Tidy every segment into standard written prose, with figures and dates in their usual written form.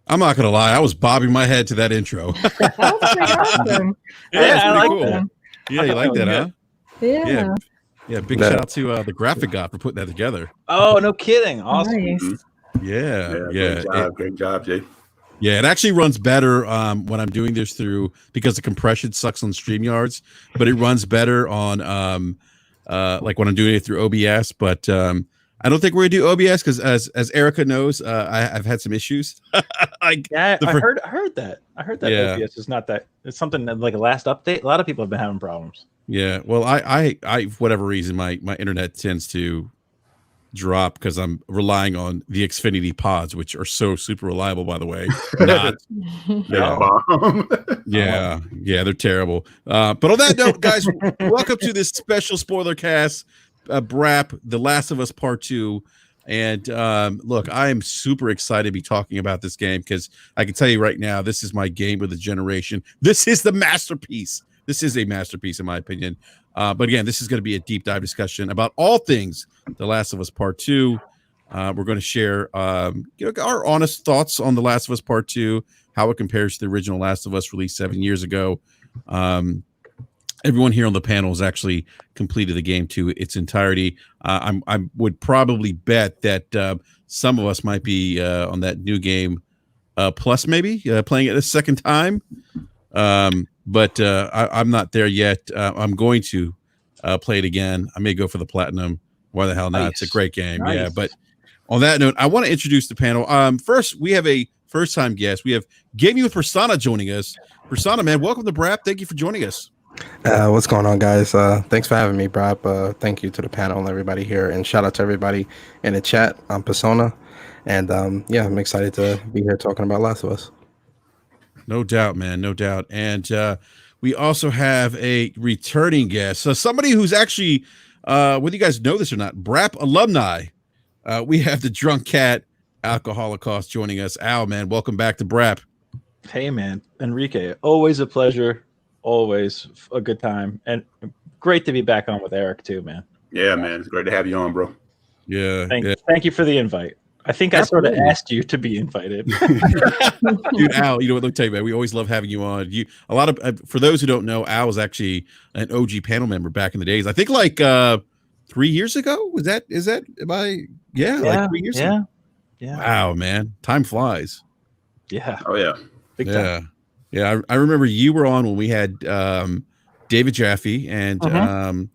I'm not gonna lie, I was bobbing my head to that intro. That was pretty awesome. Yeah, I like cool. that. Yeah, you like that, huh? Yeah. Yeah. Big shout out to the graphic guy for putting that together. Oh, no kidding. Awesome. Nice. Yeah. Great job, Jay. Yeah, it actually runs better when I'm doing this through because the compression sucks on StreamYards, but it runs better on like when I'm doing it through OBS. But I don't think we're gonna do OBS because as Erica knows, I've had some issues. I heard that. I heard that OBS is not that. It's something that, like a last update. A lot of people have been having problems. Yeah, well, I for whatever reason my internet tends to drop because I'm relying on the Xfinity pods, which are so super reliable, by the way. Yeah, they're terrible. But on that note, guys, welcome to this special spoiler cast, BRAP, The Last of Us Part 2. And look, I am super excited to be talking about this game because I can tell you right now, this is my game of the generation. This is the masterpiece. This is a masterpiece, in my opinion. But again, this is going to be a deep dive discussion about all things The Last of Us Part 2. We're going to share our honest thoughts on The Last of Us Part 2, how it compares to the original Last of Us released 7 years ago. Everyone here on the panel has actually completed the game to its entirety. I would probably bet that some of us might be on that new game plus, maybe playing it a second time. But I'm not there yet. I'm going to play it again. I may go for the platinum. Why the hell not? Nice. It's a great game. Nice. Yeah. But on that note, I want to introduce the panel. First, we have a first-time guest. We have Gaming with Persona joining us. Persona, man, welcome to BRAP. Thank you for joining us. What's going on, guys? Thanks for having me, BRAP. Thank you to the panel and everybody here, and shout out to everybody in the chat. I'm Persona, and I'm excited to be here talking about Last of Us. No doubt, man. No doubt. And we also have a returning guest. So somebody who's actually, whether you guys know this or not, BRAP alumni. We have the Drunk Cat Alcoholocaust joining us. Al, man, welcome back to BRAP. Hey, man. Enrique, always a pleasure. Always a good time. And great to be back on with Eric, too, man. Yeah, man. It's great to have you on, bro. Yeah. Thank you for the invite. I think Absolutely. I sort of asked you to be invited. Dude, Al, you know what? Let me tell you, man, we always love having you on. For those who don't know, Al was actually an OG panel member back in the days. I think like 3 years ago. Like 3 years ago. Yeah. Wow, man. Time flies. Yeah. Oh, yeah. Big time. Yeah. I remember you were on when we had David Jaffe and Ryan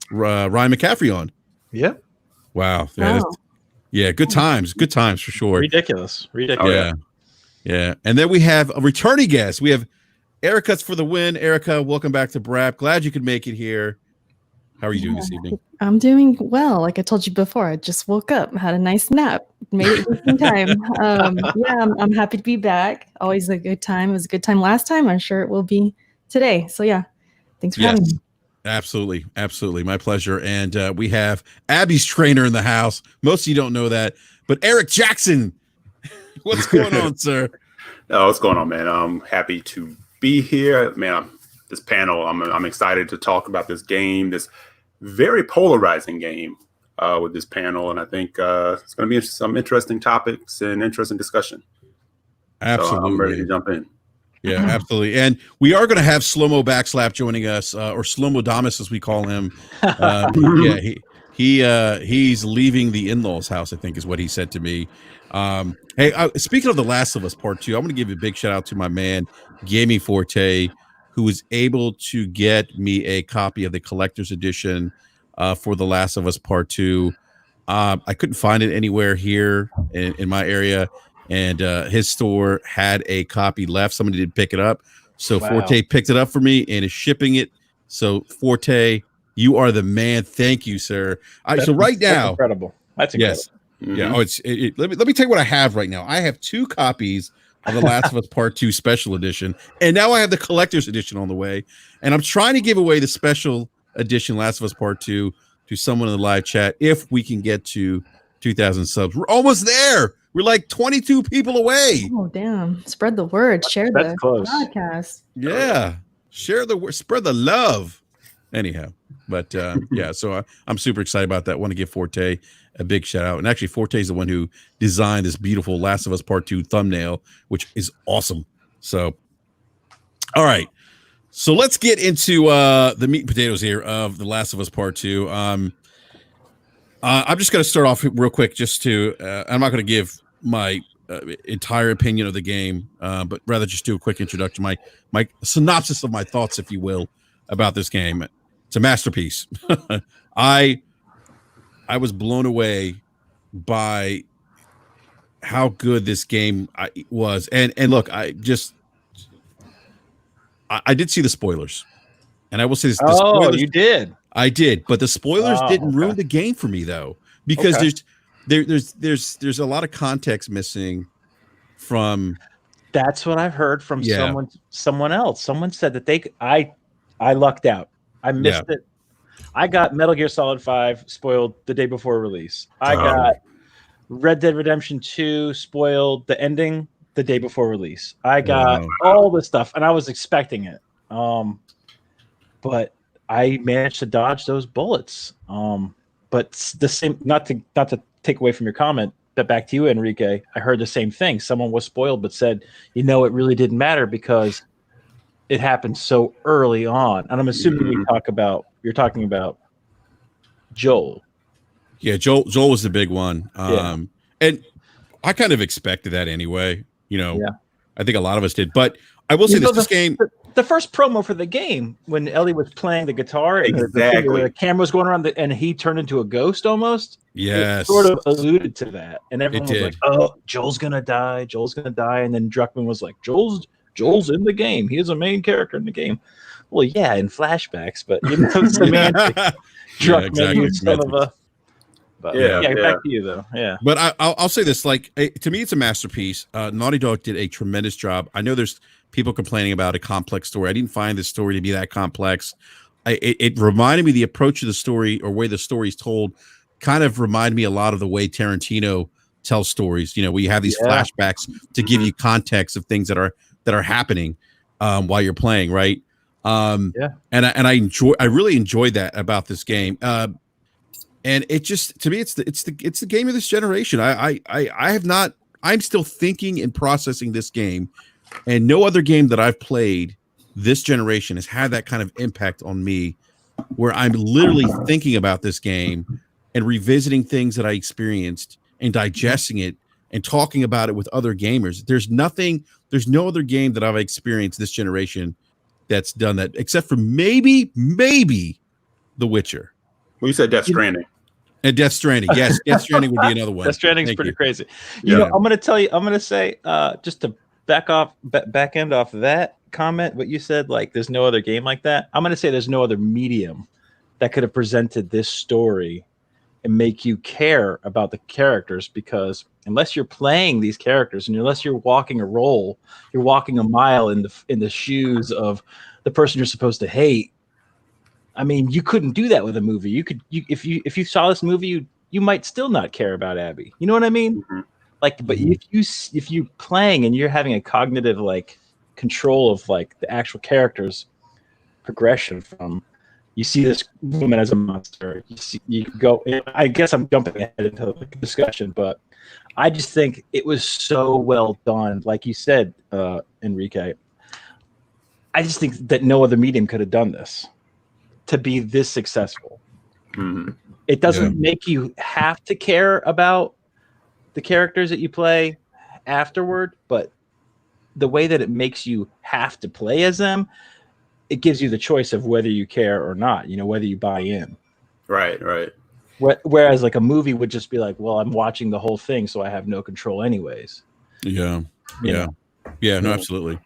McCaffrey on. Yeah. Wow. Yeah, good times for sure. Ridiculous. Oh, yeah. And then we have a returning guest. We have Erica's for the win. Erica, welcome back to BRAP. Glad you could make it here. How are you doing this evening? I'm doing well. Like I told you before, I just woke up, had a nice nap, made it just in time. I'm happy to be back. Always a good time. It was a good time last time. I'm sure it will be today. So yeah, thanks for having me. Absolutely. My pleasure. And we have Abby's trainer in the house. Most of you don't know that, but Eric Jackson, what's going on, sir? Oh, what's going on, man? I'm happy to be here, man. This panel, I'm excited to talk about this game, this very polarizing game with this panel. And I think it's going to be some interesting topics and interesting discussion. Absolutely. So I'm ready to jump in. Yeah, absolutely. And we are going to have Slow-Mo Backslap joining us, or Slow-Mo Damas, as we call him. He's leaving the in-laws house, I think is what he said to me. Hey, speaking of The Last of Us Part 2, I'm going to give a big shout out to my man, Gaming Forte, who was able to get me a copy of the collector's edition for The Last of Us Part 2. I couldn't find it anywhere here in my area. And his store had a copy left. Somebody did pick it up. So Forte picked it up for me and is shipping it. So Forte, you are the man. Thank you, sir. So right now, that's incredible. That's incredible. Yes. Mm-hmm. Yeah. Oh, let me tell you what I have right now. I have 2 copies of The Last of Us Part 2 Special Edition. And now I have the Collector's Edition on the way. And I'm trying to give away the Special Edition Last of Us Part 2 to someone in the live chat if we can get to 2,000 subs. We're almost there. We're like 22 people away. Oh, damn. Spread the word. Share the close. podcast. Yeah. Share the word. Spread the love. Anyhow, but yeah, so I'm super excited about that. Want to give Forte a big shout out, and actually Forte is the one who designed this beautiful Last of Us Part 2 thumbnail, which is awesome. So, all right, so let's get into the meat and potatoes here of the Last of Us Part 2. I'm just going to start off real quick, just to I'm not going to give my entire opinion of the game, but rather just do a quick introduction, my synopsis of my thoughts, if you will, about this game. It's a masterpiece. I was blown away by how good this game was, and look, I did see the spoilers, and I will say this. Oh, you did. I did, but the spoilers didn't ruin the game for me though, because there's a lot of context missing from. That's what I've heard from someone else. Someone said that I lucked out. I missed it. I got Metal Gear Solid 5 spoiled the day before release. I got Red Dead Redemption 2 spoiled the ending the day before release. I got all this stuff, and I was expecting it. But I managed to dodge those bullets. But the same, not to take away from your comment, but back to you, Enrique, I heard the same thing. Someone was spoiled, but said, it really didn't matter because it happened so early on. And I'm assuming you're talking about Joel. Yeah, Joel was the big one. And I kind of expected that anyway. I think a lot of us did. But I will say this game. The first promo for the game, when Ellie was playing the guitar and the camera was going around and he turned into a ghost almost. Yes. It sort of alluded to that. And everyone was like, oh, Joel's going to die. Joel's going to die. And then Druckmann was like, Joel's in the game. He is a main character in the game. Well, yeah, in flashbacks, but semantic. Druckmann is son of a. But back to you though. Yeah, but I'll say this: to me, it's a masterpiece. Naughty Dog did a tremendous job. I know there's people complaining about a complex story. I didn't find this story to be that complex. It reminded me the approach of the story or way the story is told. Kind of reminded me a lot of the way Tarantino tells stories. We have these flashbacks to give you context of things that are happening while you're playing, right? And I really enjoyed that about this game. And it just, to me, it's the game of this generation. I'm still thinking and processing this game, and no other game that I've played this generation has had that kind of impact on me, where I'm literally thinking about this game and revisiting things that I experienced and digesting it and talking about it with other gamers. There's no other game that I've experienced this generation that's done that, except for maybe The Witcher. Well, you said Death Stranding. And Death Stranding, yes, Death Stranding would be another one. Death Stranding's pretty crazy. I'm going to say, just to back end off that comment, what you said, like there's no other game like that. I'm going to say there's no other medium that could have presented this story and make you care about the characters, because unless you're playing these characters and unless you're walking a role, you're walking a mile in the shoes of the person you're supposed to hate. I mean, you couldn't do that with a movie. If you saw this movie, you might still not care about Abby. You know what I mean? Mm-hmm. But if you playing and you're having a cognitive control of the actual character's progression from, you see this woman as a monster. You go. I guess I'm jumping ahead into the discussion, but I just think it was so well done. Like you said, Enrique, I just think that no other medium could have done this to be this successful. Mm-hmm. It doesn't make you have to care about the characters that you play afterward, but the way that it makes you have to play as them, it gives you the choice of whether you care or not, whether you buy in. Right. Whereas a movie would just be like, well, I'm watching the whole thing, so I have no control anyways. No, absolutely.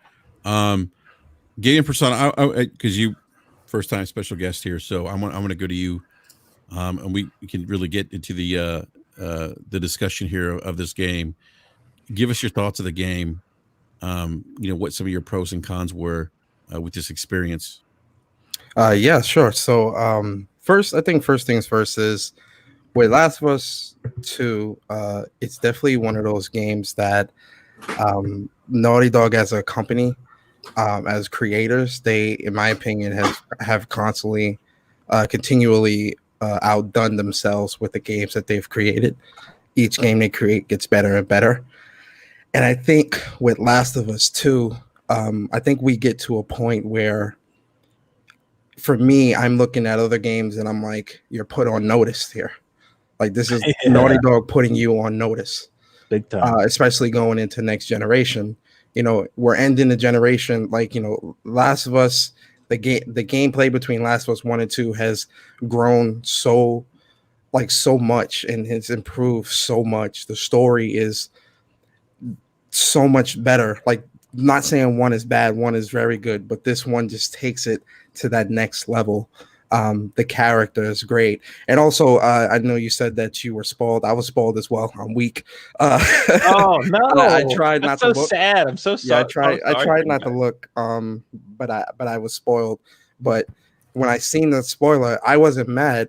Game Persona, because you first time special guest here, so I'm going to go to you, and we can really get into the discussion here of this game. Give us your thoughts of the game. What some of your pros and cons were with this experience. Yeah, sure. So first things first is with Last of Us 2, it's definitely one of those games that Naughty Dog as a company, as creators, they, in my opinion, have constantly continually outdone themselves with the games that they've created. Each game they create gets better and better. And I think with Last of Us 2, I think we get to a point where, for me, I'm looking at other games and I'm like, you're put on notice here. Like, this is Naughty Dog putting you on notice. Big time. Especially going into next generation. You know, we're ending the generation, like, you know, Last of Us, the gameplay between Last of Us 1 and 2 has grown so much and has improved so much. The story is so much better. Like, not saying one is bad, one is very good, but this one just takes it to that next level. The character is great, and also I know you said that you were spoiled. I was spoiled as well. I'm weak. Oh no! I tried not to look. Sad. I'm so sorry. Yeah, I tried not to look. But I was spoiled. But when I seen the spoiler, I wasn't mad.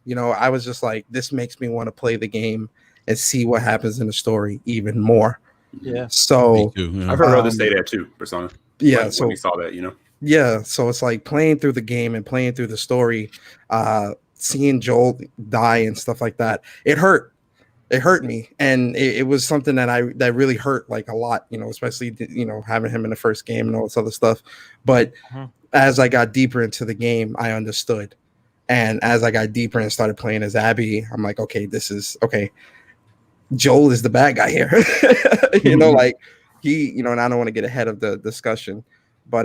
You know, I was just like, this makes me want to play the game and see what happens in the story even more. Yeah. So too, yeah. I've heard others say that too, Persona. Yeah. When we saw that, you know. Yeah, so it's like playing through the game and playing through the story, seeing Joel die and stuff like that. It hurt. It hurt me, and it was something that really hurt like a lot. You know, especially having him in the first game and all this other stuff. But as I got deeper into the game, I understood, and as I got deeper and started playing as Abby, I'm like, okay, this is okay. Joel is the bad guy here. You know, like he, and I don't want to get ahead of the discussion. But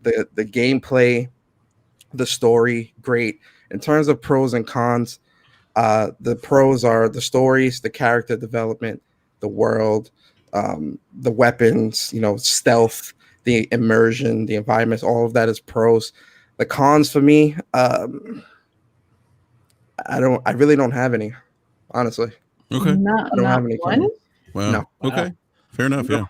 the gameplay, the story, great. In terms of pros and cons, the pros are the stories, the character development, the world, the weapons, stealth, the immersion, the environments, all of that is pros. The cons for me, I really don't have any, honestly. Okay. I don't have any cons. Wow. No. Okay. Fair enough. Yeah.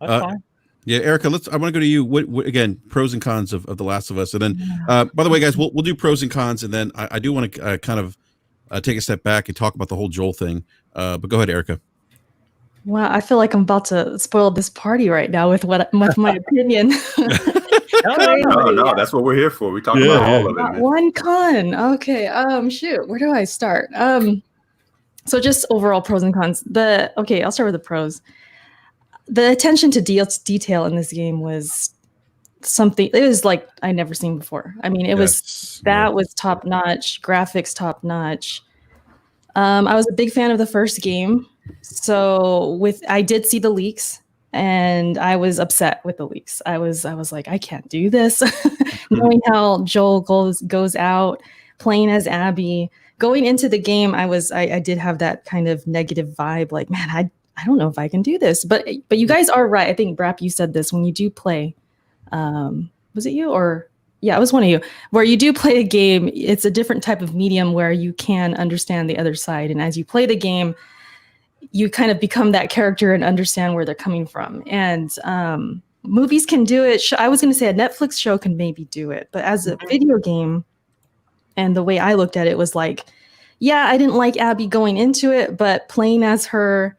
That's fine. Yeah, Erica, I want to go to you. What again, pros and cons of The Last of Us. And then, by the way, guys, we'll do pros and cons. And then I do want to kind of take a step back and talk about the whole Joel thing. But go ahead, Erica. Wow, I feel like I'm about to spoil this party right now with my opinion. No, that's what we're here for. We talk about all of it. Man. One con. Okay. Shoot, where do I start? So just overall pros and cons. I'll start with the pros. The attention to detail in this game was something. It was like I never seen before. I mean, it was top notch, graphics top notch. I was a big fan of the first game, so I did see the leaks, and I was upset with the leaks. I was like, I can't do this. Knowing how Joel goes out, playing as Abby, going into the game, I did have that kind of negative vibe. Like, man, I don't know if I can do this, but you guys are right. I think BRAP, you said this when you do play. Was it you or? Yeah, it was one of you. Where you do play a game, it's a different type of medium where you can understand the other side, and as you play the game, you kind of become that character and understand where they're coming from. And movies can do it. I was going to say a Netflix show can maybe do it, but as a video game, and the way I looked at it was like, yeah, I didn't like Abby going into it, but playing as her,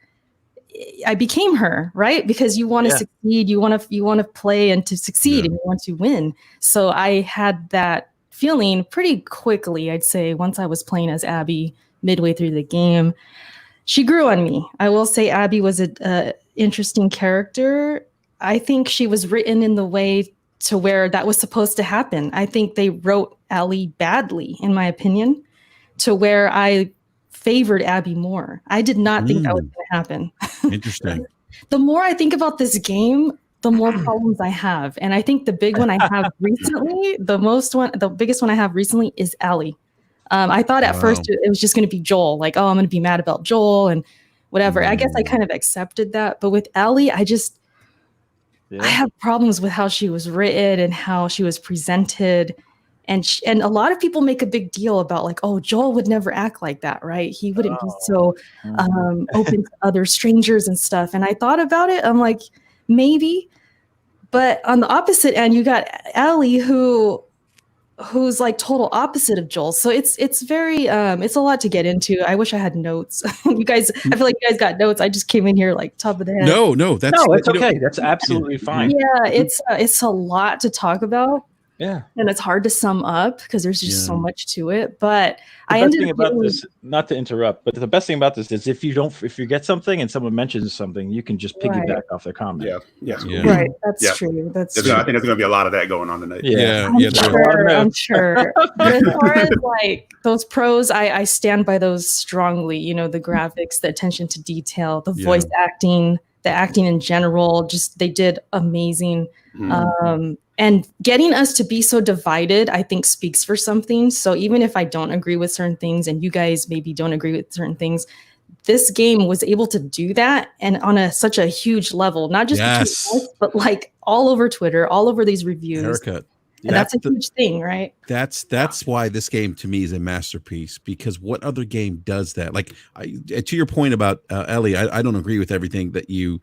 I became her, right? Because you want to succeed, you want to play and to succeed, and you want to win. So I had that feeling pretty quickly, I'd say, once I was playing as Abby midway through the game. She grew on me. I will say Abby was an interesting character. I think she was written in the way to where that was supposed to happen. I think they wrote Ellie badly, in my opinion, to where I favored Abby more. I did not think that was going to happen. Interesting. The more I think about this game, the more problems I have. And I think the big one I have recently, the biggest one I have recently is Ellie. I thought at first it was just going to be Joel. Like, oh, I'm going to be mad about Joel and whatever. I guess I kind of accepted that. But with Ellie, I have problems with how she was written and how she was presented. And a lot of people make a big deal about like, oh, Joel would never act like that, right? He wouldn't be so open to other strangers and stuff. And I thought about it. I'm like, maybe. But on the opposite end, you got Ellie who's like total opposite of Joel. So it's very it's a lot to get into. I wish I had notes. You guys, I feel like you guys got notes. I just came in here like top of the head. No, it's okay. That's absolutely fine. Yeah, it's a lot to talk about. Yeah. And it's hard to sum up because there's just so much to it. But The I best ended thing up about getting, this, not to interrupt, but the best thing about this is if you get something and someone mentions something, you can just piggyback Right. off their comment. Yeah. right. That's Yeah. true. That's I true. think there's going to be a lot of that going on tonight. I'm sure. But as far as like those pros, I stand by those strongly. You know, the graphics, the attention to detail, the voice acting, the acting in general, just they did amazing. And getting us to be so divided, I think speaks for something. So even if I don't agree with certain things and you guys maybe don't agree with certain things, this game was able to do that and on such a huge level, not just between us, but like all over Twitter, all over these reviews. Erica, and that's a huge thing, right? That's why this game to me is a masterpiece, because what other game does that? Like to your point about Ellie, I don't agree with everything that you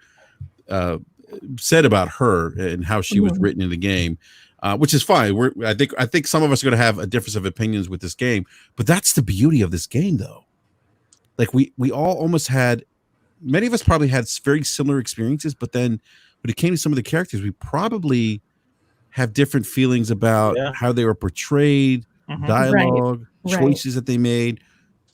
said about her and how she was written in the game, which is fine. I think some of us are going to have a difference of opinions with this game, but that's the beauty of this game, though. Like we all almost had, many of us probably had very similar experiences, but then when it came to some of the characters, we probably have different feelings about how they were portrayed, dialogue, choices that they made.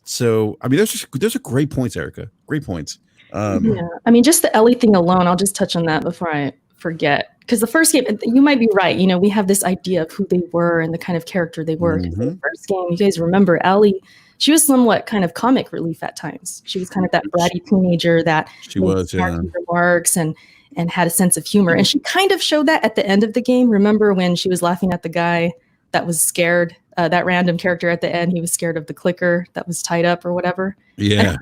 So, I mean, those are great points, Erica. Great points. I mean, just the Ellie thing alone, I'll just touch on that before I forget. Because the first game, you might be right. You know, we have this idea of who they were and the kind of character they were. In the first game, you guys remember Ellie, she was somewhat kind of comic relief at times. She was kind of that bratty teenager that made snarky remarks and had a sense of humor. And she kind of showed that at the end of the game. Remember when she was laughing at the guy that was scared, that random character at the end, he was scared of the clicker that was tied up or whatever. Yeah.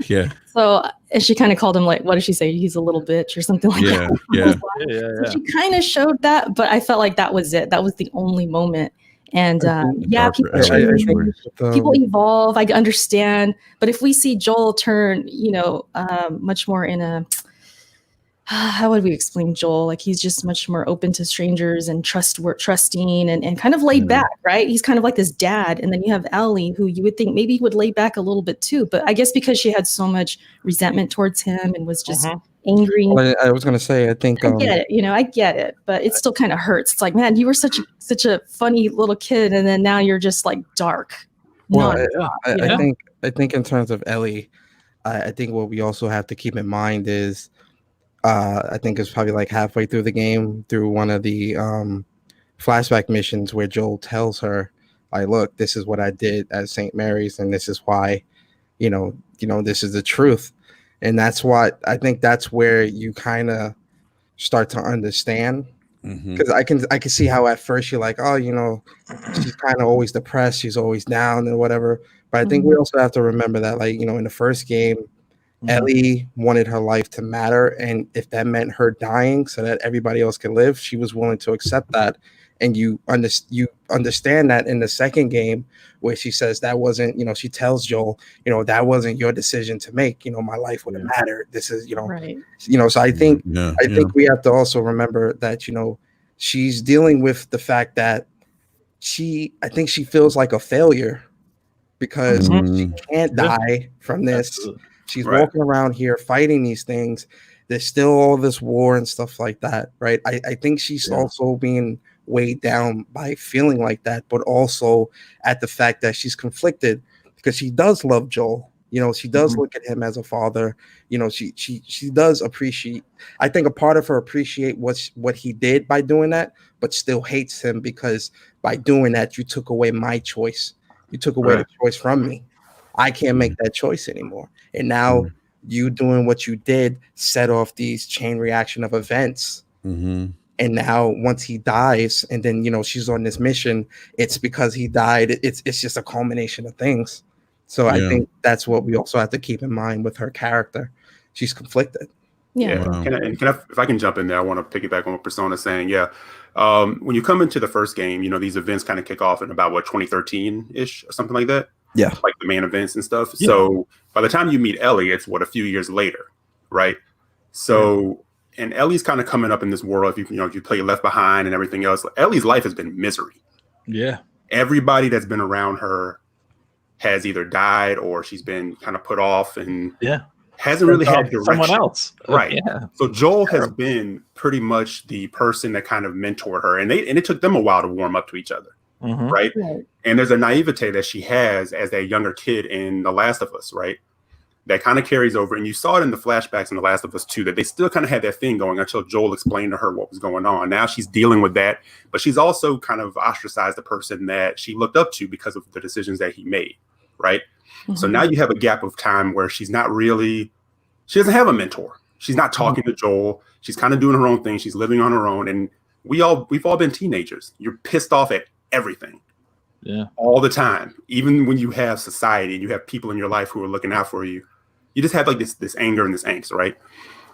So, and she kind of called him, like, what did she say? He's a little bitch or something like that. So she kind of showed that, but I felt like that was it. That was the only moment. And people change, people evolve. I understand. But if we see Joel turn, much more in a, how would we explain Joel? Like he's just much more open to strangers and trusting and kind of laid back, right? He's kind of like this dad. And then you have Ellie, who you would think maybe would lay back a little bit too. But I guess because she had so much resentment towards him and was just angry. Well, I was going to say, I think I get it. I get it, but it still kind of hurts. It's like, man, you were such a funny little kid, and then now you're just like dark. Well, I think in terms of Ellie, I think what we also have to keep in mind is, I think it's probably like halfway through the game, through one of the flashback missions where Joel tells her, like, look, this is what I did at St. Mary's, and this is why, this is the truth. And that's what I think, that's where you kind of start to understand, because I can see how at first you're like, oh, she's kind of always depressed, she's always down and whatever. But I think we also have to remember that, like, in the first game, Ellie wanted her life to matter, and if that meant her dying so that everybody else can live, she was willing to accept that. And you understand that in the second game, where she says that wasn't, she tells Joel, that wasn't your decision to make. My life would have mattered. This is, right. So I think think we have to also remember that, she's dealing with the fact that I think she feels like a failure because she can't die from this. Absolutely. She's walking around here fighting these things. There's still all this war and stuff like that, right? I think she's also being weighed down by feeling like that, but also at the fact that she's conflicted because she does love Joel. She does look at him as a father. She does appreciate. I think a part of her appreciate what he did by doing that, but still hates him because by doing that, you took away my choice. You took away the choice from me. I can't make that choice anymore. And now you doing what you did set off these chain reaction of events. And now once he dies, and then, she's on this mission, it's because he died. It's just a culmination of things. So I think that's what we also have to keep in mind with her character. She's conflicted. Yeah. Wow. If I can jump in there, I want to piggyback on what Persona's saying. When you come into the first game, these events kind of kick off in about 2013-ish or something like that. Yeah. Like the main events and stuff. Yeah. So by the time you meet Ellie, it's a few years later, right? So, and Ellie's kind of coming up in this world. If you play Left Behind and everything else, Ellie's life has been misery. Yeah. Everybody that's been around her has either died or she's been kind of put off. And hasn't really had direction. Someone else. Right. Yeah. So Joel has been pretty much the person that kind of mentored her, and it took them a while to warm up to each other. Mm-hmm. Right. And there's a naivete that she has as a younger kid in The Last of Us, right? That kind of carries over. And you saw it in the flashbacks in The Last of Us 2, that they still kind of had that thing going until Joel explained to her what was going on. Now she's dealing with that, but she's also kind of ostracized the person that she looked up to because of the decisions that he made. Right. Mm-hmm. So now you have a gap of time where she doesn't have a mentor. She's not talking to Joel. She's kind of doing her own thing. She's living on her own. And we've all been teenagers. You're pissed off at everything. Yeah. All the time. Even when you have society and you have people in your life who are looking out for you, you just have like this anger and this angst, right?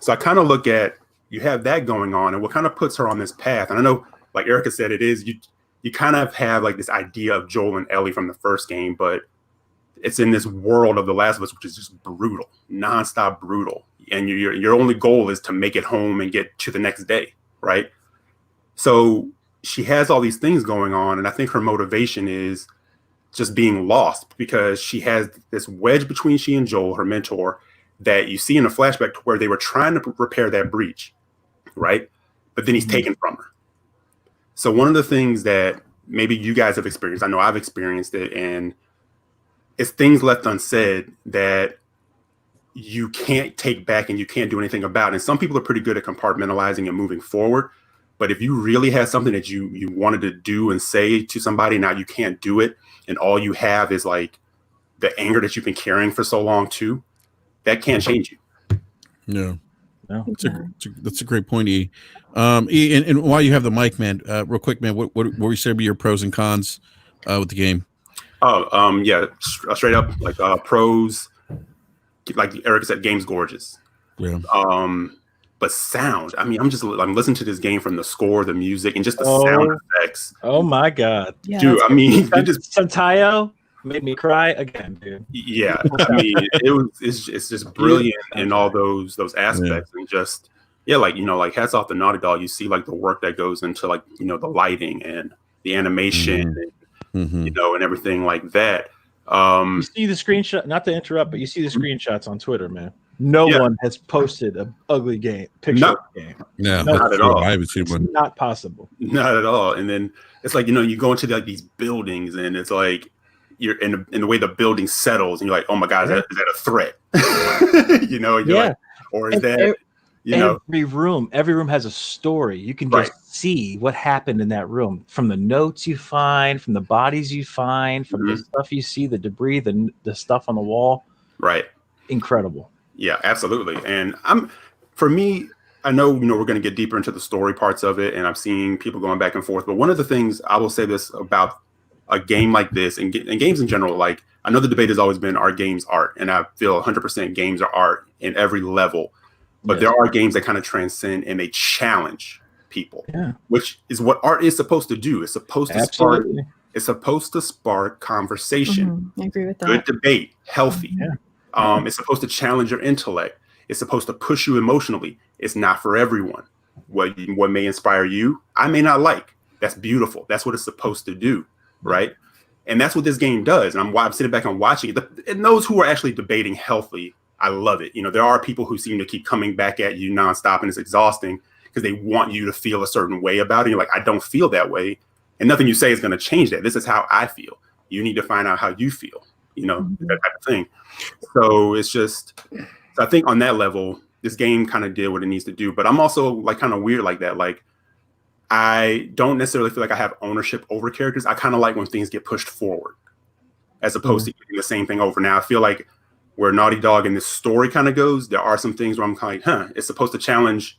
So I kind of look at, you have that going on, and what kind of puts her on this path. And I know, like Erica said, it is, you kind of have like this idea of Joel and Ellie from the first game, but it's in this world of The Last of Us, which is just brutal, nonstop brutal. And your only goal is to make it home and get to the next day, right? So she has all these things going on, and I think her motivation is just being lost, because she has this wedge between she and Joel, her mentor, that you see in a flashback where they were trying to repair that breach, right? But then he's taken from her. So one of the things that maybe you guys have experienced, I know I've experienced it, and it's things left unsaid that you can't take back and you can't do anything about. And some people are pretty good at compartmentalizing and moving forward. But if you really had something that you wanted to do and say to somebody, now you can't do it, and all you have is like the anger that you've been carrying for so long too, that can't change you. Yeah. No. That's a great point, E. And while you have the mic, man, real quick, man, what were you saying be your pros and cons with the game? Yeah, straight up, like pros, like Eric said, game's gorgeous. Yeah. But sound, I mean, I'm listening to this game from the score, the music, and just the sound effects. Oh my God. Yeah, dude, I mean, Santayo made me cry again, dude. Yeah. I mean, it's just brilliant in all those aspects. And just, yeah, like, like hats off to Naughty Dog. You see like the work that goes into like, the lighting and the animation, and, and everything like that. You see the screenshot, not to interrupt, but you see the screenshots on Twitter, man. No one has posted an ugly picture of the game. No, not at all. I haven't seen one. Not possible. Not at all. And then it's like, you go into like these buildings, and it's like you're in the way the building settles, and you're like, oh my God, is that a threat? And you're like, or is that, every room has a story. You can just see what happened in that room from the notes you find, from the bodies you find, from the stuff you see, the debris, the stuff on the wall. Right. Incredible. Yeah, absolutely. And for me, I know, we're going to get deeper into the story parts of it, and I'm seeing people going back and forth. But one of the things I will say this about a game like this, and games in general, like, I know the debate has always been, are games art? And I feel 100% games are art in every level. But there are games that kind of transcend and they challenge people, which is what art is supposed to do. It's supposed to spark conversation. I agree with that. Good debate, healthy. It's supposed to challenge your intellect. It's supposed to push you emotionally. It's not for everyone. What may inspire you, I may not like. That's beautiful. That's what it's supposed to do, right? And that's what this game does. And I'm sitting back and watching it. And those who are actually debating healthy, I love it. There are people who seem to keep coming back at you nonstop, and it's exhausting because they want you to feel a certain way about it. You're like, I don't feel that way. And nothing you say is going to change that. This is how I feel. You need to find out how you feel, that type of thing. So it's just, I think on that level, this game kind of did what it needs to do. But I'm also like kind of weird like that. Like, I don't necessarily feel like I have ownership over characters. I kind of like when things get pushed forward as opposed to getting the same thing over. Now, I feel like where Naughty Dog in this story kind of goes, there are some things where I'm kind of like, it's supposed to challenge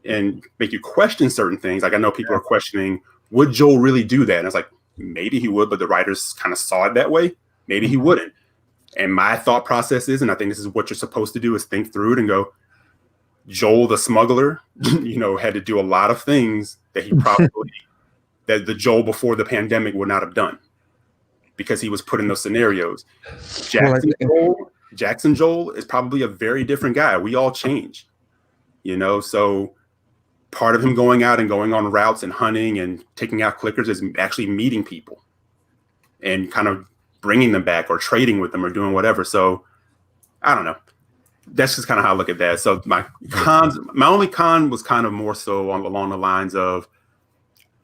and make you question certain things. Like, I know people are questioning, would Joel really do that? And it's like, maybe he would, but the writers kind of saw it that way. Maybe he wouldn't. And my thought process is, and I think this is what you're supposed to do, is think through it and go, Joel the smuggler, had to do a lot of things that he probably, that the Joel before the pandemic would not have done because he was put in those scenarios. Jackson Joel is probably a very different guy. We all change, so part of him going out and going on routes and hunting and taking out clickers is actually meeting people and kind of bringing them back or trading with them or doing whatever. So I don't know. that's just kind of how I look at that. So my only con was kind of more so along the lines of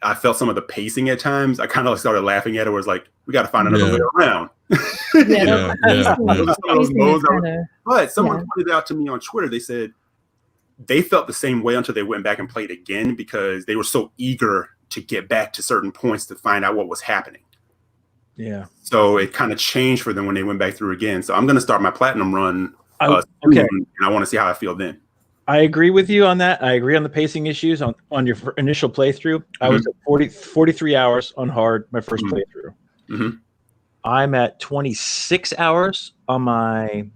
I felt some of the pacing at times. I kind of started laughing at it. Where it's like we got to find another way around. But someone pointed out to me on Twitter. They said they felt the same way until they went back and played again because they were so eager to get back to certain points to find out what was happening. Yeah. So it kind of changed for them when they went back through again. So I'm going to start my platinum run. Okay. And I want to see how I feel then. I agree with you on that. I agree on the pacing issues on your initial playthrough. I was at 43 hours on hard, my first playthrough. Mm-hmm. I'm at 26 hours on my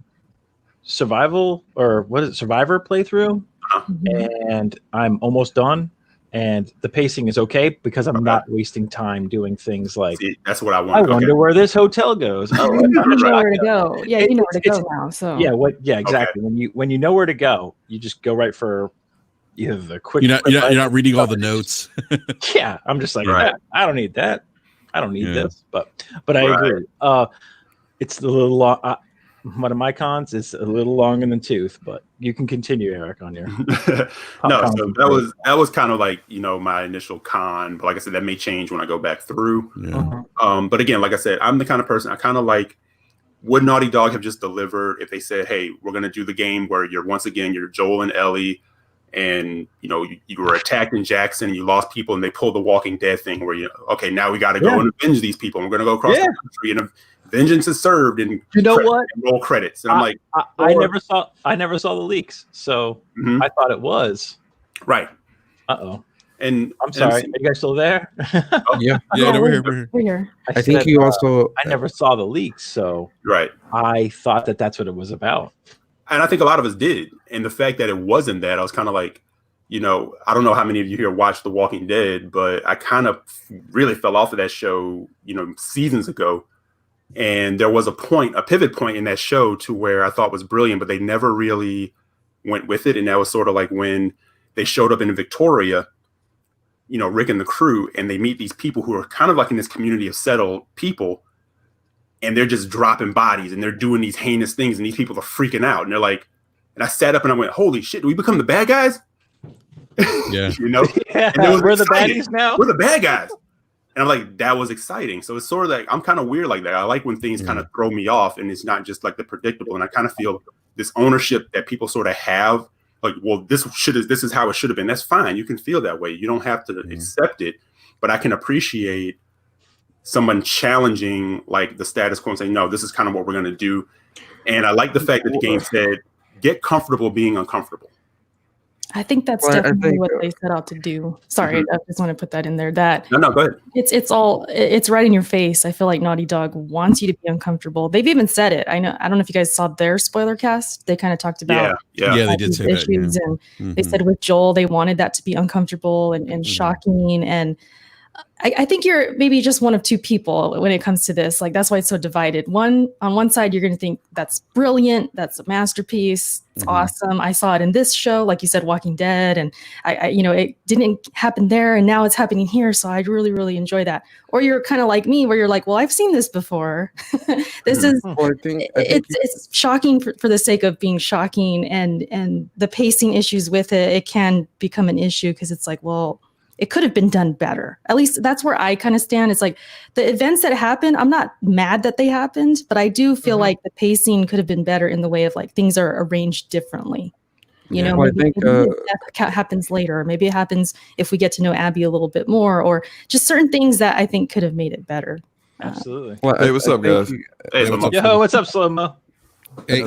survivor playthrough. And I'm almost done. And the pacing is okay because I'm not wasting time doing things like. See, that's what I want. I wonder where this hotel goes. Oh, you know where to go. Yeah, you know where to go now. So yeah, exactly. Okay. When you know where to go, you just go right for either the quick. You're not reading all the notes. Yeah, I'm just like, I don't need that. I don't need this. But I agree. It's a little long. One of my cons is a little long in the tooth, but you can continue, Eric, on your. No, so that was kind of like my initial con, but like I said, that may change when I go back through. Yeah. But again, like I said, I'm the kind of person I kind of like. Would Naughty Dog have just delivered if they said, "Hey, we're going to do the game where you're Joel and Ellie, and you were attacked in Jackson and you lost people, and they pulled the Walking Dead thing where now we got to go and avenge these people, and we're going to go across the country and." Vengeance is served, and roll credits. And I'm like, I never saw the leaks, so I thought it was right. And I'm sorry, are you guys still there? Yeah, we're here. I think you also. I never saw the leaks, so I thought that's what it was about. And I think a lot of us did, and the fact that it wasn't that, I was kind of like, I don't know how many of you here watched The Walking Dead, but I kind of really fell off of that show, seasons ago. And there was a pivot point in that show to where I thought was brilliant, but they never really went with it. And that was sort of like when they showed up in Victoria, Rick and the crew, and they meet these people who are kind of like in this community of settled people, and they're just dropping bodies and they're doing these heinous things, and these people are freaking out. And they're like, and I sat up and I went, holy shit, do we become the bad guys? Yeah. And we're the baddies now. We're the bad guys. And I'm like, that was exciting. So it's sort of like, I'm kind of weird like that. I like when things kind of throw me off and it's not just like the predictable. And I kind of feel this ownership that people sort of have, like, well, this is how it should have been. That's fine. You can feel that way. You don't have to accept it. But I can appreciate someone challenging like the status quo and saying, no, this is kind of what we're going to do. And I like the fact that the game said, get comfortable being uncomfortable. I think that's definitely what they set out to do. Sorry, I just want to put that in there. No, go ahead. It's right in your face. I feel like Naughty Dog wants you to be uncomfortable. They've even said it. I don't know if you guys saw their spoiler cast. They kind of talked about they did say issues, that. And they said with Joel, they wanted that to be uncomfortable and shocking. And I think you're maybe just one of two people when it comes to this. Like, that's why it's so divided. On one side, you're going to think that's brilliant. That's a masterpiece. It's awesome. I saw it in this show, like you said, Walking Dead. And I it didn't happen there and now it's happening here. So I really, really enjoy that. Or you're kind of like me where you're like, well, I've seen this before. This is, it's shocking for the sake of being shocking, and the pacing issues with it can become an issue because it's like, well, it could have been done better. At least that's where I kind of stand. It's like the events that happened, I'm not mad that they happened, but I do feel like the pacing could have been better in the way of like things are arranged differently. Maybe death happens later. Or maybe it happens if we get to know Abby a little bit more, or just certain things that I think could have made it better. Absolutely. Hey, what's up, guys? Hey, Yo, what's up, Slow-Mo? Hey,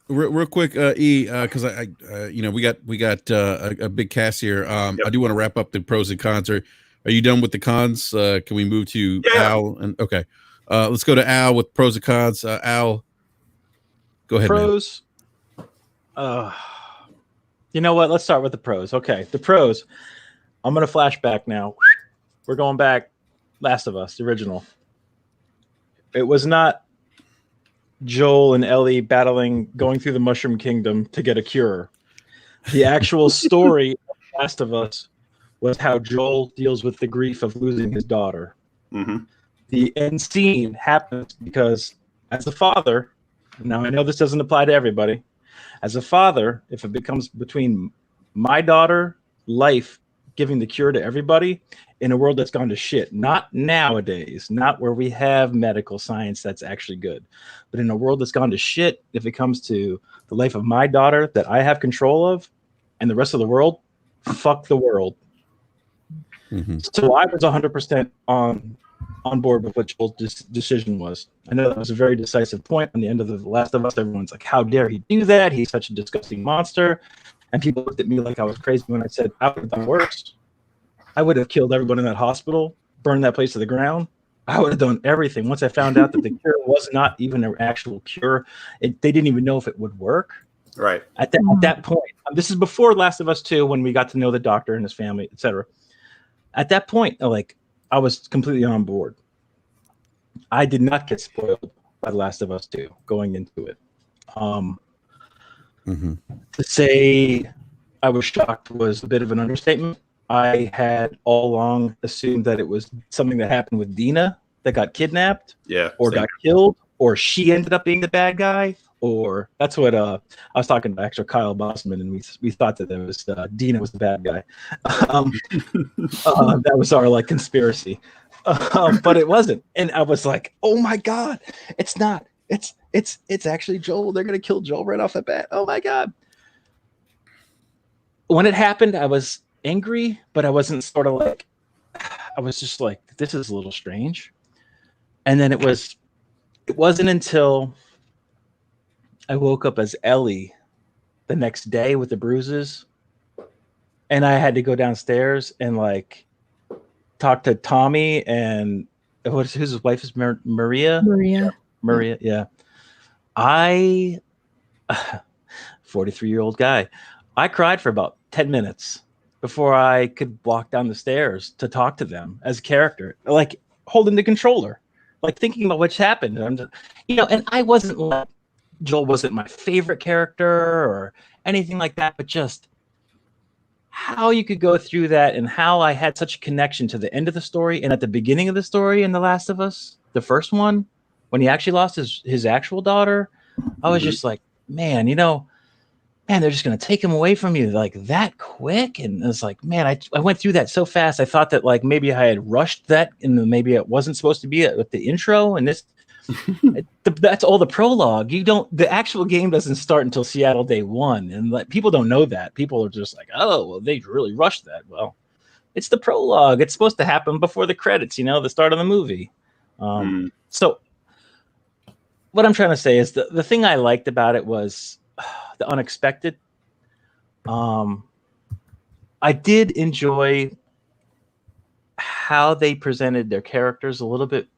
real quick, because we got a big cast here. I do want to wrap up the pros and cons. Are you done with the cons? Can we move to Al? And okay, let's go to Al with pros and cons. Al, go ahead. Pros. You know what? Let's start with the pros. Okay, the pros. I'm gonna flashback now. We're going back. Last of Us, the original. It was not Joel and Ellie going through the Mushroom Kingdom to get a cure. The actual story of Last of Us was how Joel deals with the grief of losing his daughter. The end scene happens because, as a father, now I know this doesn't apply to everybody, As a father, if it becomes between my daughter, life, giving the cure to everybody in a world that's gone to shit, not nowadays, not where we have medical science that's actually good, but in a world that's gone to shit, if it comes to the life of my daughter that I have control of and the rest of the world, fuck the world. Mm-hmm. So I was 100% on board with what Joel's decision was. I know that was a very decisive point on the end of The Last of Us. Everyone's like, how dare he do that? He's such a disgusting monster. And people looked at me like I was crazy when I said I would have done worse. I would have killed everyone in that hospital, burned that place to the ground. I would have done everything. Once I found out that the cure was not even an actual cure, they didn't even know if it would work. Right. At that point, this is before Last of Us 2, when we got to know the doctor and his family, etc. At that point, like, I was completely on board. I did not get spoiled by The Last of Us 2 going into it. To say I was shocked was a bit of an understatement. I had all along assumed that it was something that happened with Dina that got kidnapped, or got killed, or she ended up being the bad guy, or that's what I was talking to actual Kyle Bossman, and we thought that it was Dina was the bad guy. That was our like conspiracy, but it wasn't, and I was like, oh my god, it's not. It's actually Joel. They're gonna kill Joel right off the bat. Oh my god. When it happened, I was angry, but I wasn't sort of like, I was just like, this is a little strange. And then it wasn't until I woke up as Ellie the next day with the bruises, and I had to go downstairs and like talk to Tommy and his wife is Maria. Maria, yeah. I, 43-year-old guy, I cried for about 10 minutes before I could walk down the stairs to talk to them as a character, like holding the controller, like thinking about what's happened. And I'm just, and I wasn't like, Joel wasn't my favorite character or anything like that, but just how you could go through that and how I had such a connection to the end of the story and at the beginning of the story in The Last of Us, the first one, when he actually lost his actual daughter. I was just like, man, they're just going to take him away from you like that quick. And it's like, man, I went through that so fast. I thought that like maybe I had rushed that and maybe it wasn't supposed to be with the intro and this. That's all the prologue. The actual game doesn't start until Seattle Day 1. And like, people don't know that. People are just like, oh, well, they really rushed that. Well, it's the prologue. It's supposed to happen before the credits, the start of the movie. So what I'm trying to say is the thing I liked about it was the unexpected. I did enjoy how they presented their characters a little bit,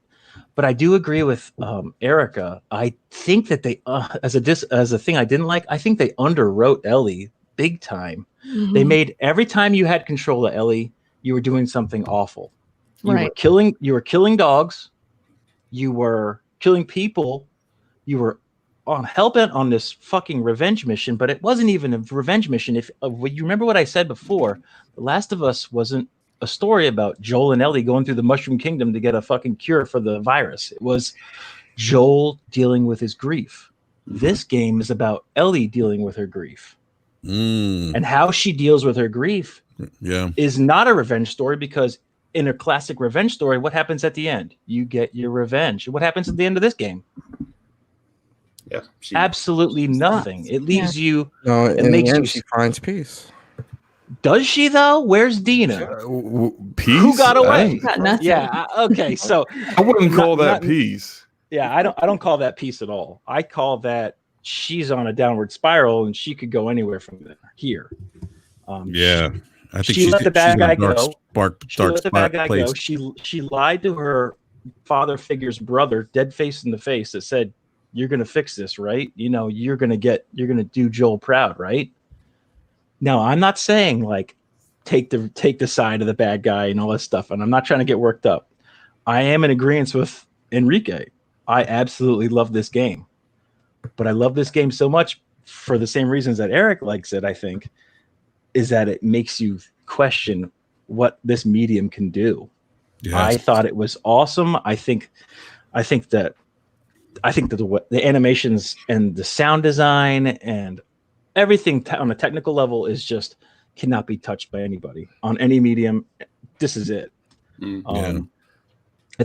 but I do agree with Erica. I think that they, as a thing I didn't like, I think they underwrote Ellie big time. Mm-hmm. They made every time you had control of Ellie, you were doing something awful. You were killing dogs. You were killing people. You were hell-bent on this fucking revenge mission, but it wasn't even a revenge mission. If you remember what I said before, The Last of Us wasn't a story about Joel and Ellie going through the Mushroom Kingdom to get a fucking cure for the virus. It was Joel dealing with his grief. This game is about Ellie dealing with her grief. And how she deals with her grief is not a revenge story, because in a classic revenge story, what happens at the end? You get your revenge. What happens at the end of this game? Yeah, absolutely nothing. It leaves you. No, in the end, she finds peace. Does she though? Where's Dina? Peace? Who got away? Got nothing. Yeah. Okay. So I wouldn't call that peace. Yeah, I don't call that peace at all. I call that she's on a downward spiral and she could go anywhere from here. I think she let the bad guy go. She let the bad guy go. She lied to her father figure's brother, dead face in the face, that said, "You're gonna fix this, right? You're gonna do Joel proud, right?" Now, I'm not saying like take the side of the bad guy and all this stuff, and I'm not trying to get worked up. I am in agreement with Enrique. I absolutely love this game, but I love this game so much for the same reasons that Eric likes it. I think is that it makes you question what this medium can do. Yes. I thought it was awesome. I think that the animations and the sound design and everything on a technical level is just cannot be touched by anybody on any medium. This is it. Yeah. I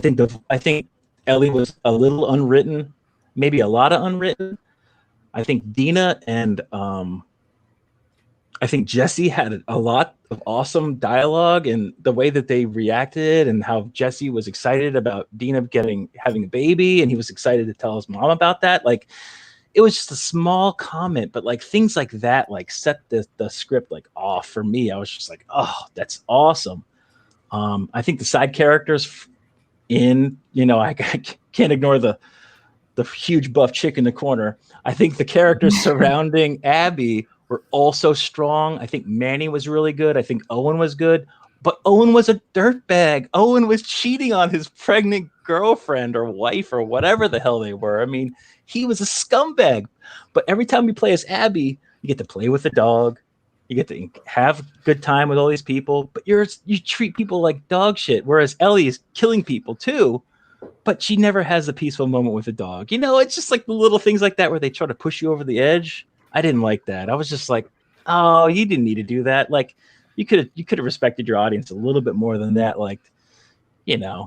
think Ellie was a little unwritten, maybe a lot of unwritten. I think Dina and I think Jesse had a lot of awesome dialogue, and the way that they reacted, and how Jesse was excited about Dina having a baby, and he was excited to tell his mom about that. Like, it was just a small comment, but like things like that, like set the script like off for me. I was just like, oh, that's awesome. I think the side characters I can't ignore the huge buff chick in the corner. I think the characters surrounding Abby were also strong. I think Manny was really good. I think Owen was good, but Owen was a dirtbag. Owen was cheating on his pregnant girlfriend or wife or whatever the hell they were. I mean, he was a scumbag. But every time you play as Abby, you get to play with the dog. You get to have a good time with all these people, but you treat people like dog shit. Whereas Ellie is killing people too, but she never has a peaceful moment with a dog. It's just like the little things like that where they try to push you over the edge. I didn't like that. I was just like, oh, you didn't need to do that. Like, you could have respected your audience a little bit more than that. Like, Yeah.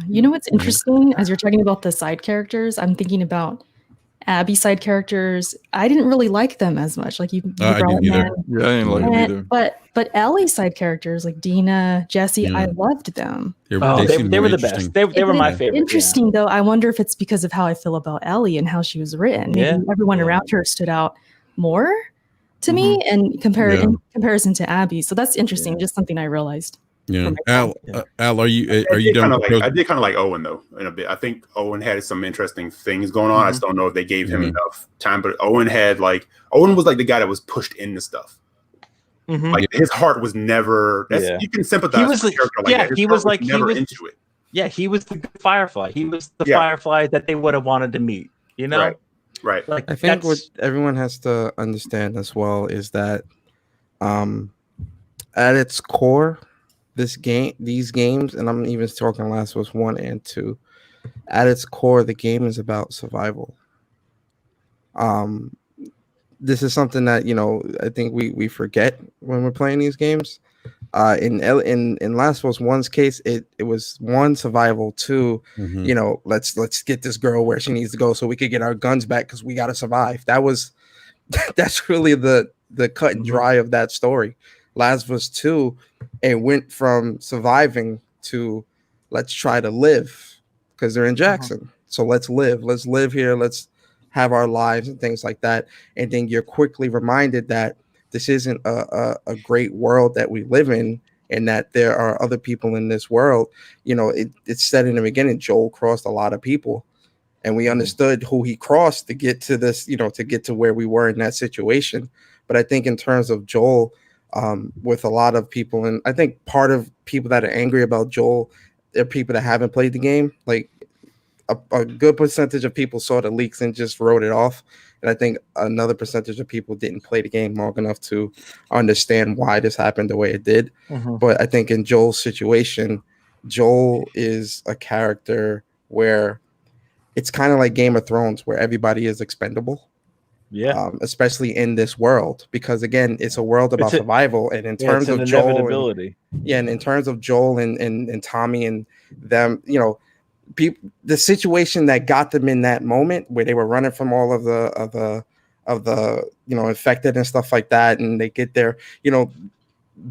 You know what's interesting as you're talking about the side characters? I'm thinking about Abby side characters. I didn't really like them as much. Like you I brought didn't either. Yeah, I didn't like them either. But Ellie's side characters like Dina, Jesse, I loved them. they were the best. They were my favorite. Interesting though. I wonder if it's because of how I feel about Ellie and how she was written. Maybe everyone around her stood out more to me in comparison to Abby. So that's interesting. Just something I realized. Yeah. Al, are you done? I did kind of like Owen though in a bit. I think Owen had some interesting things going on. I just don't know if they gave him enough time. But Owen was like the guy that was pushed into stuff. Like his heart was never. You can sympathize with a character like that. He was into it. Yeah, he was the good Firefly. He was the Firefly that they would have wanted to meet. Right. Like, I think what everyone has to understand as well is that, at its core, these games, and I'm even talking Last of Us 1 and 2, at its core, the game is about survival. This is something that I think we forget when we're playing these games. In Last of Us 1's case, it was one, survival, two, let's get this girl where she needs to go so we could get our guns back because we got to survive. That's really the cut and dry of that story. Last of Us 2, it went from surviving to let's try to live because they're in Jackson. So let's live here. Let's have our lives and things like that. And then you're quickly reminded that this isn't a great world that we live in, and that there are other people in this world. It's said in the beginning, Joel crossed a lot of people, and we understood who he crossed to get to this, to get to where we were in that situation. But I think in terms of Joel, with a lot of people, and I think part of people that are angry about Joel, they're people that haven't played the game. Like a good percentage of people saw the leaks and just wrote it off. And I think another percentage of people didn't play the game long enough to understand why this happened the way it did. But I think in Joel's situation, Joel is a character where it's kind of like Game of Thrones, where everybody is expendable. Yeah. Especially in this world, because again, it's a world about survival. And in terms of Joel, and in terms of Joel and Tommy and them, the situation that got them in that moment where they were running from all of the infected and stuff like that, and they get there,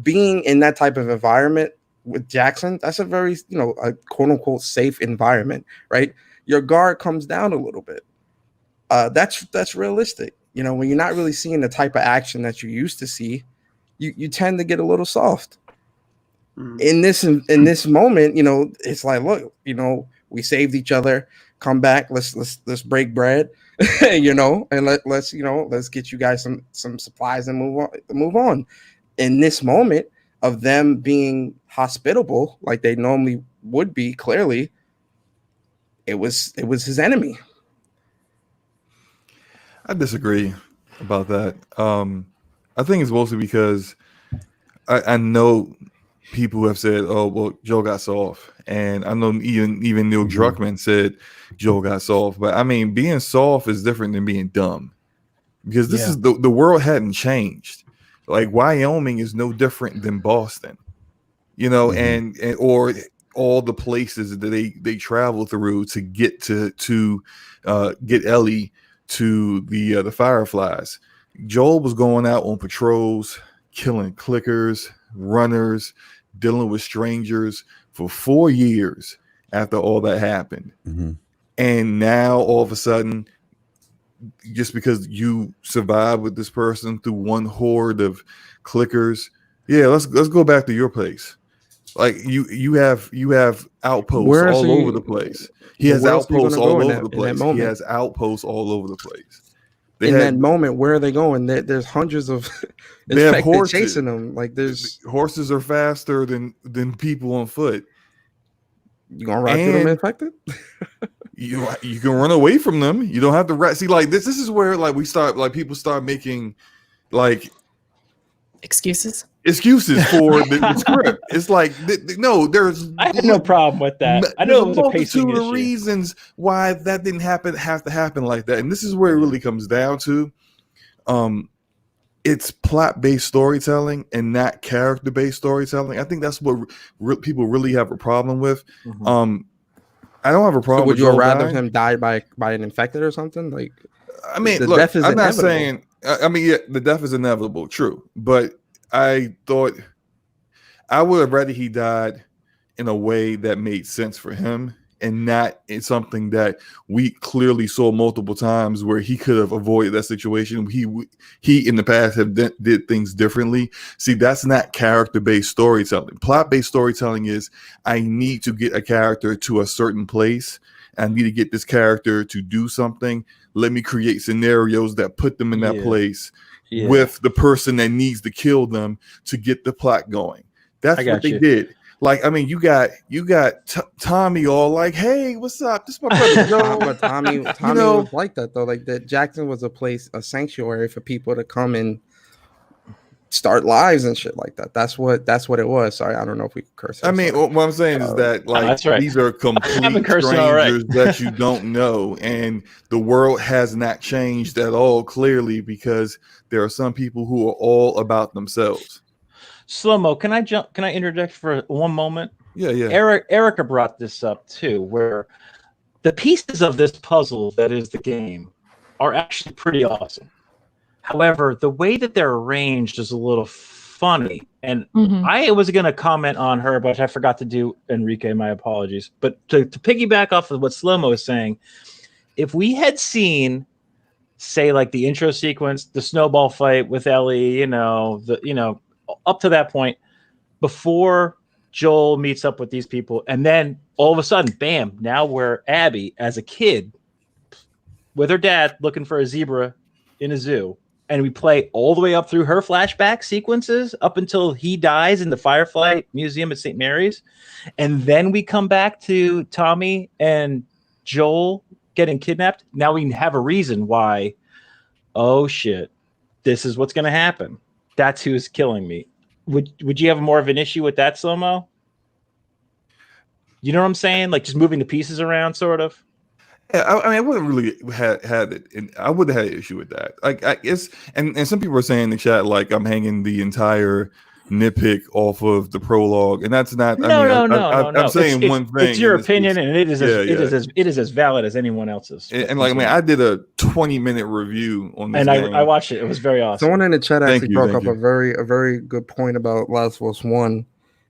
being in that type of environment with Jackson, that's a very a quote unquote safe environment, right? Your guard comes down a little bit. That's realistic. When you're not really seeing the type of action that you used to see, you tend to get a little soft. In this moment, it's like, look, we saved each other. Come back. Let's break bread, and let's get you guys some supplies and move on. In this moment of them being hospitable, like they normally would be, clearly, it was his enemy. I disagree about that. I think it's mostly because I know people who have said, "Oh, well, Joel got soft," and I know even Neil Druckmann said Joel got soft. But I mean, being soft is different than being dumb. because this is the world hadn't changed. Like Wyoming is no different than Boston, you know, and or all the places that they travel through to get to get Ellie to the Fireflies. Joel was going out on patrols, killing clickers, runners, dealing with strangers for 4 years after all that happened. And now all of a sudden, just because you survive with this person through one horde of clickers, let's go back to your place. Like you have outposts all over the place. He has outposts all over the place. He has outposts all over the place. In that moment, where are they going? There's hundreds of infected chasing them. Like there's horses are faster than people on foot. You gonna ride through them infected? You can run away from them. You don't have to see like this. This is where like people start making like excuses for the script. It's like no, I had no problem with that. I know it was a pacing issue. Reasons why that didn't have to happen like that, and this is where it really comes down to. It's plot-based storytelling and not character-based storytelling. I think that's what people really have a problem with. I don't have a problem. So would you rather him die by an infected or something? Like, I mean, look, death is I'm inevitable. Not saying. I mean, yeah, the death is inevitable, true. But I thought I would have rather he died in a way that made sense for him, and not in something that we clearly saw multiple times where he could have avoided that situation. He in the past have did things differently. See, that's not character-based storytelling. Plot-based storytelling is I need to get a character to a certain place. I need to get this character to do something. Let me create scenarios that put them in that place with the person that needs to kill them to get the plot going. That's what they did. Like, I mean, you got Tommy all like, "Hey, what's up? This is my brother Joe." But Tommy was like that though. Like that, Jackson was a sanctuary for people to come and start lives and shit like that. That's what it was. Sorry, I don't know if we could curse. I mean, what I'm saying is that like these are complete strangers that you don't know, and the world has not changed at all. Clearly, because there are some people who are all about themselves. Slow-mo, can I interject for one moment? Yeah. Erica brought this up too, where the pieces of this puzzle that is the game are actually pretty awesome. However, the way that they're arranged is a little funny. And I was going to comment on her, but I forgot to do Enrique. My apologies. But to piggyback off of what Slow-mo is saying, if we had seen, say, like the intro sequence, the snowball fight with Ellie, up to that point, before Joel meets up with these people, and then all of a sudden, bam, now we're Abby as a kid with her dad looking for a zebra in a zoo, and we play all the way up through her flashback sequences up until he dies in the Firefly Museum at St. Mary's, and then we come back to Tommy and Joel getting kidnapped. Now we have a reason why, oh shit, this is what's going to happen. That's who's killing me. Would you have more of an issue with that, Slow-mo? You know what I'm saying? Like just moving the pieces around, sort of. Yeah, I mean, I wouldn't really had it, and I wouldn't have had an issue with that. Like, I guess, and some people are saying in the chat like I'm hanging the entire nitpick off of the prologue, and that's not. No. I'm saying one thing. It's your opinion, and it is as valid as anyone else's. And like, I mean, I did a 20-minute review on this, and I watched it. It was very awesome. Someone in the chat actually broke up a very good point about Last of Us 1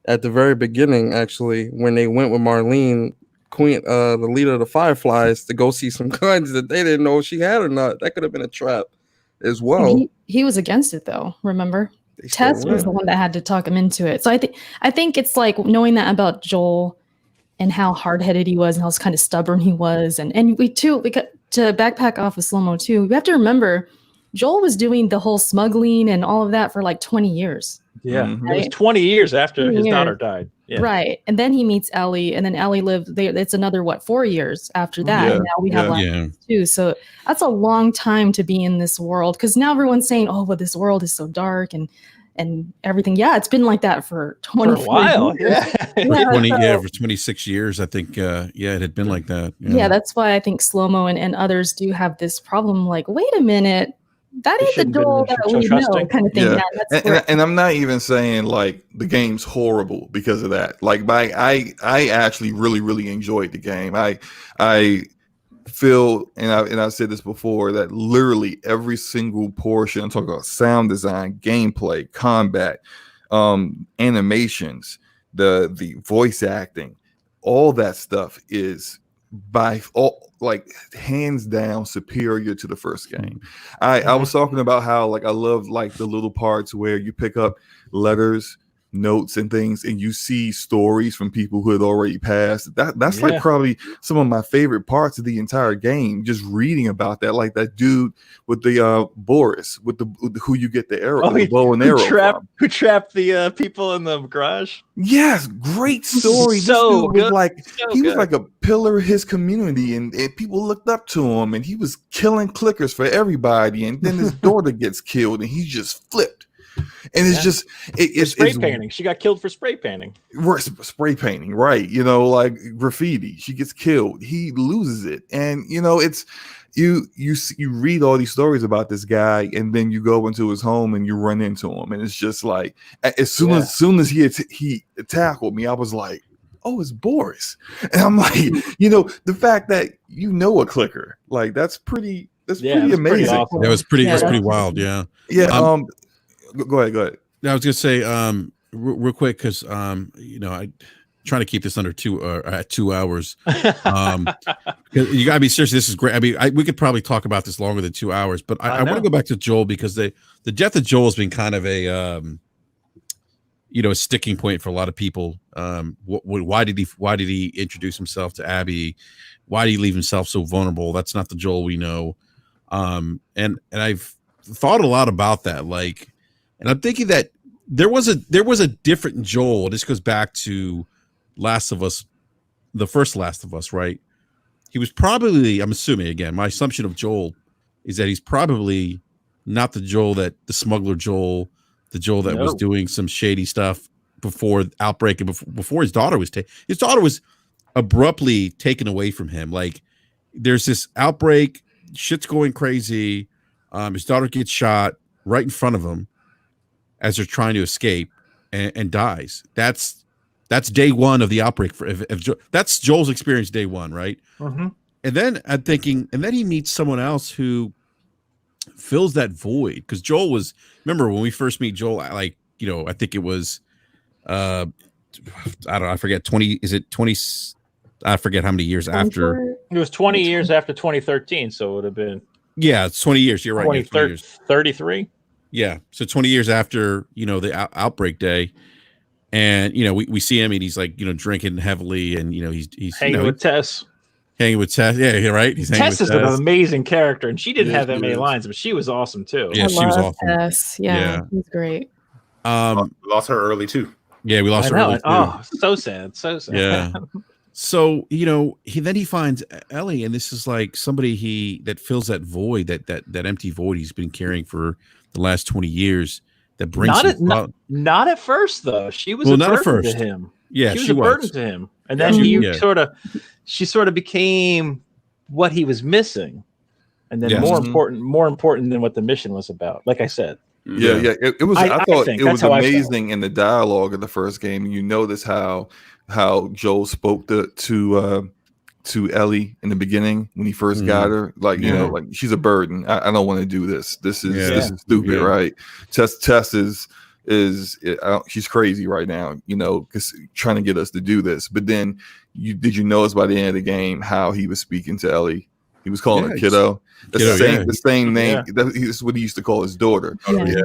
at the very beginning. Actually, when they went with Marlene, Queen, the leader of the Fireflies, to go see some guns that they didn't know if she had or not. That could have been a trap as well. He was against it though. Remember? Tess was the one that had to talk him into it. So I think it's like knowing that about Joel and how hard-headed he was and how kind of stubborn he was. And we got to backpack off of Slow-mo too. We have to remember Joel was doing the whole smuggling and all of that for like 20 years. Yeah. Right? It was 20 years after his daughter died. Yeah. Right. And then he meets Ellie, and then Ellie lived there. It's another 4 years after that. And now we have last two. So that's a long time to be in this world, because now everyone's saying, oh, but this world is so dark and everything. Yeah, it's been like that for 20 for a while. Years. For 26 years, I think. It had been like that. Yeah, that's why I think Slow-mo and others do have this problem. Like, wait a minute, That It is the shouldn't have been Joel that so we trusting. know, kind of thing. Yeah, Yeah, that's where, and I'm not even saying like the game's horrible because of that. Like, I actually really enjoyed the game. I feel, and I've said this before, that literally every single portion, I'm talking about sound design, gameplay, combat, animations, the voice acting, all that stuff is by all like hands down superior to the first game. I was talking about how like I love like the little parts where you pick up letters, notes, and things, and you see stories from people who had already passed. That's like probably some of my favorite parts of the entire game. Just reading about that, like that dude with the Boris, with who you get the arrow, the bow and arrow from. Who trapped the people in the garage? Yes, great story. So this dude was good. like So he was good. like a pillar of his community, and people looked up to him, and he was killing clickers for everybody. And then his daughter gets killed, and he just flipped. And it's just it's spray painting. She got killed for spray painting. Spray painting, right? You know, like graffiti. She gets killed. He loses it, and you know, it's you read all these stories about this guy, and then you go into his home and you run into him, and it's just like as soon as he tackled me, I was like, oh, it's Boris, and I'm like, you know, the fact that you know a clicker, like that's pretty amazing. Pretty awesome. That was pretty wild. Yeah. Yeah. Go ahead. I was gonna say real quick because you know, I trying to keep this under 2 hours. 'Cause you gotta be serious. This is great. I mean, we could probably talk about this longer than 2 hours, but I want to go back to Joel because the death of Joel has been kind of a you know, a sticking point for a lot of people. Why did he introduce himself to Abby? Why did he leave himself so vulnerable? That's not the Joel we know. And I've thought a lot about that, like. And I'm thinking that there was a different Joel. This goes back to Last of Us, the first Last of Us, right? He was probably, I'm assuming again, my assumption of Joel is that he's probably not the Joel the smuggler Joel, the Joel that was doing some shady stuff before Outbreak and before his daughter was taken. His daughter was abruptly taken away from him. Like there's this outbreak, shit's going crazy. His daughter gets shot right in front of him as they're trying to escape and dies. That's day one of the outbreak. That's Joel's experience day one, right? Mm-hmm. And then I'm thinking, and then he meets someone else who fills that void. Because Joel was, remember when we first meet Joel, like, you know, I think it was, I don't know, I forget, 20, is it 20? I forget how many years after. It was 20 years after 2013, so it would have been. Yeah, it's 20 years. You're right. 20 years. 33. Yeah, so 20 years after, you know, the outbreak day, and you know we see him and he's like, you know, drinking heavily, and you know he's hanging with Tess. Hanging with Tess, yeah, right. He's Tess is an amazing character, and she didn't have that many lines, but she was awesome too. Yeah, she was awesome. Tess. Yeah, she's great. Lost her early too. Yeah, we lost her early too. Oh, so sad. Yeah. So, you know, he finds Ellie, and this is like somebody that fills that void, that empty void he's been carrying for the last 20 years. That brings not at first though. She was a burden to him. Yeah, she was a burden to him, and then she sort of became what he was missing, and then more important than what the mission was about. Like I said. Yeah. It was. I thought it was amazing in the dialogue of the first game. You notice how Joel spoke to Ellie in the beginning when he first got her, like, you know, like she's a burden. I don't want to do this. This is stupid, right? Tess is she's crazy right now, you know, because trying to get us to do this. But then did you notice by the end of the game how he was speaking to Ellie? He was calling her kiddo. The same name. That's what he used to call his daughter.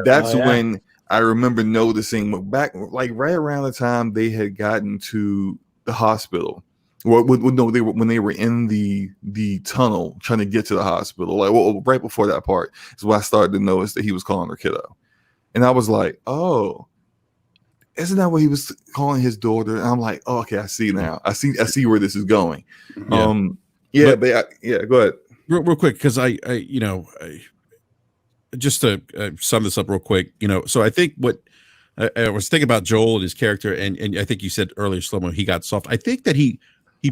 That's when I remember noticing back, like right around the time they had gotten to the hospital. When they were in the tunnel trying to get to the hospital, like right before that part is when I started to notice that he was calling her kiddo, and I was like, oh, isn't that what he was calling his daughter? And I'm like, oh, okay, I see now. I see where this is going. Go ahead. Real quick, because I just to sum this up real quick, you know, so I think what I was thinking about Joel and his character, and I think you said earlier, Shlomo, he got soft. I think that he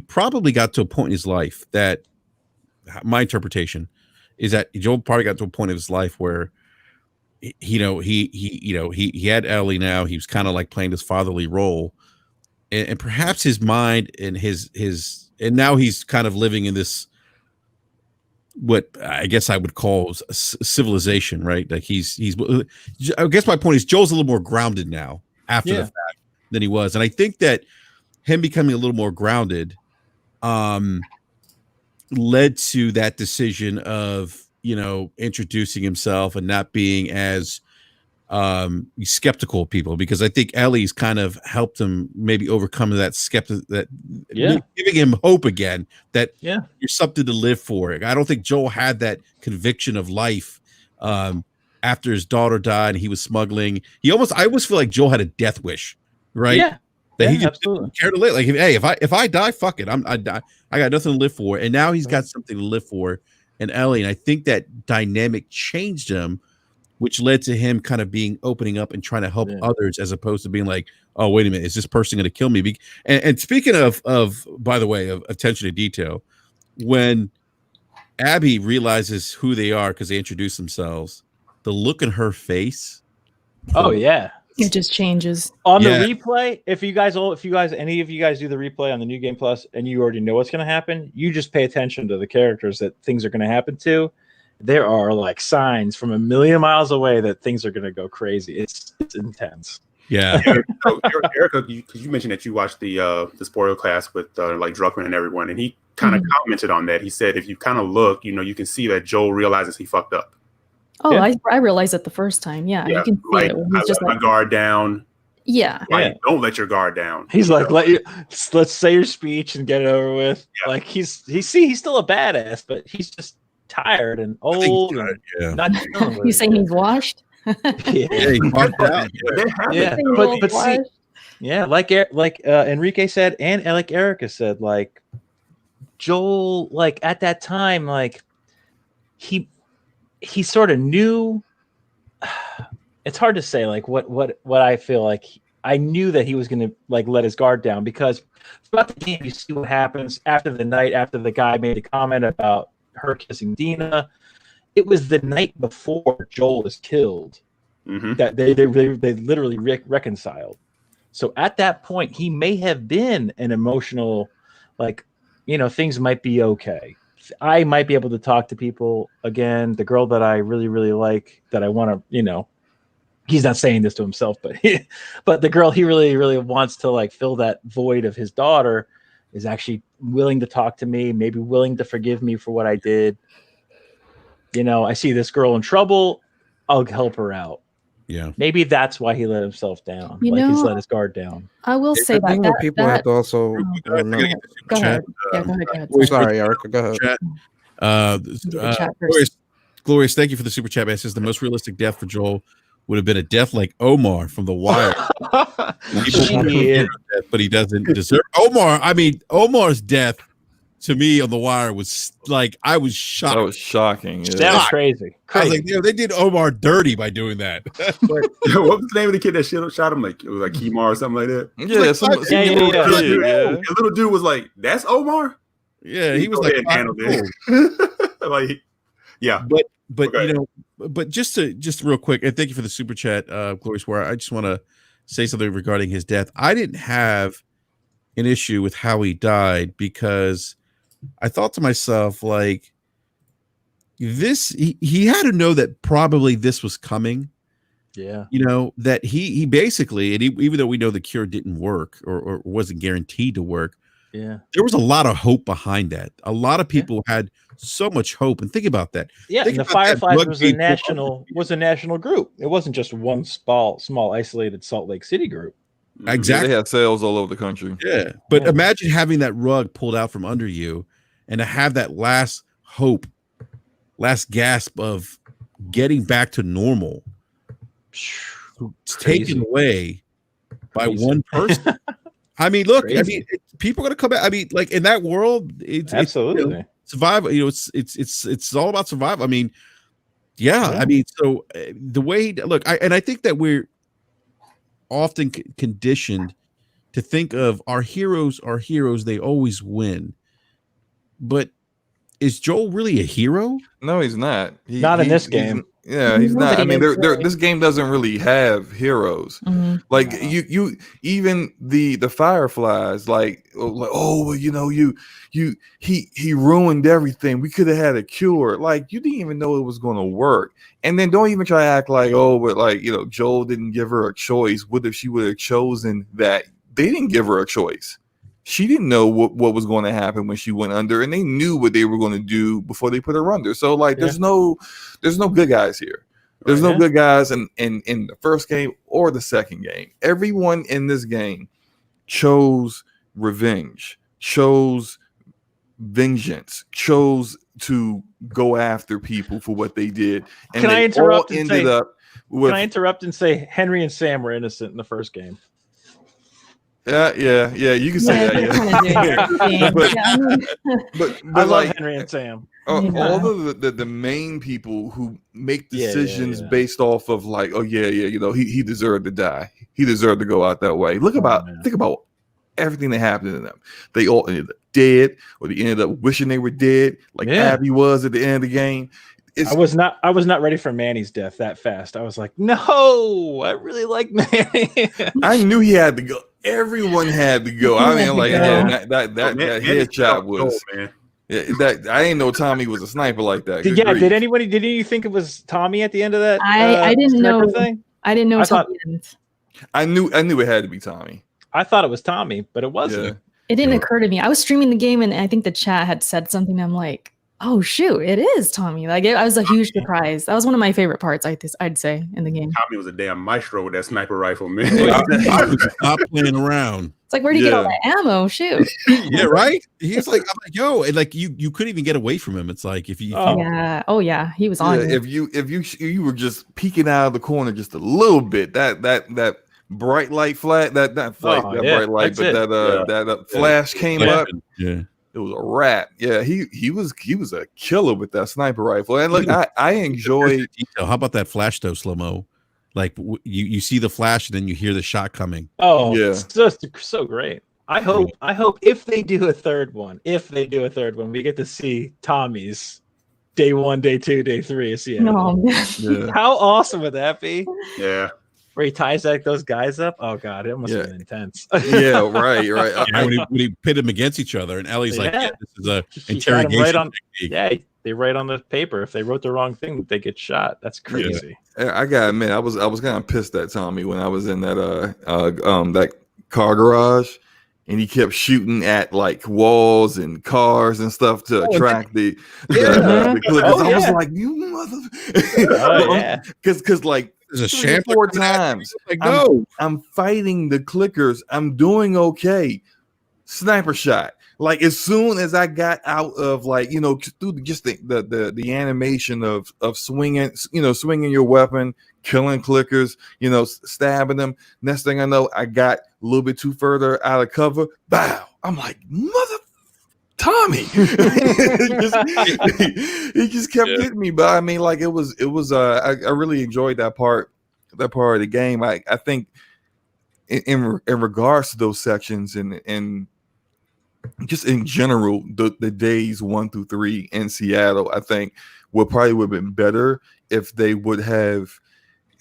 probably got to a point in his life that, my interpretation is that Joel probably got to a point of his life where he had Ellie now. He was kind of like playing this fatherly role, and perhaps his mind and and now he's kind of living in this, what I guess I would call civilization, right? Like I guess my point is Joel's a little more grounded now after the fact than he was. And I think that him becoming a little more grounded led to that decision of, introducing himself and not being as skeptical of people, because I think Ellie's kind of helped him maybe overcome that giving him hope again that you're something to live for. I don't think Joel had that conviction of life after his daughter died and he was smuggling. I almost feel like Joel had a death wish, right? Yeah. That he just didn't care to live. Like, hey, if I die, fuck it. I got nothing to live for. And now he's got something to live for in Ellie. And I think that dynamic changed him, which led to him kind of opening up and trying to help others, as opposed to being like, oh, wait a minute, is this person going to kill me? And speaking of, by the way, of attention to detail, when Abby realizes who they are because they introduce themselves, the look in her face. Oh yeah. It just changes on the replay. If any of you guys do the replay on the New Game Plus and you already know what's going to happen, you just pay attention to the characters that things are going to happen to. There are like signs from a million miles away that things are going to go crazy. It's intense. Yeah. Erica, because you mentioned that you watched the spoiler class with like Druckmann and everyone, and he kind of commented on that. He said, if you kind of look, you can see that Joel realizes he fucked up. Oh, I realized it the first time. Yeah, you can see like, it. He's just my guard down. Yeah. Don't let your guard down. He's like, let's say your speech and get it over with. Yeah. Like he's still a badass, but he's just tired and old. Not you saying he's washed? He washed out. Like Enrique said, and like Erica said, like Joel, like at that time, like he sort of knew. It's hard to say, like what I feel like. I knew that he was going to like let his guard down, because throughout the game you see what happens after the guy made a comment about her kissing Dina. It was the night before Joel is killed that they literally reconciled. So at that point, he may have been an emotional, like, things might be okay. I might be able to talk to people again. The girl that I really, really like, that I want to, he's not saying this to himself, but the girl he really, really wants to like fill that void of his daughter is actually willing to talk to me, maybe willing to forgive me for what I did. I see this girl in trouble, I'll help her out. Yeah. Maybe that's why he let himself down. He's let his guard down. I will say that people have to also go ahead. Go ahead. Sorry, Erica, go ahead. Glorious, thank you for the super chat, man. It says the most realistic death for Joel would have been a death like Omar from The Wire. But he doesn't deserve Omar's death to me on The Wire was like, I was shocked. That was shocking. Yeah. That was crazy. I was like, they did Omar dirty by doing that. What was the name of the kid that shot him? Like, it was like Kemar or something like that. The little dude was like, "That's Omar." Yeah, he was like, handled it. Like, yeah. But but just real quick, and thank you for the super chat, Glorious War. I just want to say something regarding his death. I didn't have an issue with how he died, because I thought to myself, like, he had to know that probably this was coming. Yeah. That he basically, and even though we know the cure didn't work or wasn't guaranteed to work, there was a lot of hope behind that. A lot of people had so much hope, and think about that. Yeah, and the Fireflies was a national group. It wasn't just one small isolated Salt Lake City group. Exactly. They had sales all over the country. Yeah. But imagine having that rug pulled out from under you and to have that last hope, last gasp of getting back to normal, it's taken away by one person. I mean, look, people are going to come back. I mean, like, in that world, absolutely survival. It's all about survival. I mean, I mean, so the way I think that we're often conditioned to think of our heroes. They always win, but is Joel really a hero? No, he's not. Not in this game. He's not. Nobody I mean, is, really. this game doesn't really have heroes. Like No. you even the Fireflies, like oh well, he ruined everything. We could have had a cure. Like you didn't even know it was going to work. And then don't even try to act like, oh, but like Joel didn't give her a choice. What if she would have chosen that? They didn't give her a choice. She didn't know what was going to happen when she went under, and they knew what they were going to do before they put her under. So like, there's no good guys here. There's no good guys in the first game or the second game. Everyone in this game chose revenge, chose vengeance, chose to go after people for what they did. And Can I interrupt all and ended say, up with, Can I interrupt and say Henry and Sam were innocent in the first game? Yeah. You can say they're that. kinda doing their thing. But I love like, Henry and Sam. all of the main people who make decisions based off of like, oh yeah, he deserved to die. He deserved to go out that way. Think about everything that happened to them. They all ended up dead, or they ended up wishing they were dead, like Abby was at the end of the game. I was not ready for Manny's death that fast. I was like, no, I really like Manny. I knew he had to go. Everyone had to go. I mean, like that headshot was. Man. Yeah, that I didn't know Tommy was a sniper like that. Did you think it was Tommy at the end of that? I didn't know. Thing? I didn't know. I knew it had to be Tommy. I thought it was Tommy, but it wasn't. Yeah. It didn't occur to me. I was streaming the game, and I think the chat had said something. I'm like, oh shoot, it is Tommy. Like I was a huge surprise. That was one of my favorite parts. I'd say in the game. Tommy was a damn maestro with that sniper rifle, man. Stop playing around. It's like, where do you get all that ammo? Shoot. Yeah, right. He's like, I'm like, yo, and like you couldn't even get away from him. It's like if you, yeah, he was on. If you were just peeking out of the corner just a little bit, that bright light bright light, but that flash came up. Yeah. It was a wrap. Yeah, he was a killer with that sniper rifle. And look, I enjoyed. How about that flash though, slow mo? Like you see the flash and then you hear the shot coming. Oh yeah, it's just so great. I hope if they do a third one, we get to see Tommy's day 1, day 2, day 3. How awesome would that be? Yeah. Where he ties those guys up. Oh god, it must have been intense. Yeah, right. When he pit them against each other, and Ellie's like, this is a interrogation technique. They write on the paper. If they wrote the wrong thing, they get shot. That's crazy. I gotta admit, I was kind of pissed at Tommy when I was in that car garage, and he kept shooting at like walls and cars and stuff to attract the clickers. I was like, you mother, because like. There's a 3 or 4 times. Like, no, I'm fighting the clickers. I'm doing okay. Sniper shot. Like as soon as I got out of through just the animation of swinging, swinging your weapon, killing clickers, stabbing them. Next thing I know, I got a little bit too further out of cover. Bow. I'm like, mother. Tommy, he just kept getting me, but I mean, like it was. I really enjoyed that part of the game. I think in regards to those sections and just in general, the days 1 through 3 in Seattle, I think would have been better if they would have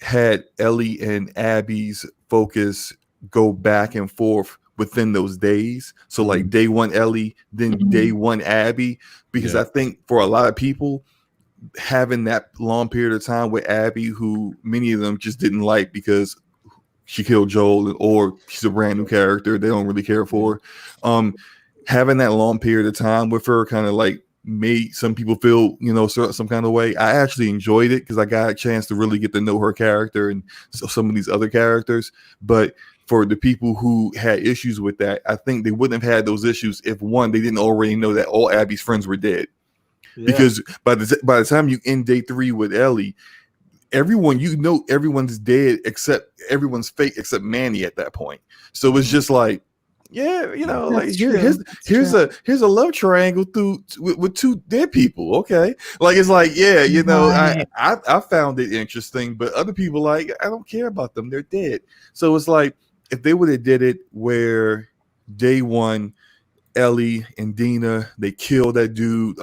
had Ellie and Abby's focus go back and forth within those days. So like day 1 Ellie, then day 1 Abby, because I think for a lot of people having that long period of time with Abby, who many of them just didn't like because she killed Joel or she's a brand new character they don't really care for, having that long period of time with her kind of like made some people feel some kind of way. I actually enjoyed it because I got a chance to really get to know her character and some of these other characters. But for the people who had issues with that, I think they wouldn't have had those issues if one, they didn't already know that all Abby's friends were dead. Yeah. Because by the time you end day 3 with Ellie, everyone's dead except everyone's fake except Manny at that point. So it's just like, like here's a love triangle with 2 dead people. Okay, like it's like I found it interesting, but other people like I don't care about them. They're dead. So it's like if they would have did it where day 1 Ellie and Dina. They kill that dude,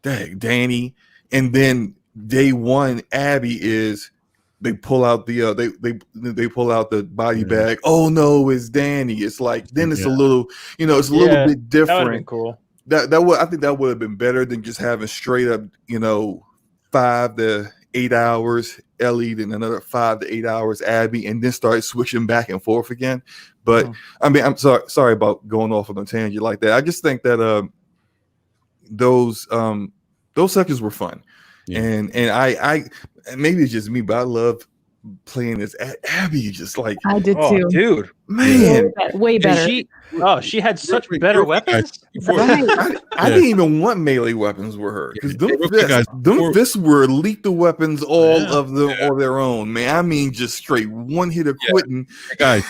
Danny, and then day one, Abby is. They pull out the they pull out the body bag. Oh no, it's Danny. It's like then it's a little, it's a little bit different. That would have been cool. I think that would have been better than just having straight up, 5 to 8 hours Ellie, then another 5 to 8 hours Abby, and then start switching back and forth again. But I mean, I'm sorry about going off on a tangent like that. I just think that those sections were fun. Yeah. And I maybe it's just me, but I love playing as Abby. Just like I did too, dude. Man, way better. She had such better weapons. I didn't even want melee weapons with her because them fists were lethal weapons, all of them on their own. Man, I mean, just straight one hit of quitting, guys.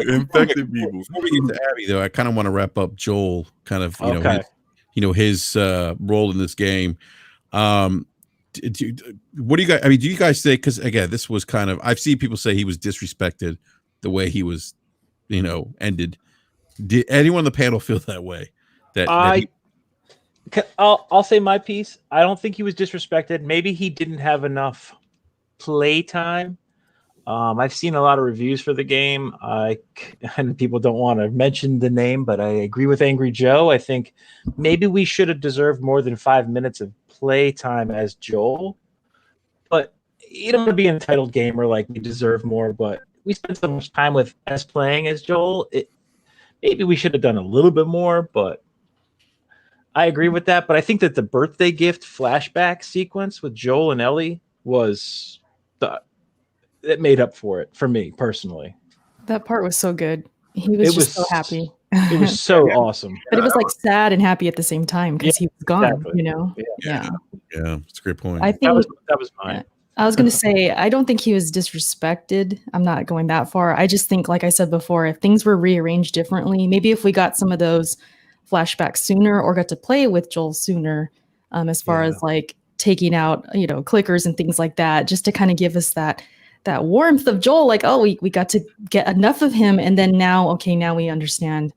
Infected people. Before we get to Abby, though, I kind of want to wrap up Joel. Kind of, his role in this game. What do you guys? I mean, do you guys say? Because again, this was kind of. I've seen people say he was disrespected the way he was, ended. Did anyone on the panel feel that way? I'll say my piece. I don't think he was disrespected. Maybe he didn't have enough play time. I've seen a lot of reviews for the game. And people don't want to mention the name, but I agree with Angry Joe. I think maybe we should have deserved more than 5 minutes of play time as Joel. But you don't want to be an entitled gamer like we deserve more. But we spent so much time with us playing as Joel. Maybe we should have done a little bit more, but I agree with that. But I think that the birthday gift flashback sequence with Joel and Ellie was it made up for it for me personally. That part was so good. He was just so happy. It was so awesome. But it was like sad and happy at the same time because he was gone, exactly. Yeah, it's a great point. I think that was mine. I was going to say, I don't think he was disrespected. I'm not going that far. I just think, like I said before, if things were rearranged differently, maybe if we got some of those flashbacks sooner or got to play with Joel sooner, as far as like taking out, clickers and things like that, just to kind of give us that warmth of Joel, like, oh, we got to get enough of him. And then now we understand.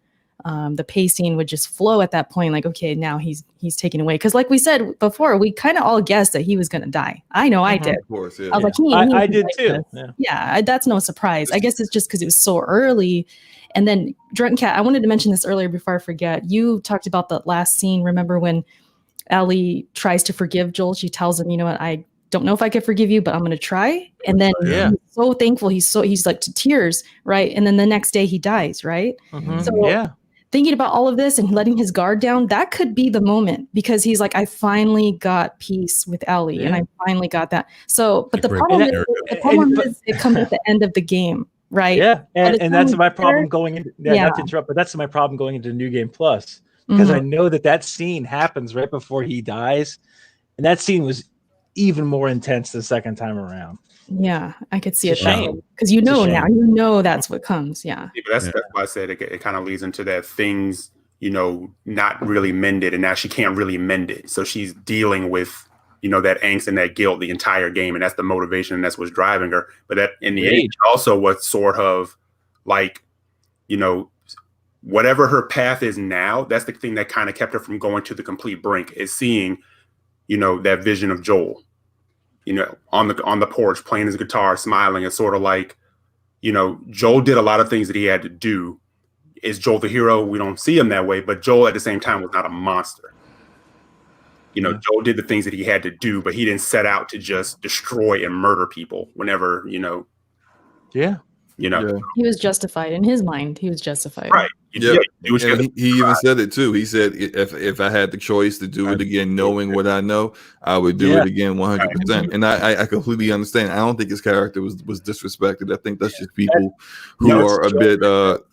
The pacing would just flow at that point. Like, okay, now he's taken away. Because like we said before, we kind of all guessed that he was going to die. I know I did. Of course, yeah. I was like, I did too. That's no surprise. I guess it's just because it was so early. And then Drunken Cat, I wanted to mention this earlier before I forget. You talked about the last scene. Remember when Ellie tries to forgive Joel? She tells him, you know what, I don't know if I could forgive you, but I'm going to try. And then he's so thankful. He's like to tears, right? And then the next day he dies, right? Mm-hmm. So thinking about all of this and letting his guard down, that could be the moment because he's like, I finally got peace with Ellie and I finally got that. So, but the problem is it comes at the end of the game, right? Yeah. And that's my problem going into, not to interrupt, but that's my problem going into New Game Plus because I know that scene happens right before he dies. And that scene was even more intense the second time around. Yeah, I could see it because now that's what comes. Yeah, but that's why I said it kind of leads into that things not really mended, and now she can't really mend it. So she's dealing with that angst and that guilt the entire game, and that's the motivation, and that's what's driving her. But that in the end, also what sort of like whatever her path is now, that's the thing that kind of kept her from going to the complete brink. Is seeing that vision of Joel. On the porch, playing his guitar, smiling. It's sort of like, Joel did a lot of things that he had to do. Is Joel the hero? We don't see him that way, but Joel at the same time was not a monster. Joel did the things that he had to do, but he didn't set out to just destroy and murder people whenever, He was justified in his mind. He was justified. Right. He even said it too. He said, if I had the choice to do it again, knowing what I know, I would do it again 100%. And I completely understand. I don't think his character was disrespected. I think that's just people who are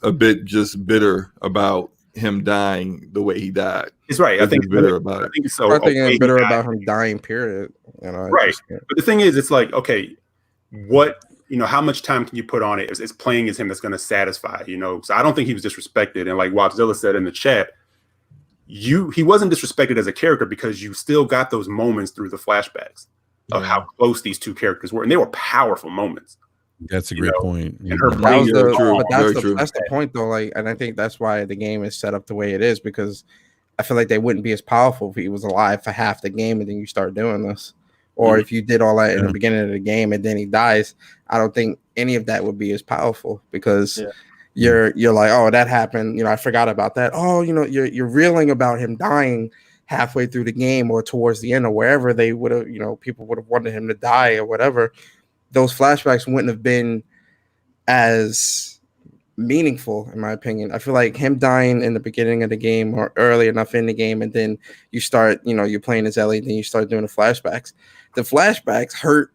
a bit just bitter about him dying the way he died. It's right. I think bitter about it. I think I'm bitter about him dying, period. Right. But the thing is, it's like, okay, what how much time can you put on it? It's playing as him that's going to satisfy, So I don't think he was disrespected. And like Wapzilla said in the chat, he wasn't disrespected as a character because you still got those moments through the flashbacks of how close these two characters were. And they were powerful moments. That's a great point. And her That brain was is the, true. but Very that's true. the point though. Like, and I think that's why the game is set up the way it is, because I feel like they wouldn't be as powerful if he was alive for half the game and then you start doing this, or if you did all that in the beginning of the game and then he dies. I don't think any of that would be as powerful, because you're like, oh, that happened. You know, I forgot about that. Oh, you know, you're reeling about him dying halfway through the game or towards the end or wherever they would have, you know, people would have wanted him to die or whatever. Those flashbacks wouldn't have been as meaningful, in my opinion. I feel like him dying in the beginning of the game or early enough in the game, and then you start, you know, you're playing as Ellie, then you start doing the flashbacks. The flashbacks hurt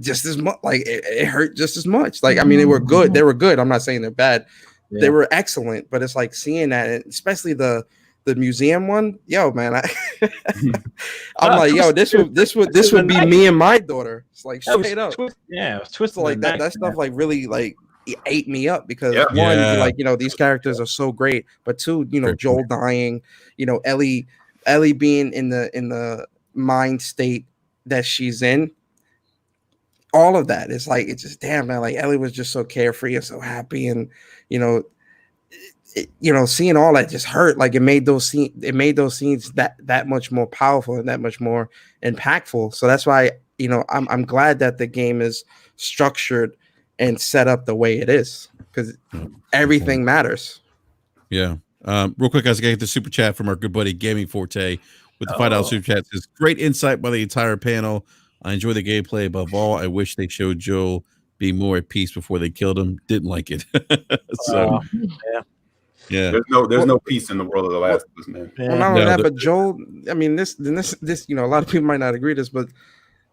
just as much. Like it hurt just as much. Like, I mean, they were good. They were good. I'm not saying they're bad. Yeah. They were excellent, but it's like seeing that, and especially the museum one. Yo, man, I'm like, yo, this would be me and my daughter. It's like straight up. Yeah, it was twisted. So like that stuff like really like it ate me up, because one, like, you know, these characters are so great, but two, you know, Joel dying, you know, Ellie being in the mind state that she's in. All of that is like, it's just, damn, man, like Ellie was just so carefree and so happy, and you know, seeing all that just hurt. Like it made those scenes that much more powerful and that much more impactful. So that's why, you know, I'm glad that the game is structured and set up the way it is, because everything matters. Yeah. Real quick, guys, I get the super chat from our good buddy Gaming Forte with the $5 super chat. It says, great insight by the entire panel. I enjoy the gameplay. Above all, I wish they showed Joel being more at peace before they killed him. Didn't like it. So yeah. There's no peace in the world of The Last of Us, man. Well, not only that, but Joel, I mean, this, you know, a lot of people might not agree with this, but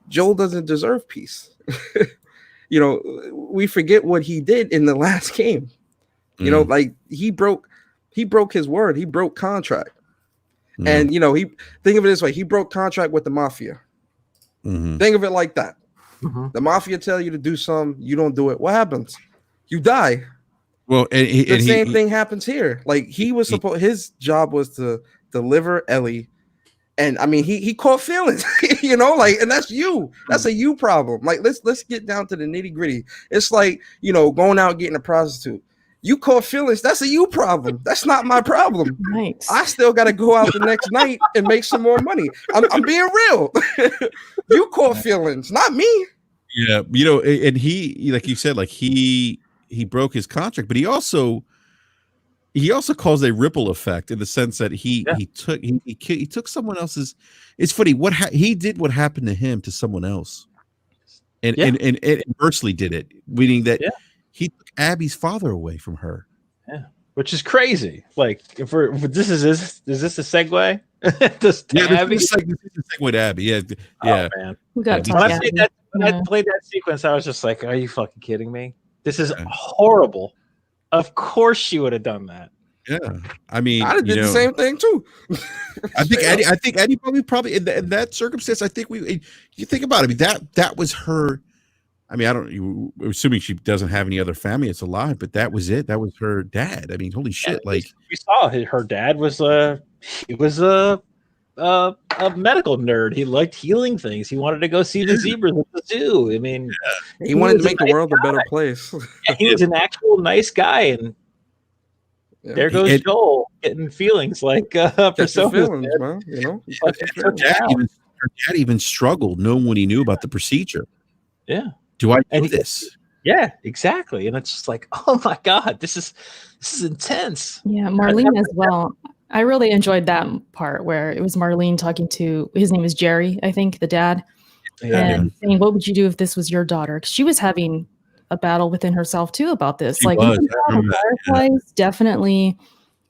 Joel doesn't deserve peace. You know, we forget what he did in the last game. You know, like he broke his word. He broke contract. And, you know, think of it this way. He broke contract with the mafia. Think of it like that. The mafia tell you to do something, you don't do it. What happens? You die. Well, the same thing happens here. Like his job was to deliver Ellie, and I mean he caught feelings, you know, like, and that's a you problem. Like let's get down to the nitty gritty. It's like, you know, going out getting a prostitute. You caught feelings. That's a you problem. That's not my problem. Nice. I still got to go out the next night and make some more money. I'm being real. You caught feelings, not me. Yeah, you know, and he, like you said, like he broke his contract, but he also caused a ripple effect in the sense that he took someone else's. It's funny he did what happened to him to someone else, and inversely did it, meaning that he took Abby's father away from her. Yeah, which is crazy. Like, if this is this a segue? Abby? This is a segue to Abby. Yeah. Oh, man. We got when I played that sequence, I was just like, "Are you fucking kidding me? This is horrible." Of course, she would have done that. Yeah, I mean, I did the same thing too. I think Eddie probably in that circumstance. I think you think about it. I mean, that was her. I mean, assuming she doesn't have any other family that's alive, but that was it. That was her dad. I mean, holy shit! Like we saw, her dad was a medical nerd. He liked healing things. He wanted to go see the zebras at the zoo. I mean, he wanted to make the world a better place. He was an actual nice guy, and there goes Joel getting feelings like feelings, man. You know, her dad even struggled knowing what he knew about the procedure. Yeah. Do I do this? Yeah, exactly. And it's just like, oh my God, this is intense. Yeah, Marlene as well. I really enjoyed that part where it was Marlene talking to, his name is Jerry, I think, the dad, and saying, what would you do if this was your daughter? Because she was having a battle within herself too about this. She was. Fireflies, definitely,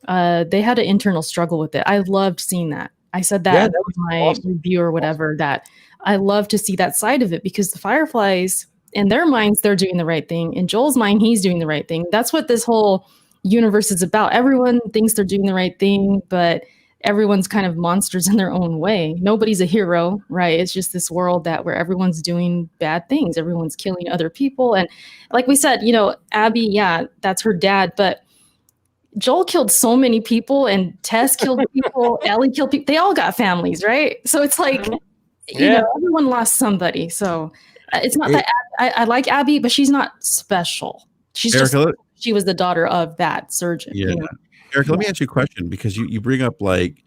they had an internal struggle with it. I loved seeing that. I said that was my review or whatever, that I love to see that side of it, because the Fireflies, in their minds, they're doing the right thing. In Joel's mind, he's doing the right thing. That's what this whole universe is about. Everyone thinks they're doing the right thing, but everyone's kind of monsters in their own way. Nobody's a hero, right? It's just this world where everyone's doing bad things. Everyone's killing other people. And like we said, you know, Abby, that's her dad, but Joel killed so many people, and Tess killed people, Ellie killed people. They all got families, right? So it's like, you know, everyone lost somebody. So It's not that I like Abby, but she's not special. She's Erica, she was the daughter of that surgeon. yeah. You know? Erica, let me ask you a question, because you bring up like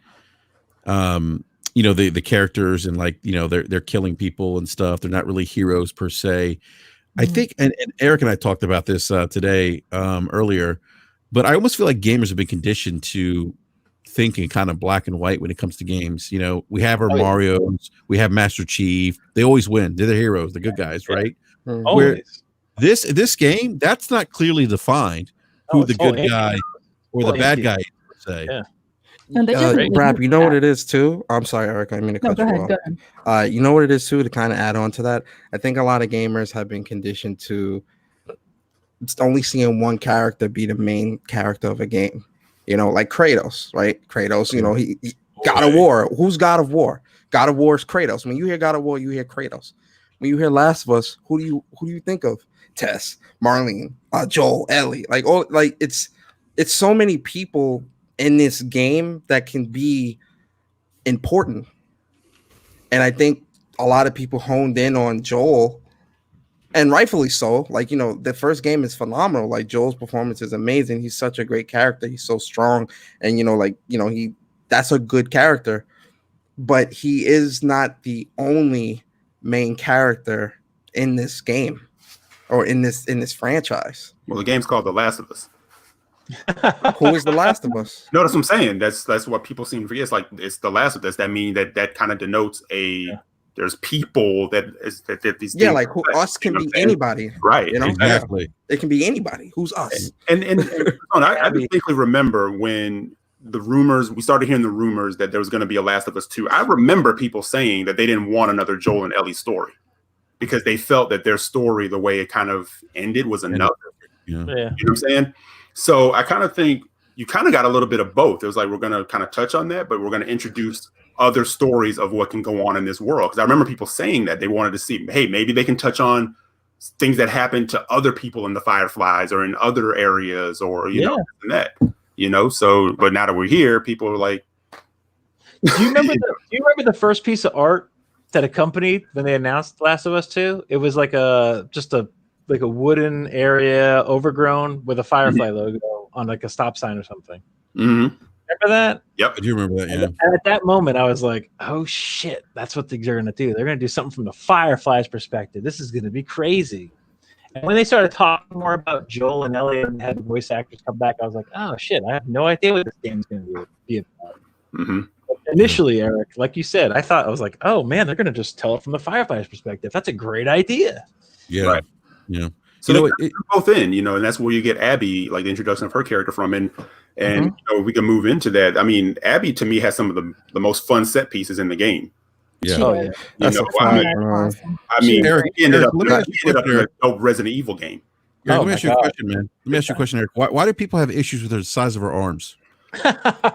the characters, and like they're killing people and stuff. They're not really heroes per se. I think, and Eric and I talked about this today earlier, but I almost feel like gamers have been conditioned to think in kind of black and white when it comes to games. We have our Marios, we have Master Chief. They always win. They're the heroes, the good guys, right? Where this game, that's not clearly defined who the good guy or the bad guy is, per se. Yeah. BRAP, you know what it is too? I'm sorry, Eric. I mean to cut you off. Go ahead. You know what it is too, to kind of add on to that? I think a lot of gamers have been conditioned to only seeing one character be the main character of a game. Like Kratos, right? Kratos, he God of War. Who's God of War? God of War is Kratos. When you hear God of War, you hear Kratos. When you hear Last of Us, who do you think of? Tess, Marlene, Joel, Ellie. It's so many people in this game that can be important. And I think a lot of people honed in on Joel, and rightfully so. The first game is phenomenal. Like, Joel's performance is amazing. He's such a great character. He's so strong. And, that's a good character, but he is not the only main character in this game or in this franchise. Well, the game's called The Last of Us. Who is The Last of Us? No, that's what I'm saying. That's what people seem to forget. It's like, it's The Last of Us. That means that kind of denotes there's people that these like who us can be anybody, right? Exactly. It can be anybody. Who's us? And I distinctly remember when we started hearing the rumors that there was going to be a Last of Us 2. I remember people saying that they didn't want another Joel and Ellie story because they felt that their story, the way it kind of ended, was enough. Yeah. You know what I'm saying? So I kind of think you kind of got a little bit of both. It was like, we're going to kind of touch on that, but we're going to introduce other stories of what can go on in this world. Because I remember people saying that they wanted to see, hey, maybe they can touch on things that happened to other people in the Fireflies or in other areas, or you know, and that. So, but now that we're here, people are like, do you remember the first piece of art that accompanied when they announced Last of Us 2? It was like a wooden area, overgrown, with a Firefly logo on like a stop sign or something. Mm-hmm. Remember that? Yep. I do remember that, yeah. And at that moment, I was like, oh shit, that's what they're going to do. They're going to do something from the Fireflies perspective. This is going to be crazy. And when they started talking more about Joel and Ellie and had the voice actors come back, I was like, oh shit, I have no idea what this game's going to be about. Mm-hmm. Initially, Eric, like you said, I was like, oh man, they're going to just tell it from the Fireflies perspective. That's a great idea. Yeah. Right. Yeah. So they both in, and that's where you get Abby, like the introduction of her character from. And we can move into that. I mean, Abby to me has some of the most fun set pieces in the game. Yeah. Oh, yeah. That's a fact. Eric ended up let me in a dope Resident Evil game. Yeah, let me ask you a question, man. Let me ask you a question, Eric. Why do people have issues with the size of our arms?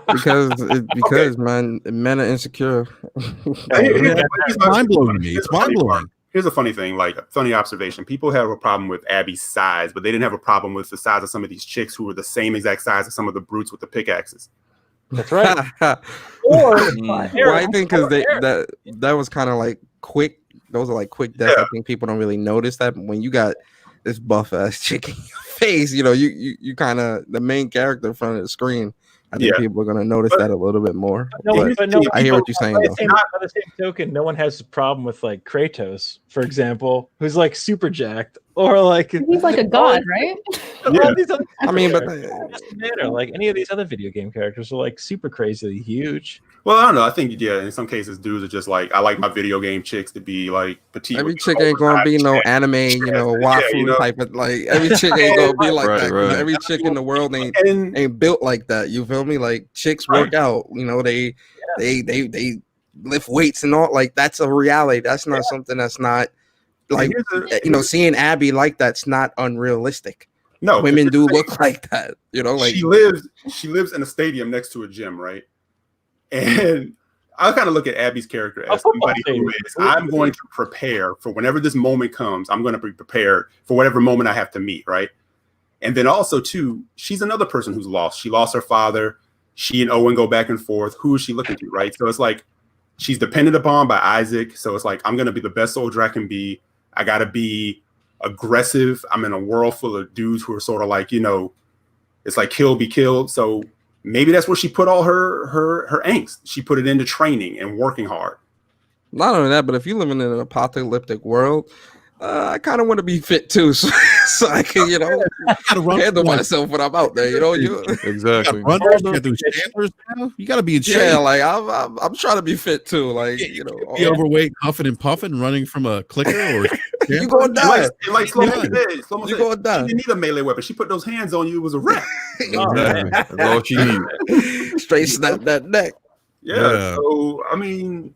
because man, men are insecure. It's mind blowing to me. It's mind blowing. Here's a funny thing, like funny observation. People have a problem with Abby's size, but they didn't have a problem with the size of some of these chicks who were the same exact size as some of the brutes with the pickaxes. That's right. I think because that was kind of like quick. Those are like quick deaths. Yeah. I think people don't really notice that when you got this buff ass chick in your face, you kind of the main character in front of the screen. I think people are going to notice that a little bit more. I hear what you're saying, though. By the same token, no one has a problem with like Kratos, for example, who's like super jacked, or like he's like a god, right? Yeah. I mean, but doesn't matter. Like any of these other video game characters are like super crazily huge. Well, I don't know. I think in some cases, dudes are just like, I like my video game chicks to be like petite. Every chick ain't gonna be no anime, waifu type of like. Every chick ain't gonna be like that. Right. Every chick in the world ain't built like that. You feel me? Like chicks work out. They lift weights and all. Like that's a reality. That's not something that's not like seeing Abby like that's not unrealistic. No, women do look like that. Like she lives in a stadium next to a gym, right? And I kind of look at Abby's character as somebody who is, I'm going to prepare for whenever this moment comes. I'm going to be prepared for whatever moment I have to meet, right? And then also, too, she's another person who's lost. She lost her father. She and Owen go back and forth. Who is she looking to, right? So it's like she's dependent upon by Isaac. So it's like, I'm going to be the best soldier I can be. I got to be aggressive. I'm in a world full of dudes who are sort of like, it's like kill, be killed. So maybe that's where she put all her angst. She put it into training and working hard. Not only that, but if you live in an apocalyptic world, I kind of want to be fit too, so I can, handle myself when I'm out there. Exactly. You got to be in shape. Yeah, like I'm trying to be fit too. Like be overweight, huffing and puffing, running from a clicker, or you gonna die. Like Slomo said, you gonna die. She didn't need a melee weapon. She put those hands on you. It was a wrap. Exactly. That's all she needed. Straight snap that neck. Yeah. So I mean,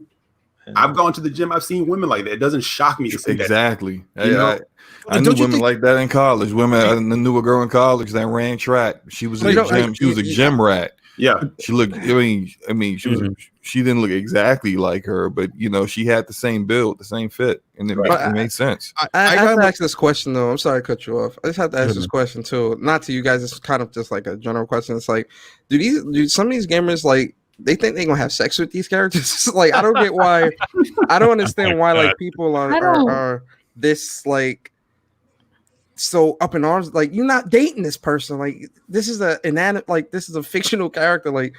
I've gone to the gym. I've seen women like that. It doesn't shock me to say exactly. that. I knew women like that in college. I knew a girl in college that ran track. She was in the gym. She was a gym rat. Yeah. She looked. I mean, she was. She didn't look exactly like her, but she had the same build, the same fit, and it made sense. I have to ask this question though. I'm sorry to cut you off. I just have to ask this question too. Not to you guys. It's kind of just like a general question. It's like, do some of these gamers like? They think they're gonna have sex with these characters. Like, I don't get why. I don't understand why like people are this like so up in arms. Like, you're not dating this person. Like, this is this is a fictional character. Like,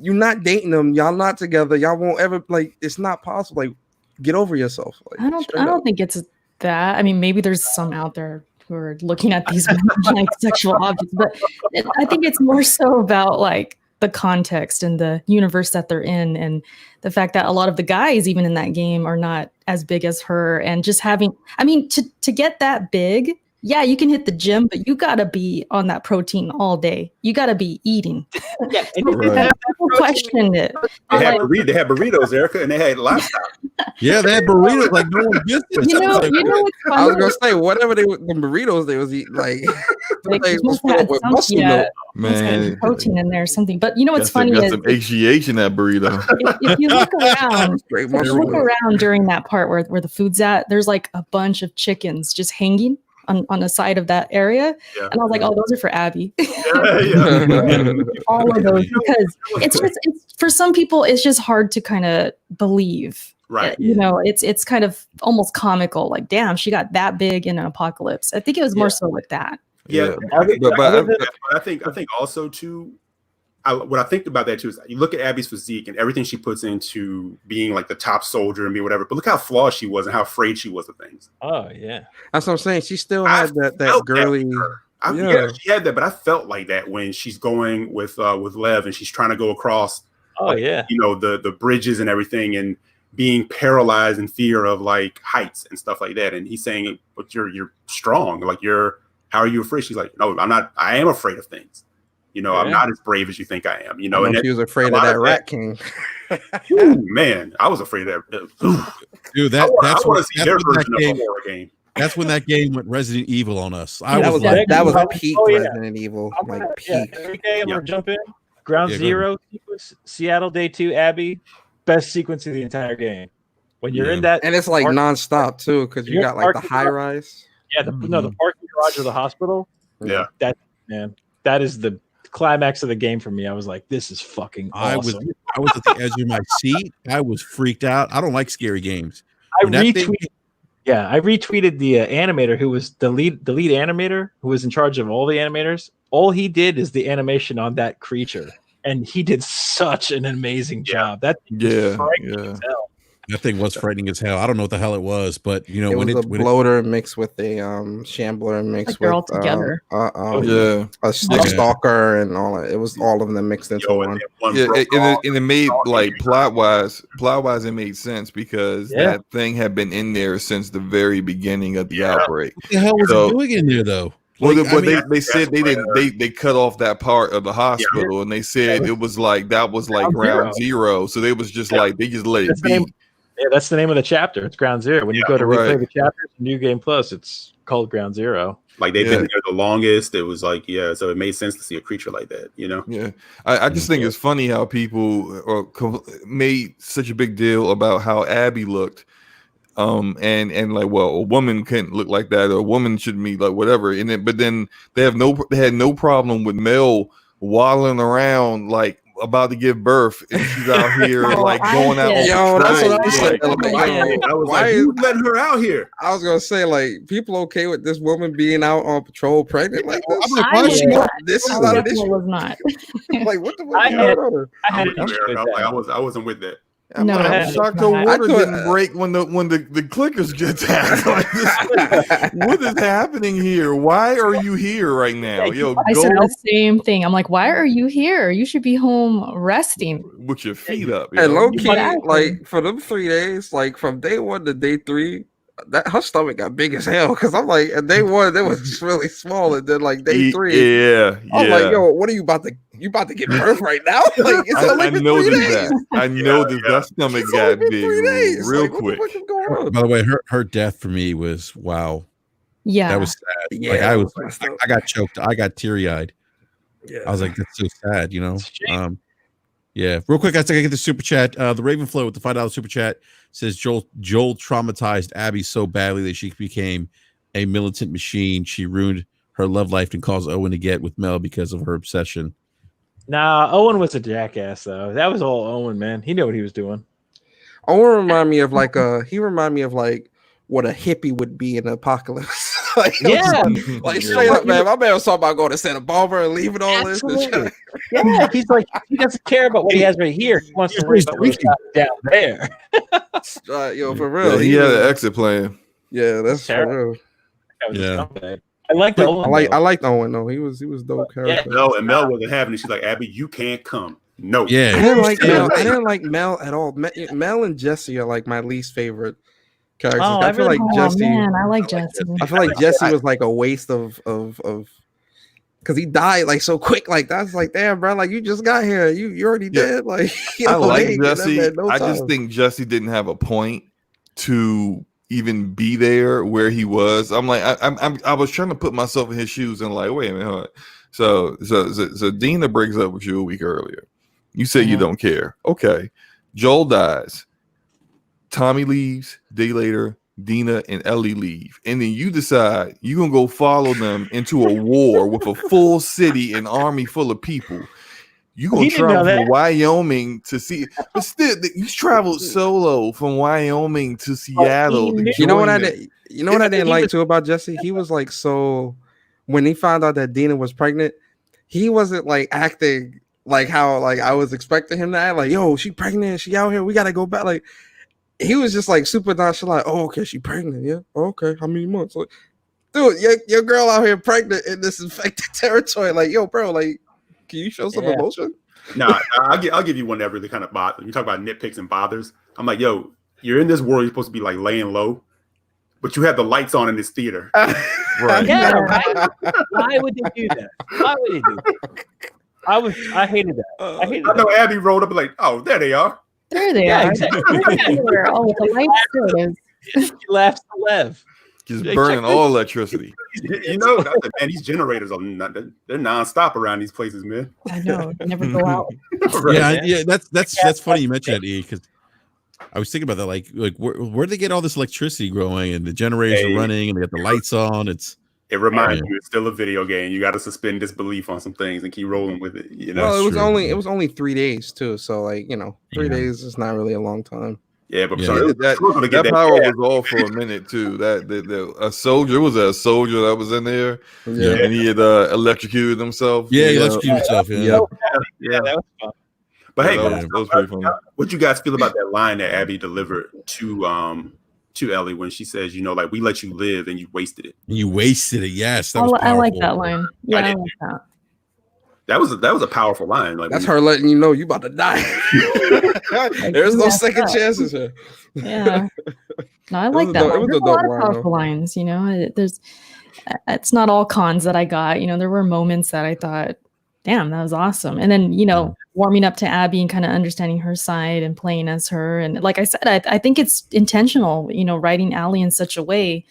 you're not dating them. Y'all not together. Y'all won't ever it's not possible. Like, get over yourself. Like, I don't think it's that. I mean, maybe there's some out there who are looking at these like sexual objects, but I think it's more so about like the context and the universe that they're in, and the fact that a lot of the guys even in that game are not as big as her, and just having, I mean, to get that big, yeah, you can hit the gym, but you gotta be on that protein all day. You gotta be eating. Yeah, People questioned it. They had burritos, Erica, and they had lobster. Yeah, they had burritos like no one gets it. You know what's funny? I was gonna say whatever the burritos they was eating, like they was filled with muscle milk. Man, protein in there or something. But you know what's funny got is some HGH in that burrito. if you look around, during that part where the food's at, there's like a bunch of chickens just hanging on the side of that area. Yeah. And I was like, oh, those are for Abby. All of those, because it's for some people, it's just hard to kind of believe. Right. It's kind of almost comical. Like, damn, she got that big in an apocalypse. I think it was more so with that. Yeah. But I think also too, what I think about that too is you look at Abby's physique and everything she puts into being like the top soldier and be whatever, but look how flawed she was and how afraid she was of things. Oh yeah. That's what I'm saying. She still had that girly. Yeah, she had that, but I felt like that when she's going with Lev and she's trying to go across the bridges and everything, and being paralyzed in fear of like heights and stuff like that. And he's saying, but you're strong. Like, how are you afraid? She's like, no, I'm not. I am afraid of things. I'm not as brave as you think I am. And she was afraid of that Rat King. Ooh, man, I was afraid of that. Dude, that's want to see their version of a horror game. That's when that game went Resident Evil on us. That was peak Resident Evil. Peak. Okay, I'm gonna jump in. Ground Zero sequence, Seattle Day 2, Abby, best sequence of the entire game. When you're in that, and it's like nonstop too, because you got like the high rise. Yeah, the parking garage of the hospital. Yeah, that is the climax of the game for me. I was like, this is fucking awesome. I was at the edge of my seat. I was freaked out. I don't like scary games. I retweeted the animator who was the lead animator who was in charge of all the animators. All he did is the animation on that creature, and he did such an amazing job. That thing was frightening as hell. I don't know what the hell it was, but it was a bloater mixed with a shambler mixed with all together. A stalker and all that. It was all of them mixed into one. And it made like plot wise, it made sense because that thing had been in there since the very beginning of the outbreak. What the hell was it doing in there though? They said they cut off that part of the hospital, and they said it was like ground zero. So they was just like they just let it be. Yeah, that's the name of the chapter. It's Ground Zero. When you go to replay the chapters in New Game Plus, it's called Ground Zero. Like they've been there the longest. It was like, so it made sense to see a creature like that, Yeah, I just think it's funny how people made such a big deal about how Abby looked, and like, well, a woman can't look like that, or a woman shouldn't be like whatever. But then they had no problem with Mel waddling around like about to give birth, and she's out here like going out. Yo, that's what I was saying. I was like, who's letting her out here? I was gonna say, like, people okay with this woman being out on patrol pregnant like this? I'm like, why is she not? This is I not an definitely issue. was not. Like, what the fuck? I had I'm like, I wasn't with that. No, I'm it's shocked not. her water didn't break when the clickers get tagged. Like this, what is happening here? Why are you here right now? Yo, I go said the same thing. I'm like, why are you here? You should be home resting. with your feet up. And yo. low key, Exactly. like for them 3 days, like from day 1 to day 3, that her stomach got big as hell. Cause I'm like, at day 1, it was just really small, and then like day 3, Yeah, I'm yeah. like, yo, what are you about to? You about to give birth right now? Like, it's only I been know 3 this. days. I know that stomach It's only got been big 3 days. real Like, quick. what the fuck is going on? By the way, her death for me was wow. Yeah. That was sad. Yeah, Like that was messed up. I got choked. I got teary eyed. Yeah. I was like, that's so sad, you know. Yeah. Real quick, I think I get the super chat. The Ravenflow with the $5 super chat says Joel traumatized Abby so badly that she became a militant machine. She ruined her love life and caused Owen to get with Mel because of her obsession. Nah, Owen was a jackass though. That was all Owen, man. He knew what he was doing. Owen remind me of like what a hippie would be in an apocalypse. Like, Yeah. like straight up, man. My man was talking about going to Santa Barbara and leaving all Absolutely. this. Yeah, he's like, he doesn't care about what he has right here. He wants to raise the down there. Yo, for Yeah, real. he had an exit plan. Yeah, that's for real. That was a Yeah. scumbag. I like the Owen. I liked Owen though. He was dope character. No, and Mel wasn't having it. She's like, Abby, you can't come. No. Yeah. I didn't like Mel. Yeah. I didn't like Mel at all. Mel and Jesse are like my least favorite characters. Oh, I feel like Jesse. man, I like Jesse. I feel like Jesse was like a waste of because he died like so quick. Like that's like, damn, bro. Like you just got here. You already dead. Like you I know, like they ain't getting Jesse. that man no I just time. think Jesse didn't have a point to even be there where he was. I'm like, I was trying to put myself in his shoes and like, wait a minute, hold on. So Dina breaks up with you a week earlier. You say you don't care. Okay. Joel dies. Tommy leaves. Day later, Dina and Ellie leave. And then you decide you're going to go follow them into a war with a full city and army full of people. You're going to travel from Wyoming to see. But still, you traveled solo from Wyoming to Seattle. You know what I did? You know what I didn't like too about Jesse? He was like, so when he found out that Dina was pregnant, he wasn't like acting like how like I was expecting him to act. Like, yo, she pregnant, she out here, we gotta go back. Like, he was just like super nonchalant. Oh, okay, she pregnant, yeah. Oh, okay, how many months? Like, dude, your girl out here pregnant in this infected territory. Like, yo, bro, like, can you show some emotion? Nah, I'll give you one that really kind of bothers. You talk about nitpicks and bothers. I'm like, yo, you're in this world. You're supposed to be like laying low, but you have the lights on in this theater. Right. Yeah, right? Why would they do that? Why would they do that? I hated that. I hated I know that. Abby rolled up and like, oh, there they are. There they are. Exactly. Oh, with the lights. There it is. He laughs to Lev. Just burning all electricity. You know, man, these generators are they're nonstop around these places, man. I know. They never go out. Yeah, that's funny you mentioned that, E, because I was thinking about that. Like where do they get all this electricity growing and the generators are running and they got the lights on? It reminds you it's still a video game. You got to suspend disbelief on some things and keep rolling with it. You know, Well, That's it was only 3 days too. So like, you know, 3 days is not really a long time. yeah, but That power was off for a minute too. A soldier was a soldier that was in there, and he had electrocuted himself. Yeah, he electrocuted himself. Yeah. Yeah, that was fun. But hey, that was pretty funny. what you guys feel about that line that Abby delivered to Ellie when she says, you know, like, we let you live and you wasted it. You wasted it. Yes, that was I like powerful. that line. Yeah, I like that. That was a powerful line. Like, That's her letting you know you about to die. There's no second chances here. Yeah. No, I like that. There's a lot of powerful lines, you know. It's not all cons that I got. You know, there were moments that I thought, damn, that was awesome. And then, you know, warming up to Abby and kind of understanding her side and playing as her. And like I said, I think it's intentional, you know, writing Allie in such a way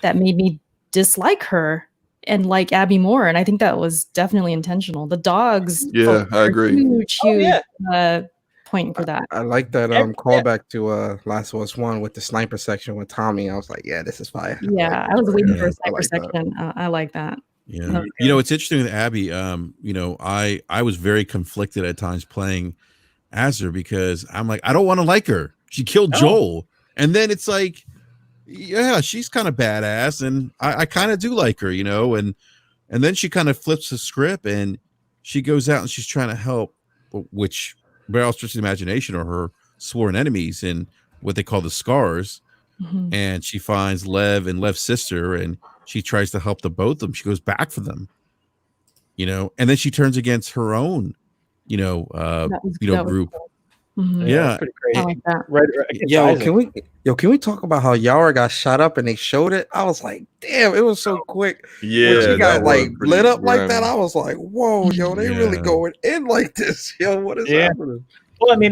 that made me dislike her and like Abby more. And I think that was definitely intentional. The dogs. Yeah, I agree. Huge point for that. I like that callback to Last of Us 1 with the sniper section with Tommy. I was like, yeah, this is fire. Yeah, I was waiting for a sniper section. I like that. Yeah. You know, it's interesting with Abby. You know, I was very conflicted at times playing as her because I'm like, I don't want to like her. She killed Joel. And then it's like, yeah, she's kind of badass, and I kind of do like her, you know, and then she kind of flips the script and she goes out and she's trying to help, which by all stretch of the imagination are her sworn enemies and what they call the scars. Mhm. And she finds Lev and Lev's sister, and she tries to help the both of them. She goes back for them, you know, and then she turns against her own, That was group. cool. Mhm. Yeah. that's pretty crazy. I like that. Right, Can we talk about how Yara got shot up and they showed it? I was like, damn, it was so quick. Yeah, When she got that was like pretty lit up like that, grimy. I was like, whoa, yo, they really Yeah. going in like this. Yo, what is happening? Well, I mean,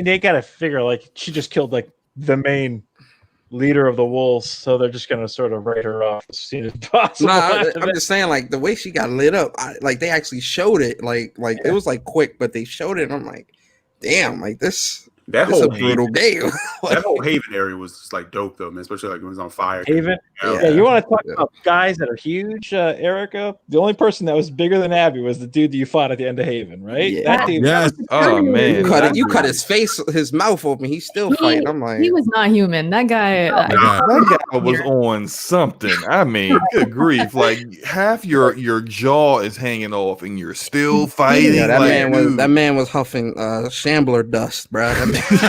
they got to figure like she just killed like the main leader of the wolves, so they're just gonna sort of write her off as soon as possible. Nah, after I'm that. just saying, like the way she got lit up, like they actually showed it, like it was like quick, but they showed it. And I'm like, damn, like this That is whole a brutal game. that whole Haven area was just like dope though, man. Especially like when it was on fire. Haven. Yeah. Yeah, you want to talk Yeah. about guys that are huge, Erica? The only person that was bigger than Abby was the dude that you fought at the end of Haven, right? Yeah. That dude. Yes. Oh man, You cut his face, his mouth open. He's still fighting. I'm like, He was not human. That guy. that guy was on something. I mean, good grief! Like half your jaw is hanging off, and you're still fighting. yeah, that like, man was huffing shambler dust, bro.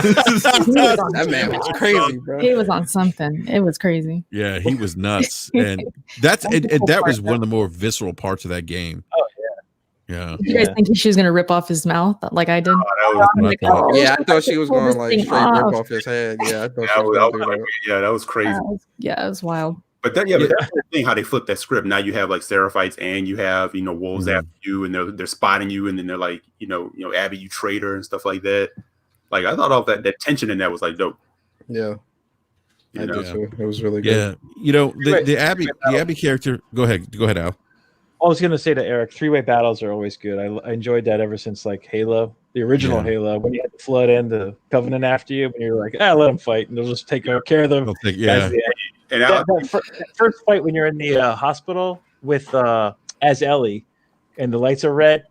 That man was crazy, bro. He was on something. It was crazy. Yeah, he was nuts, and that was one of the more visceral parts of that game. Oh yeah, Did you guys think she was gonna rip off his mouth like I did? Oh, that was, I'm like, Oh, Yeah, I thought she was Pull going this like thing straight rip off. off his head. Yeah, I thought that she was, was gonna do that. yeah, that was crazy. Yeah, it was wild. But that's the thing how they flip that script. Now you have like Seraphites and you have wolves Mhm. after you, and they're spotting you, and then they're like Abby, you traitor and stuff like that. Like I thought all that tension in that was like dope. Yeah, You I know? did too. It was really yeah. good. The Abby character. Go ahead, Al. I was gonna say to Eric, three-way battles are always good. I enjoyed that ever since like Halo, the original Yeah. Halo, when you had the Flood and the Covenant after you, when you're like, let them fight, and they'll just take care of them. I'll think, guys yeah, at the end. And That first fight when you're in the hospital with as Ellie, and the lights are red,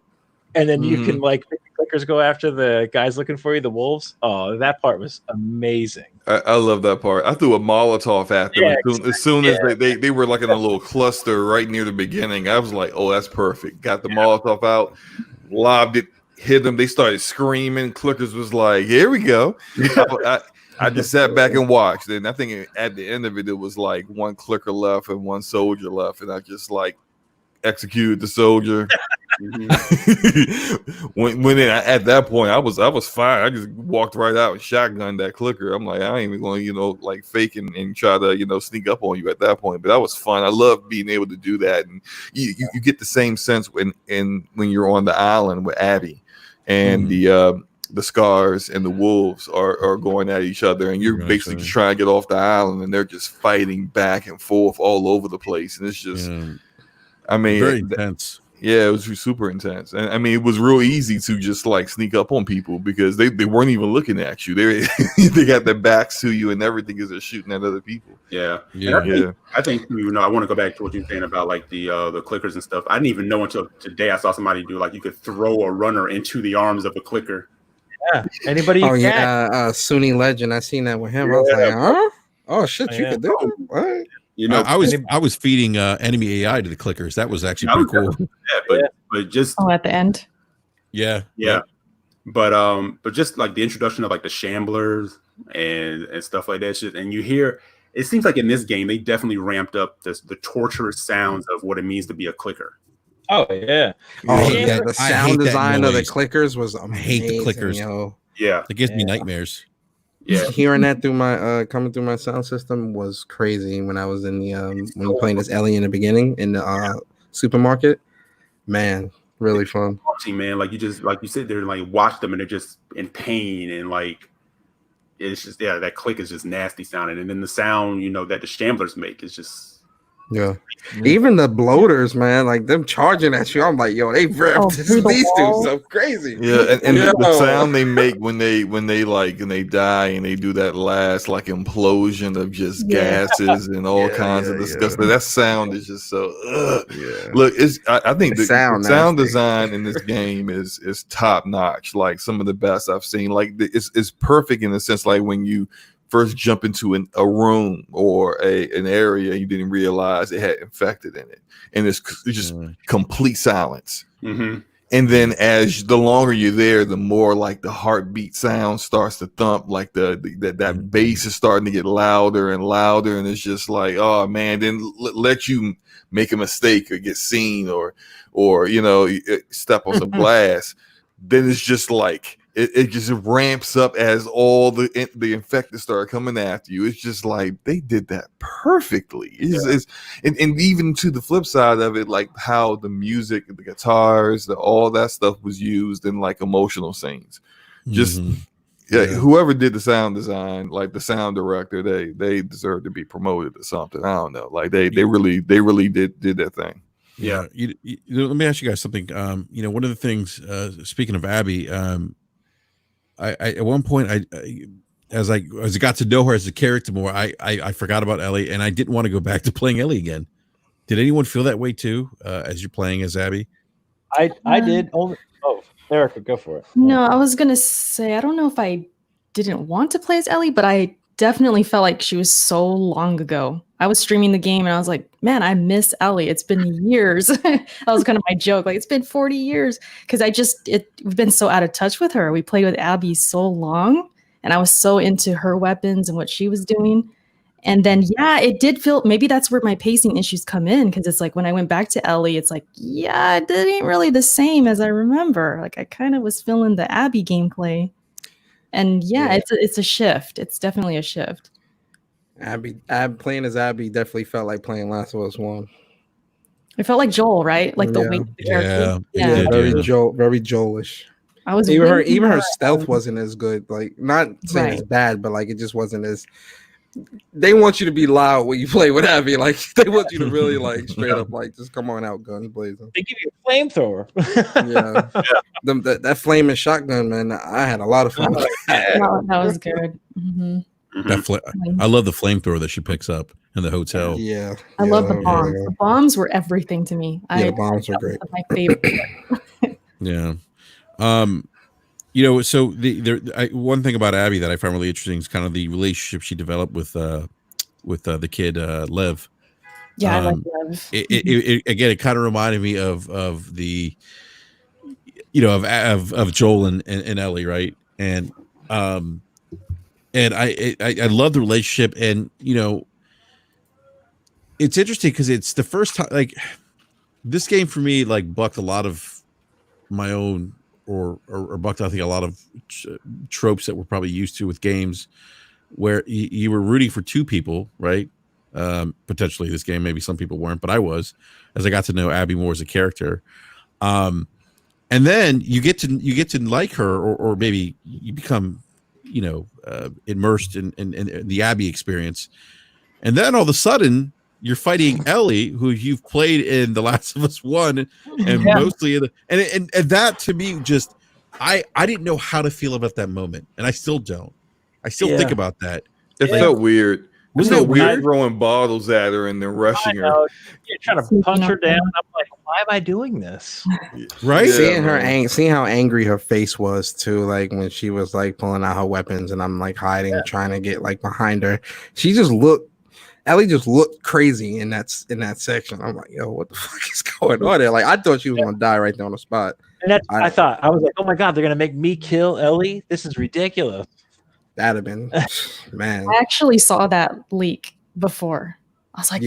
and then you can like make the clickers go after the guys looking for you, the wolves. Oh, that part was amazing. I love that part. I threw a Molotov at them Yeah, as soon as they were like in a little cluster right near the beginning. I was like, oh, that's perfect. Got the Molotov out, lobbed it, hit them. They started screaming. Clickers was like, here we go. I just sat back and watched. And I think at the end of it, it was like one clicker left and one soldier left. And I just like executed the soldier. At that point, I was fine. I just walked right out and shotgunned that clicker. I'm like, I ain't even going to like fake and try to sneak up on you at that point. But that was fun. I love being able to do that, and you get the same sense when you're on the island with Abby and the scars and the wolves are going at each other, and you're basically just trying to get off the island, and they're just fighting back and forth all over the place, and it's just, I mean, very intense. Yeah, it was super intense, and I mean, it was real easy to just like sneak up on people because they weren't even looking at you. They got their backs to you and everything as they're shooting at other people. Yeah. I think I want to go back to what you're saying about like the clickers and stuff. I didn't even know until today I saw somebody do like you could throw a runner into the arms of a clicker. Yeah, anybody. Sunni Legend. I seen that with him. I was like, huh? Oh shit, you could do it. What? I was feeding enemy AI to the clickers. That was actually pretty cool. Yeah, but just at the end. Yeah. But just like the introduction of like the shamblers and stuff like that shit, and you hear it seems like in this game they definitely ramped up the torturous sounds of what it means to be a clicker. Oh yeah. Oh yeah, the sound design of the clickers was amazing. I hate the clickers. Yo. Yeah, it gives me nightmares. Yeah, hearing that through my coming through my sound system was crazy when I was in the when you're playing as Ellie in the beginning in the supermarket. Man, really fun. Man, like you sit there and like watch them and they're just in pain and like it's just that click is just nasty sounding, and then the sound that the shamblers make is just Yeah. Even the bloaters, man, like them charging at you. I'm like, yo, they repped through the these wall. dudes so crazy. Yeah, and Yo. the sound they make when they like and they die and they do that last like implosion of just gases and all kinds of disgusting. That sound is just so. Look, I think the sound design in this game is top notch. Like some of the best I've seen. Like it's perfect in the sense like when you first jump into a room or an area you didn't realize it had infected in it, and it's just complete silence. Mm-hmm. And then as the longer you're there, the more like the heartbeat sound starts to thump, like that bass is starting to get louder and louder, and it's just like, oh man, then let you make a mistake or get seen or step on some glass, then it's just like it just ramps up as all the infected start coming after you. It's just like they did that perfectly. And even to the flip side of it, like how the music, the guitars, all that stuff was used in like emotional scenes. Just whoever did the sound design, like the sound director, they deserve to be promoted or something. I don't know. Like they really did that thing. Yeah. Let me ask you guys something. One of the things, speaking of Abby, I at one point as I got to know her as a character more, I forgot about Ellie, and I didn't want to go back to playing Ellie again. Did anyone feel that way too, as you're playing as Abby? I did. Erica, go for it. No, I was gonna say I don't know if I didn't want to play as Ellie, but I definitely felt like she was so long ago. I was streaming the game and I was like, man, I miss Ellie. It's been years. That was kind of my joke. Like, it's been 40 years because we've been so out of touch with her. We played with Abby so long and I was so into her weapons and what she was doing. And then, it did feel, maybe that's where my pacing issues come in. Cause it's like, when I went back to Ellie, it's like, it ain't really the same as I remember. Like I kind of was feeling the Abby gameplay. And it's a shift. It's definitely a shift. Abby playing as Abby definitely felt like playing Last of Us 1. It felt like Joel, right? Like the weight of the character. Very Joelish. I was even her stealth wasn't as good. Like, not saying it's bad, but like it just wasn't as. They want you to be loud when you play with Abby. Like they want you to really like straight up like just come on out, guns blazing. They give you a flamethrower. That flaming shotgun, man. I had a lot of fun. That was good. Mm-hmm. I love the flamethrower that she picks up in the hotel. I love the bombs. The bombs were everything to me. The bombs were great. My favorite. So one thing about Abby that I find really interesting is kind of the relationship she developed with the kid Lev. I like Lev. It kind of reminded me of the of Joel and Ellie, right? And I love the relationship, and it's interesting because it's the first time like this game for me like bucked a lot of my own or bucked I think a lot of tropes that we're probably used to with games where you were rooting for two people, right? Potentially this game, maybe some people weren't, but I was, as I got to know Abby more as a character. And then you get to like her, or maybe you become immersed in the Abby experience, and then all of a sudden you're fighting Ellie, who you've played in The Last of Us 1 and mostly and that to me just I didn't know how to feel about that moment, and I still don't. I still think about that. It felt weird. Wasn't it weird? Throwing bottles at her and then rushing her. You're trying to punch her down. I'm like, why am I doing this? Right? Seeing how angry her face was too, like when she was like pulling out her weapons and I'm like hiding, trying to get like behind her. Ellie just looked crazy in that section. I'm like, yo, what the fuck is going on there? Like, I thought she was gonna die right there on the spot. And I was like, oh my god, they're gonna make me kill Ellie. This is ridiculous. That'd have been, man. I actually saw that leak before. I was like,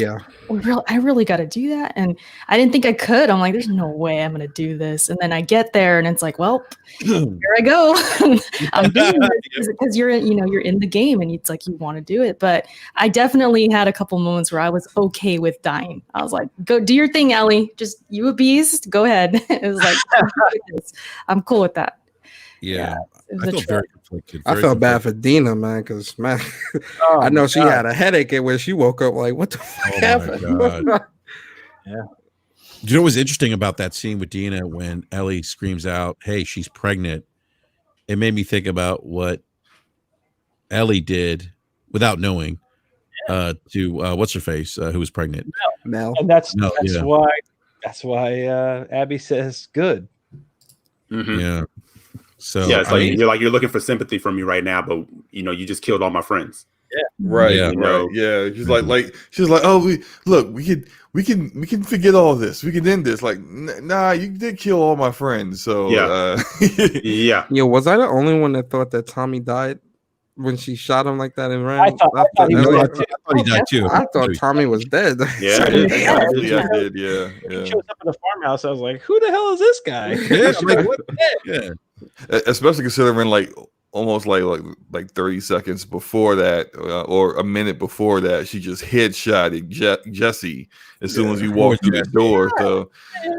I really got to do that. And I didn't think I could. I'm like, there's no way I'm going to do this. And then I get there and it's like, well, here I go. I'm doing this because you're in the game and it's like, you want to do it. But I definitely had a couple moments where I was okay with dying. I was like, go do your thing, Ellie. Just you a beast. Go ahead. It was like, I'm cool with that. Yeah, It was I a felt trip. very conflicted. I very felt bad conflicted. for Dina, man, because man, Oh, I know she God. had a headache and when she woke up, like, what the fuck Oh my happened? God. You know what's interesting about that scene with Dina when Ellie screams out, "Hey, she's pregnant." It made me think about what Ellie did without knowing to what's her face who was pregnant. Mel. And that's No, yeah. why Abby says good. Mhm. Yeah. So Yeah, it's I mean, you're looking for sympathy from me right now, but you know, you just killed all my friends. Right, Yeah. You right, know? yeah. She's like, oh, we can forget all this. We can end this. Like, nah, you did kill all my friends. So Yeah. Yeah. Yo, was I the only one that thought that Tommy died when she shot him like that and ran? I thought he was no, I dead thought he died too. I thought Tommy was dead. Yeah. actually, I did. Yeah, He yeah. shows up at the farmhouse. I was like, who the hell is this guy? Yeah, I'm like, what? Yeah. Especially considering like almost like 30 seconds before that, or a minute before that, she just headshotted Jesse as soon as he walked through the door. So,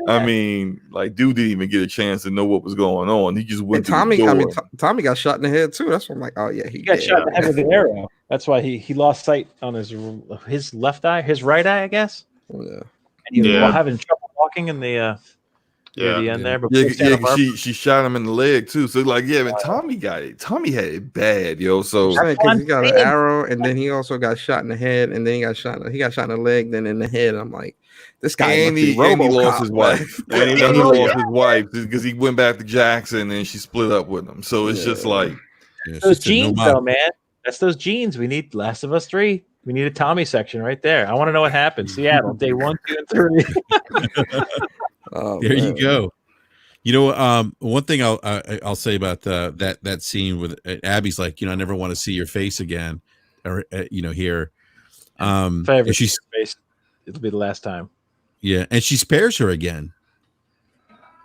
I mean, like, dude didn't even get a chance to know what was going on. He just went And Tommy, through the I door. mean, Tommy got shot in the head too. That's what I'm like, oh yeah, He got shot in the head with an arrow. That's why he lost sight on his left eye, his right eye, I guess. Yeah. And he was having trouble walking in the near the end there. Yeah, 'cause she shot him in the leg too. So like, yeah, man, Tommy got it. Tommy had it bad, yo. So Because he got an arrow, and then he also got shot in the head, and then he got shot in the leg, then in the head. I'm like, this guy and he lost his wife. And he lost his wife because he went back to Jackson and she split up with him. So it's just like those genes, though, man. That's those genes. We need Last of Us 3. We need a Tommy section right there. I want to know what happened. Seattle, day 1, 2, and 3. There you go. You know, one thing I'll say about that scene with Abby's like, you know, I never want to see your face again, or you know, here. If I ever see she's your face, it'll be the last time. Yeah, and she spares her again.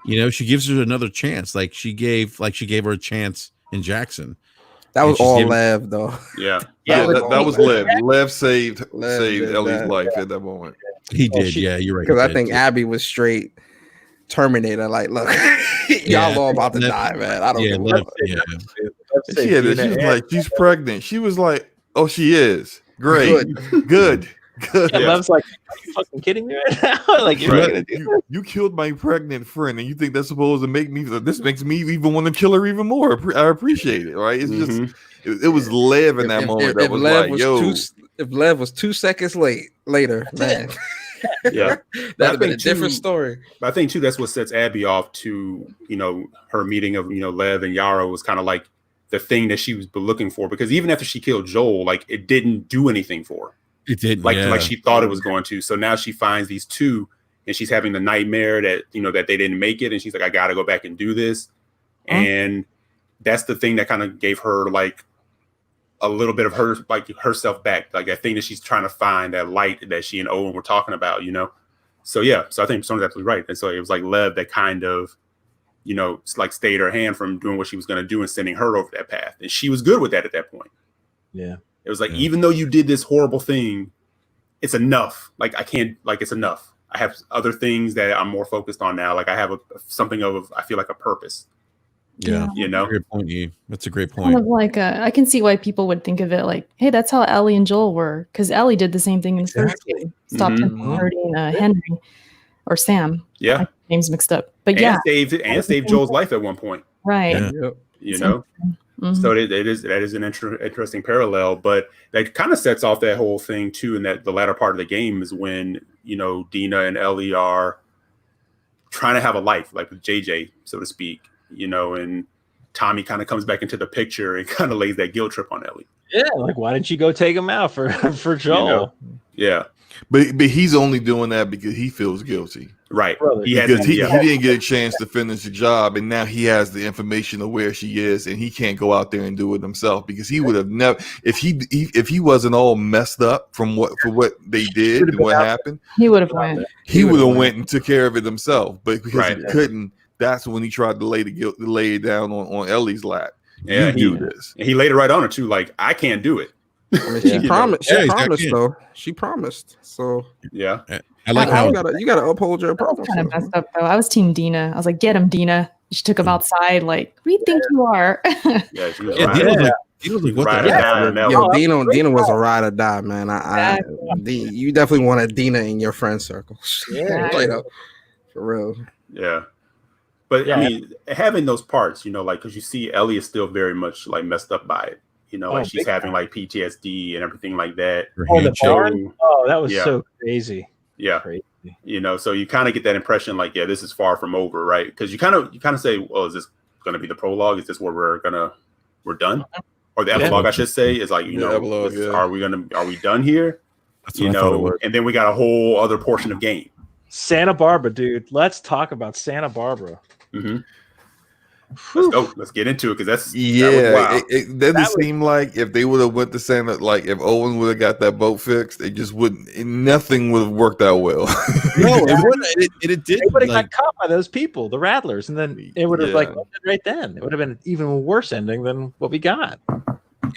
You know, she gives her another chance, like she gave her a chance in Jackson. That was all Lev, though. Yeah, that was Lev. Lev saved Ellie's life at that moment. He did. Yeah, you're right. Because I think Abby was straight Terminator. Like, look, y'all all about to die, man. I don't know. She was like, she's pregnant. She was like, oh, she is. Great. Good. And Lev's like, are you fucking kidding me right now? Like, you killed my pregnant friend, and you think that's supposed to make me? This makes me even want to kill her even more. I appreciate it, right? It's just it was Lev in that moment that was Lev like, yo. If Lev was 2 seconds later, man. Yeah, that'd been a different story. But I think too that's what sets Abby off to, you know, her meeting of, you know, Lev and Yara was kind of like the thing that she was looking for, because even after she killed Joel, like, it didn't do anything for her. It did, like she thought it was going to. So now she finds these two, and she's having the nightmare that, you know, that they didn't make it, and she's like, I got to go back and do this. And that's the thing that kind of gave her like a little bit of herself back, like that thing that she's trying to find, that light that she and Owen were talking about, you know. So yeah, so I think Sonya's absolutely right. And so it was like Lev that kind of, you know, like stayed her hand from doing what she was going to do and sending her over that path, and she was good with that at that point. Yeah. It was like, even though you did this horrible thing, it's enough. Like, I can't, like, it's enough. I have other things that I'm more focused on now. Like, I have something of, I feel like, a purpose. Yeah. You know? Great point, Eve. That's a great point. Kind of like, I can see why people would think of it like, hey, that's how Ellie and Joel were. Because Ellie did the same thing in the first game. Stopped him from hurting Henry or Sam. Yeah. Names mixed up. But saved Joel's life at one point. Right. Yeah. You know? So that is an interesting parallel, but that kind of sets off that whole thing too. And that the latter part of the game is when, you know, Dina and Ellie are trying to have a life, like with JJ, so to speak, you know, and Tommy kind of comes back into the picture and kind of lays that guilt trip on Ellie. Yeah, like, why didn't you go take him out for Joel? You know? Yeah. But he's only doing that because he feels guilty. Right. He didn't get a chance to finish the job, and now he has the information of where she is, and he can't go out there and do it himself, because he would have never, if he wasn't all messed up from what they did and what happened, he would have went. He would have went and took care of it himself. But because he couldn't, that's when he tried to lay it down on Ellie's lap. Yeah, you do this. And he laid it right on her too. Like, I can't do it. I mean, she promised. She promised, though. She promised. So yeah, I like how you gotta uphold your promise. Kind of messed up though. I was Team Dina. I was like, get him, Dina. She took him outside, like, "We think you are." Yeah, she was Yeah, Dino was like, what ride the or heck? die on that Yo, one. Dino was a ride or die, man. Exactly. You definitely want a Dina in your friend circle. Yeah. Straight up, for real. Yeah. But I mean, having those parts, like, because you see Ellie is still very much like messed up by it. Like she's having like PTSD and everything like that. The barn? Oh, that was so crazy. Yeah. Crazy. So you kind of get that impression like, yeah, this is far from over, right? Because you kind of say, well, is this going to be the prologue? Is this where we're done? Or the epilogue, I should say, is like, epilogue, are we done here? That's what I thought it was. And then we got a whole other portion of game. Santa Barbara, dude. Let's talk about Santa Barbara. Mm-hmm. Let's go. Let's get into it, because that it doesn't seem like if they would have went to Santa, like if Owen would have got that boat fixed, it just wouldn't. Nothing would have worked out well. No, it wouldn't. It did. They would have got caught by those people, the Rattlers, and then it would have ended right then. It would have been an even worse ending than what we got.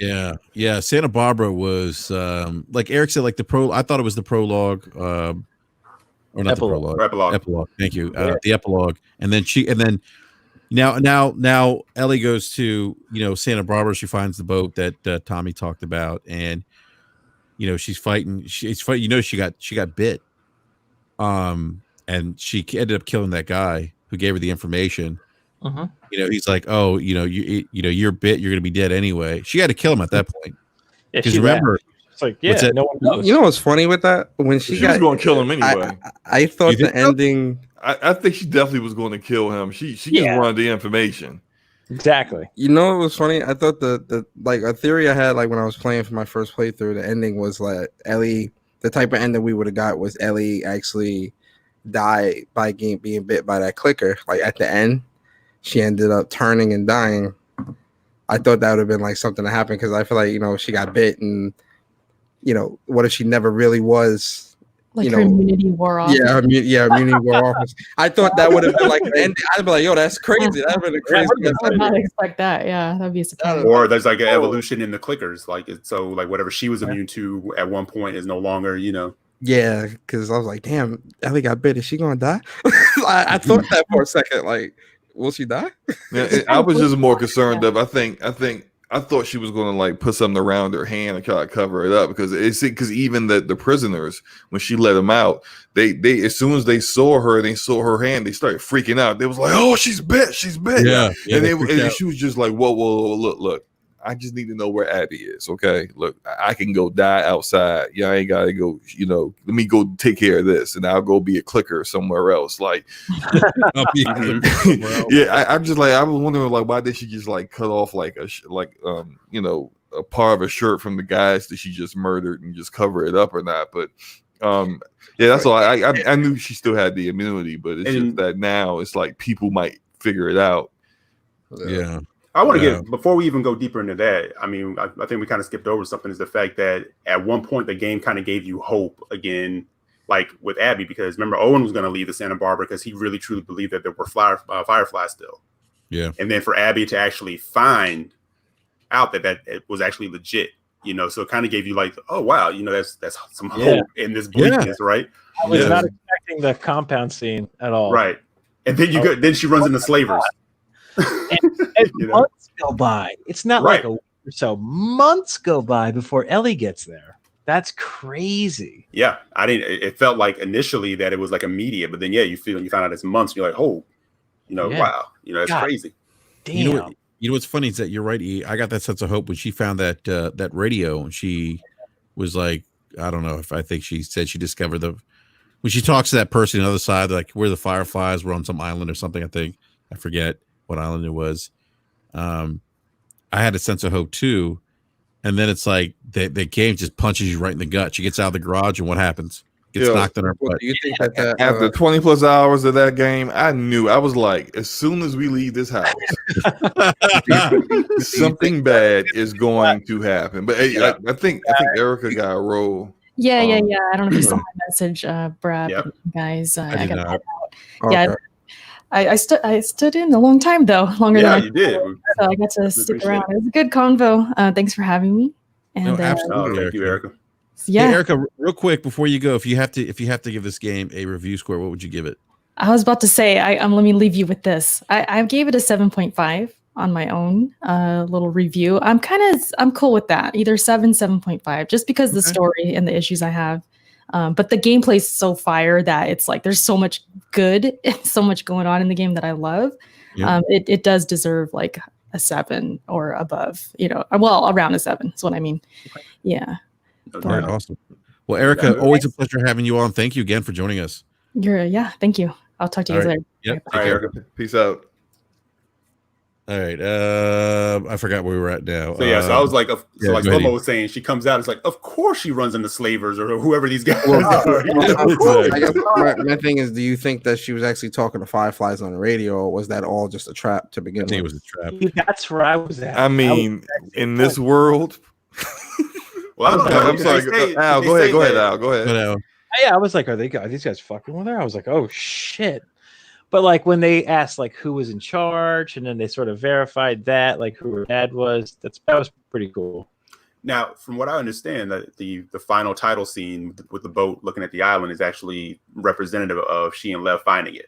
Yeah. Santa Barbara was like Eric said, like I thought it was the prologue, or not epilogue. the prologue. Epilogue. Thank you. The epilogue, and then. Now Ellie goes to Santa Barbara. She finds the boat that Tommy talked about, and she's fighting. She got bit, and she ended up killing that guy who gave her the information. He's like, oh, you're bit. You're gonna be dead anyway. She had to kill him at that point. Because remember, it's like no one knows. You know what's funny with that? When she was going to kill him anyway. I thought the ending. I think she definitely was going to kill him. She just wanted the information. Exactly. You know what was funny? I thought the like a theory I had, like when I was playing for my first playthrough, the ending was like Ellie. The type of ending we would have got was Ellie actually died by being bit by that clicker. Like at the end, she ended up turning and dying. I thought that would have been like something to happen, because I feel like she got bit, and what if she never really was. Like her immunity wore off. Yeah, immunity wore off. I thought that would have been like the ending. I'd be like, yo, that's crazy. That'd been a crazy. I would not expect that. Yeah, that'd be a surprise. Or there's like an evolution in the clickers. Like so like whatever she was immune to at one point is no longer, Yeah, because I was like, damn, Ellie got bit. Is she gonna die? I thought that for a second. Like, will she die? Yeah, I was just more concerned of. I thought she was going to like put something around her hand and try to cover it up, because even the prisoners, when she let them out, they as soon as they saw her hand, they started freaking out. They was like, "Oh, she's bit!" Yeah, and she was just like, "Whoa, look! I just need to know where Abby is. Okay, look, I can go die outside. Yeah, I ain't gotta go. Let me go take care of this, and I'll go be a clicker somewhere else. Like, yeah, I'm just like, I was wondering, like, why did she just like cut off like a part of a shirt from the guys that she just murdered and just cover it up or not? But yeah, that's all. I knew she still had the immunity, but it's just that now it's like people might figure it out. Yeah. I want to get, before we even go deeper into that, I mean, I think we kind of skipped over something, is the fact that at one point the game kind of gave you hope again, like with Abby, because remember Owen was going to leave the Santa Barbara because he really truly believed that there were fireflies still. Yeah. And then for Abby to actually find out that it was actually legit, so it kind of gave you like, oh, wow, that's some hope in this bleakness, right? I was not expecting the compound scene at all. Right. And then then she runs into slavers. And months go by. It's not like a week or so. Months go by before Ellie gets there. That's crazy. Yeah, it felt like initially that it was like immediate, but then you find out it's months. And you're like, oh, wow, that's crazy. Damn. You know what's funny is that you're right, E. I got that sense of hope when she found that radio, and she was like, I don't know if I think she said she discovered when she talks to that person on the other side, like where the fireflies were on some island or something. I forget what island it was. I had a sense of hope too, and then it's like the game just punches you right in the gut. She gets out of the garage, and what happens? Gets knocked in her butt. Do you think that after 20 plus hours of that game, I was like, as soon as we leave this house, something bad is going to happen. But I think Erica got a roll. Yeah. I don't know if you saw my message, BRAP, guys. I got that out. Yeah. I stood in a long time though, longer than you did. So I got to stick around. It was a good convo. Thanks for having me. And absolutely, thank you, Erica. Yeah, hey, Erica, real quick before you go, if you have to give this game a review score, what would you give it? I was about to say, let me leave you with this. I gave it a 7.5 on my own little review. I'm cool with that. Either 7.5, just because the story and the issues I have. But the gameplay is so fire that it's like there's so much good, so much going on in the game that I love. Yeah. It does deserve like a 7 or above. Well, around a 7 is what I mean. Yeah. All right, awesome. Well, Erica, always a pleasure having you on. Thank you again for joining us. Thank you. I'll talk to you guys later. Yep. All right, Erica. Peace out. All right. I forgot where we were at now. So I was like, like Slomo was saying, she comes out. It's like, of course she runs into slavers or whoever these guys are. I guess my thing is, do you think that she was actually talking to Fireflies on the radio, or was that all just a trap to begin with? I think it was a trap. That's where I was at. I mean, in this world. Well, I don't know. I'm sorry. Al, go ahead, Al. Go ahead. Yeah, I was like, are these guys fucking with her? I was like, oh shit. But like when they asked like who was in charge, and then they sort of verified that, like who her dad was, that was pretty cool. Now, from what I understand, that the final title scene with the boat looking at the island is actually representative of she and Lev finding it.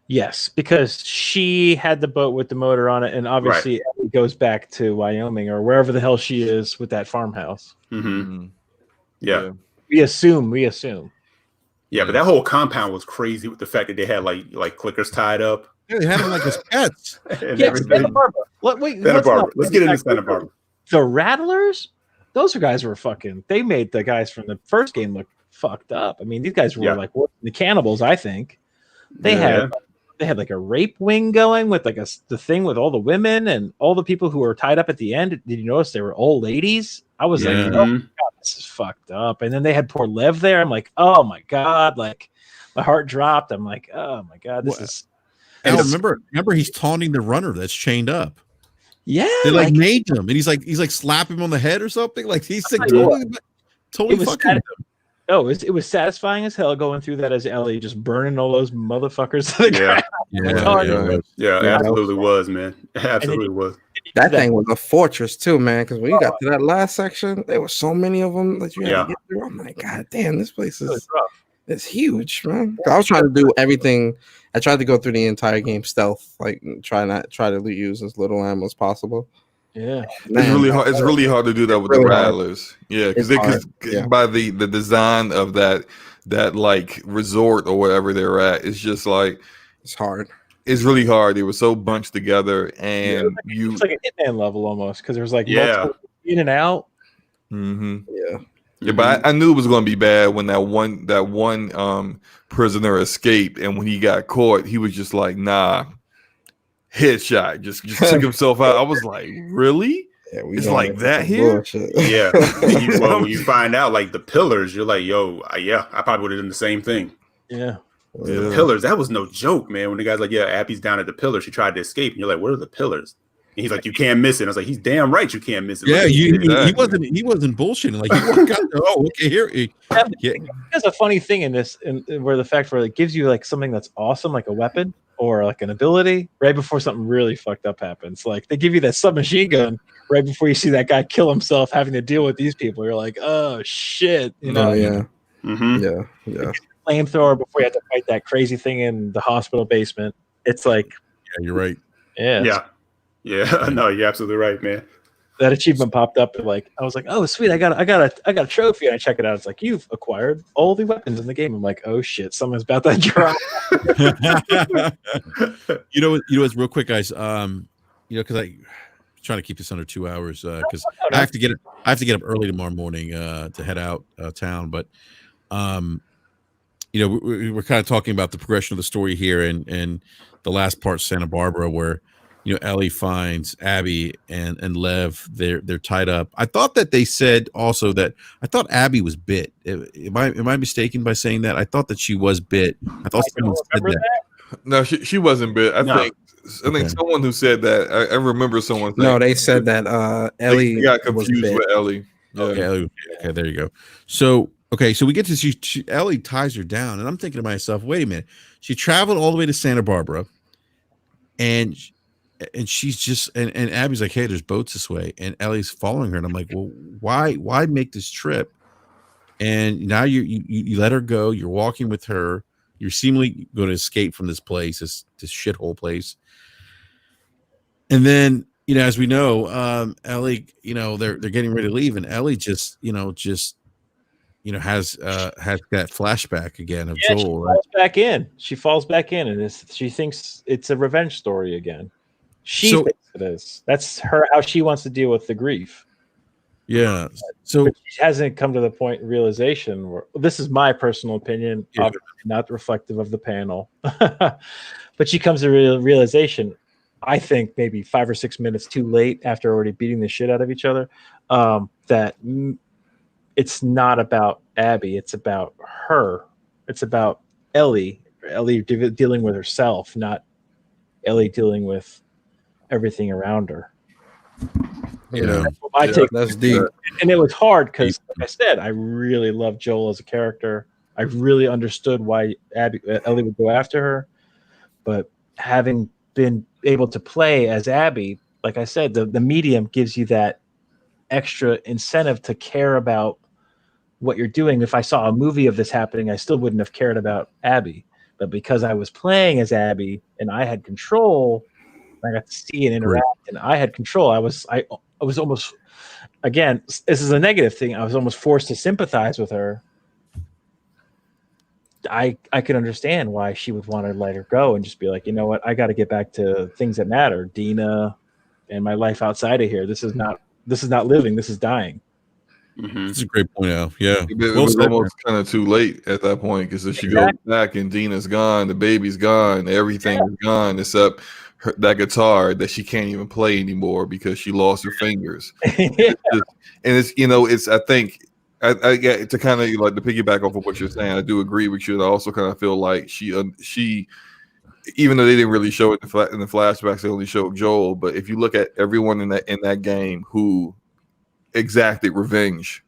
Yes, because she had the boat with the motor on it, and obviously it goes back to Wyoming or wherever the hell she is with that farmhouse. Mm-hmm. Yeah. We assume. Yeah, but that whole compound was crazy with the fact that they had like clickers tied up. Yeah, they had them like as pets. And everything. Santa Barbara. Let's get into Santa Barbara. The Rattlers, those guys were fucking. They made the guys from the first game look fucked up. I mean, these guys were like the cannibals. I think they had like a rape wing going with like the thing with all the women and all the people who were tied up at the end. Did you notice they were old ladies? I was like, oh my God, this is fucked up. And then they had poor Lev there. I'm like, oh my God, like my heart dropped. I'm like, oh my God, this is. And remember, he's taunting the runner that's chained up. Yeah, they like made him, and he's like slapping him on the head or something. Like he's like totally fucking him. Oh, it was satisfying as hell going through that as Ellie, just burning all those motherfuckers to the ground. Yeah, absolutely was, man. Absolutely was. That thing was a fortress too, man. Because when you got to that last section, there were so many of them that you had to get through. I'm like, God damn, this place is it's huge, man. I was trying to do everything. I tried to go through the entire game stealth, like try to use as little ammo as possible. Yeah, man, it's really hard. It's really hard to do that with the Rattlers. Yeah, because by the design of that like resort or whatever they're at, it's just like it's hard. It's really hard. They were so bunched together, and it's like a Hitman level almost because there was like multiple in and out. Mm-hmm. Yeah, but I knew it was going to be bad when that one prisoner escaped, and when he got caught, he was just like, nah. Headshot, just took himself out. I was like, really? Yeah, it's like that here. Yeah. When you find out like the pillars, you're like, yo, I probably would have done the same thing. Yeah. The pillars, that was no joke, man. When the guy's like, yeah, Abby's down at the pillars, she tried to escape, and you're like, what are the pillars? And he's like, you can't miss it. And I was like, he's damn right, you can't miss it. Yeah, he wasn't bullshitting. Like, he walked out there, okay, here. There's a funny thing in this, where the fact where it gives you like something that's awesome, like a weapon or like an ability, right before something really fucked up happens. Like they give you that submachine gun right before you see that guy kill himself, having to deal with these people. You're like, oh shit, you know? Oh yeah, yeah. Flamethrower before you have to fight that crazy thing in the hospital basement. It's like, yeah, you're right. Yeah. No, you're absolutely right, man. That achievement popped up, and like I was like, "Oh, sweet! I got a trophy." And I check it out. It's like you've acquired all the weapons in the game. I'm like, "Oh shit! Someone's about to drop." you know what's real quick, guys. Because I'm trying to keep this under 2 hours. Because I have to get up early tomorrow morning to head out town. But we're kind of talking about the progression of the story here, and the last part, Santa Barbara, where. Ellie finds Abby and Lev. They're tied up. I thought that they said also that I thought Abby was bit. Am I mistaken by saying that? I thought that she was bit. I thought someone said that. No, she wasn't bit. I think someone who said that. I remember someone. No, they said that Ellie got confused with Ellie. Yeah. Okay, there you go. So we get to see Ellie ties her down, and I'm thinking to myself, wait a minute. She traveled all the way to Santa Barbara, and she's just and Abby's like, hey, there's boats this way, and Ellie's following her, and I'm like, well, why make this trip? And now you let her go. You're walking with her. You're seemingly going to escape from this place, this shithole place. And then, as we know, Ellie, they're getting ready to leave, and Ellie just has that flashback again of Joel. She falls back in, and she thinks it's a revenge story again. She thinks it is. That's how she wants to deal with the grief. Yeah. So but she hasn't come to the point of realization where, this is my personal opinion, obviously not reflective of the panel. But she comes to realization, I think maybe 5 or 6 minutes too late after already beating the shit out of each other, that it's not about Abby. It's about her. It's about Ellie dealing with herself, not Ellie dealing with everything around her. That's deep. And it was hard because, like I said, I really love Joel as a character. I really understood why Ellie would go after her. But having been able to play as Abby, like I said, the medium gives you that extra incentive to care about what you're doing. If I saw a movie of this happening, I still wouldn't have cared about Abby. But because I was playing as Abby and I had control, I got to see and interact, and I had control. I was almost, again, this is a negative thing, I was almost forced to sympathize with her. I could understand why she would want to let her go and just be like, you know what, I got to get back to things that matter, Dina and my life outside of here. This is not living, this is dying. That's a great point out. Yeah, it was almost kind of too late at that point, because if she goes back and Dina's gone, the baby's gone, everything is gone except that guitar that she can't even play anymore because she lost her fingers. It's I think I get to kind of like to piggyback off of what you're saying. I do agree with you. I also kind of feel like she even though they didn't really show it in the flashbacks, they only showed Joel. But if you look at everyone in that game who exacted revenge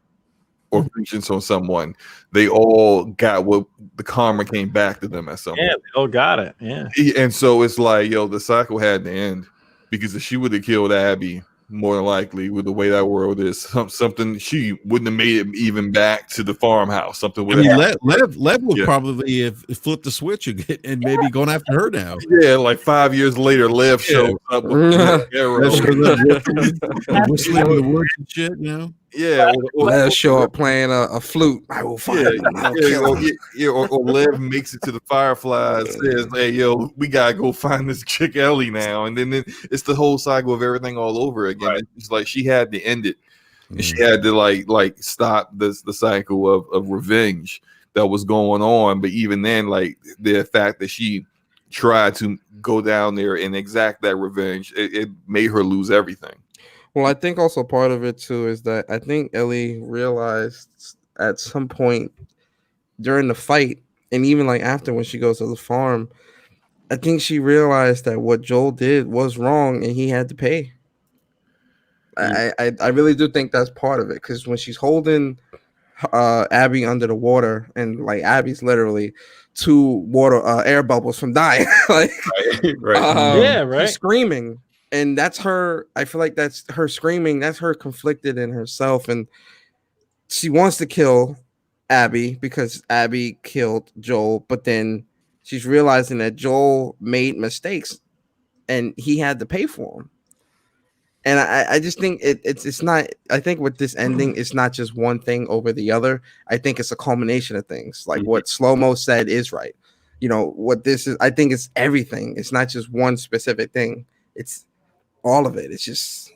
or vengeance on someone, they all got what the karma came back to them at some point. Yeah, they all got it. Yeah. And so it's like, the cycle had to end, because if she would have killed Abby, more than likely, with the way that world is, something she wouldn't have made it even back to the farmhouse. Something would have Lev would probably have flipped the switch and maybe gone after her now. Yeah, like 5 years later, Lev shows up with whistling the words and shit, Yeah, Lev show up playing a flute. I will find or Lev makes it to the Fireflies, says, "Hey, we gotta go find this chick Ellie now," and then it's the whole cycle of everything all over again. Right. It's like she had to end it, and she had to like stop the cycle of revenge that was going on. But even then, like the fact that she tried to go down there and exact that revenge, it made her lose everything. Well, I think also part of it too is that I think Ellie realized at some point during the fight, and even like after when she goes to the farm, I think she realized that what Joel did was wrong and he had to pay. I really do think that's part of it, because when she's holding Abby under the water, and like Abby's literally 2 air bubbles from dying, like she's screaming. And that's her. I feel like that's her screaming. That's her conflicted in herself, and she wants to kill Abby because Abby killed Joel. But then she's realizing that Joel made mistakes, and he had to pay for them. And I just think it's not. I think with this ending, it's not just one thing over the other. I think it's a culmination of things. Like what Slow Mo said is right. What this is. I think it's everything. It's not just one specific thing. It's all of it. It's just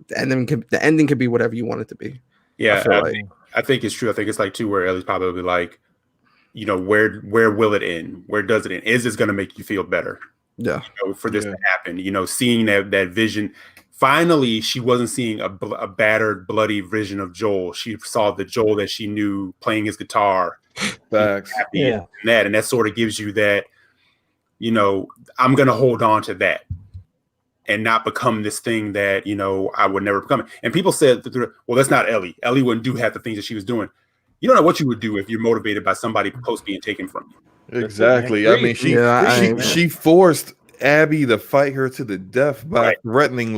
the ending could be whatever you want it to be. Yeah, I think it's true. I think it's like too, where Ellie's probably like, where will it end? Where does it end? Is this going to make you feel better? Yeah, for this to happen. Seeing that vision. Finally, she wasn't seeing a battered, bloody vision of Joel. She saw the Joel that she knew playing his guitar. Facts. And that sort of gives you that. I'm going to hold on to that and not become this thing that, I would never become. And people said, well, that's not Ellie. Ellie wouldn't do half the things that she was doing. You don't know what you would do if you're motivated by somebody close being taken from you. Exactly. I mean, she forced Abby to fight her to the death by threatening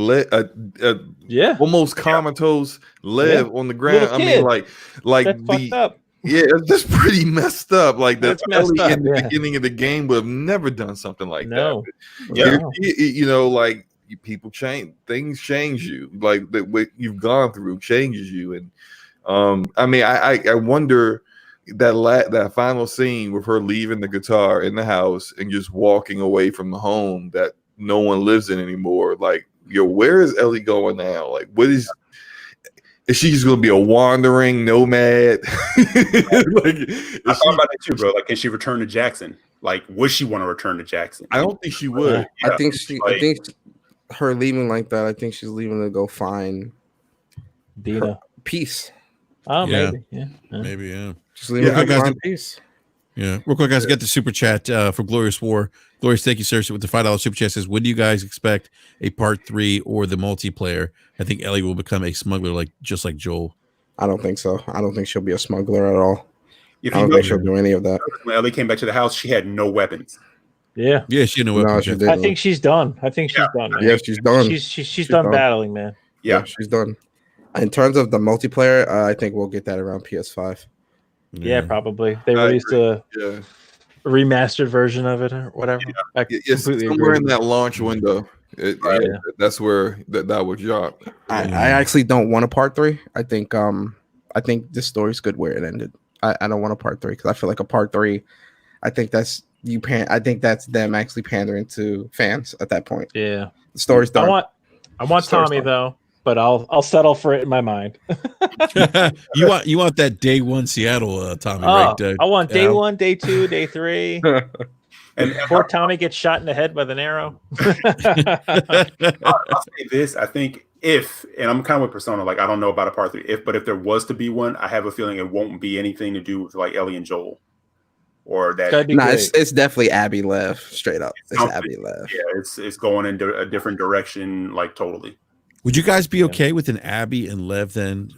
almost comatose Lev on the ground. I mean, like that's fucked up. Yeah, that's pretty messed up. Like That's that messed Ellie up, in the yeah. beginning of the game would have never done something like No. that. Yeah. You know, like people change, things change you. Like that what you've gone through changes you. And I mean, I wonder that final scene with her leaving the guitar in the house and just walking away from the home that no one lives in anymore. Like, yo, where is Ellie going now? Like, what is she just gonna be a wandering nomad? I thought about that too, bro. Like, can she return to Jackson? Like, would she want to return to Jackson? I don't think she would. I think her leaving like that. I think she's leaving to go find Dina. peace. Oh, Yeah. maybe. Yeah. Maybe, yeah. She's leaving to go find peace. Yeah, real quick, guys. Get the super chat for Glorious War. Glorious, thank you, sir. With the $5 super chat says, when do you guys expect a part 3 or the multiplayer? I think Ellie will become a smuggler, just like Joel. I don't think so. I don't think she'll be a smuggler at all. If I don't think she'll do any of that. When Ellie came back to the house, she had no weapons. Yeah. Yeah, she didn't know No, what she to do. didn't. I think she's done. Man. Yeah, she's done. She's done battling, man. Yeah, she's done. In terms of the multiplayer, I think we'll get that around PS5. Yeah, probably. They released a remastered version of it or whatever. I Yes, completely somewhere agree. in that launch window. That's where that would drop. I actually don't want a part 3. I think this story's good where it ended. I don't want a part 3 because I feel like a part 3. I think that's them actually pandering to fans at that point. Yeah, the story's done. I want Tommy though, but I'll settle for it in my mind. you want that day one Seattle Tommy, right? I want day 1, day 2, day 3. And poor Tommy gets shot in the head with an arrow. I'll say this. I think and I'm kind of with Persona, like I don't know about a part 3. But if there was to be one, I have a feeling it won't be anything to do with like Ellie and Joel. Or that it's definitely Abby Lev, straight up. It's Abby Lev. Yeah, it's going into a different direction, like totally. Would you guys be okay with an Abby and Lev then?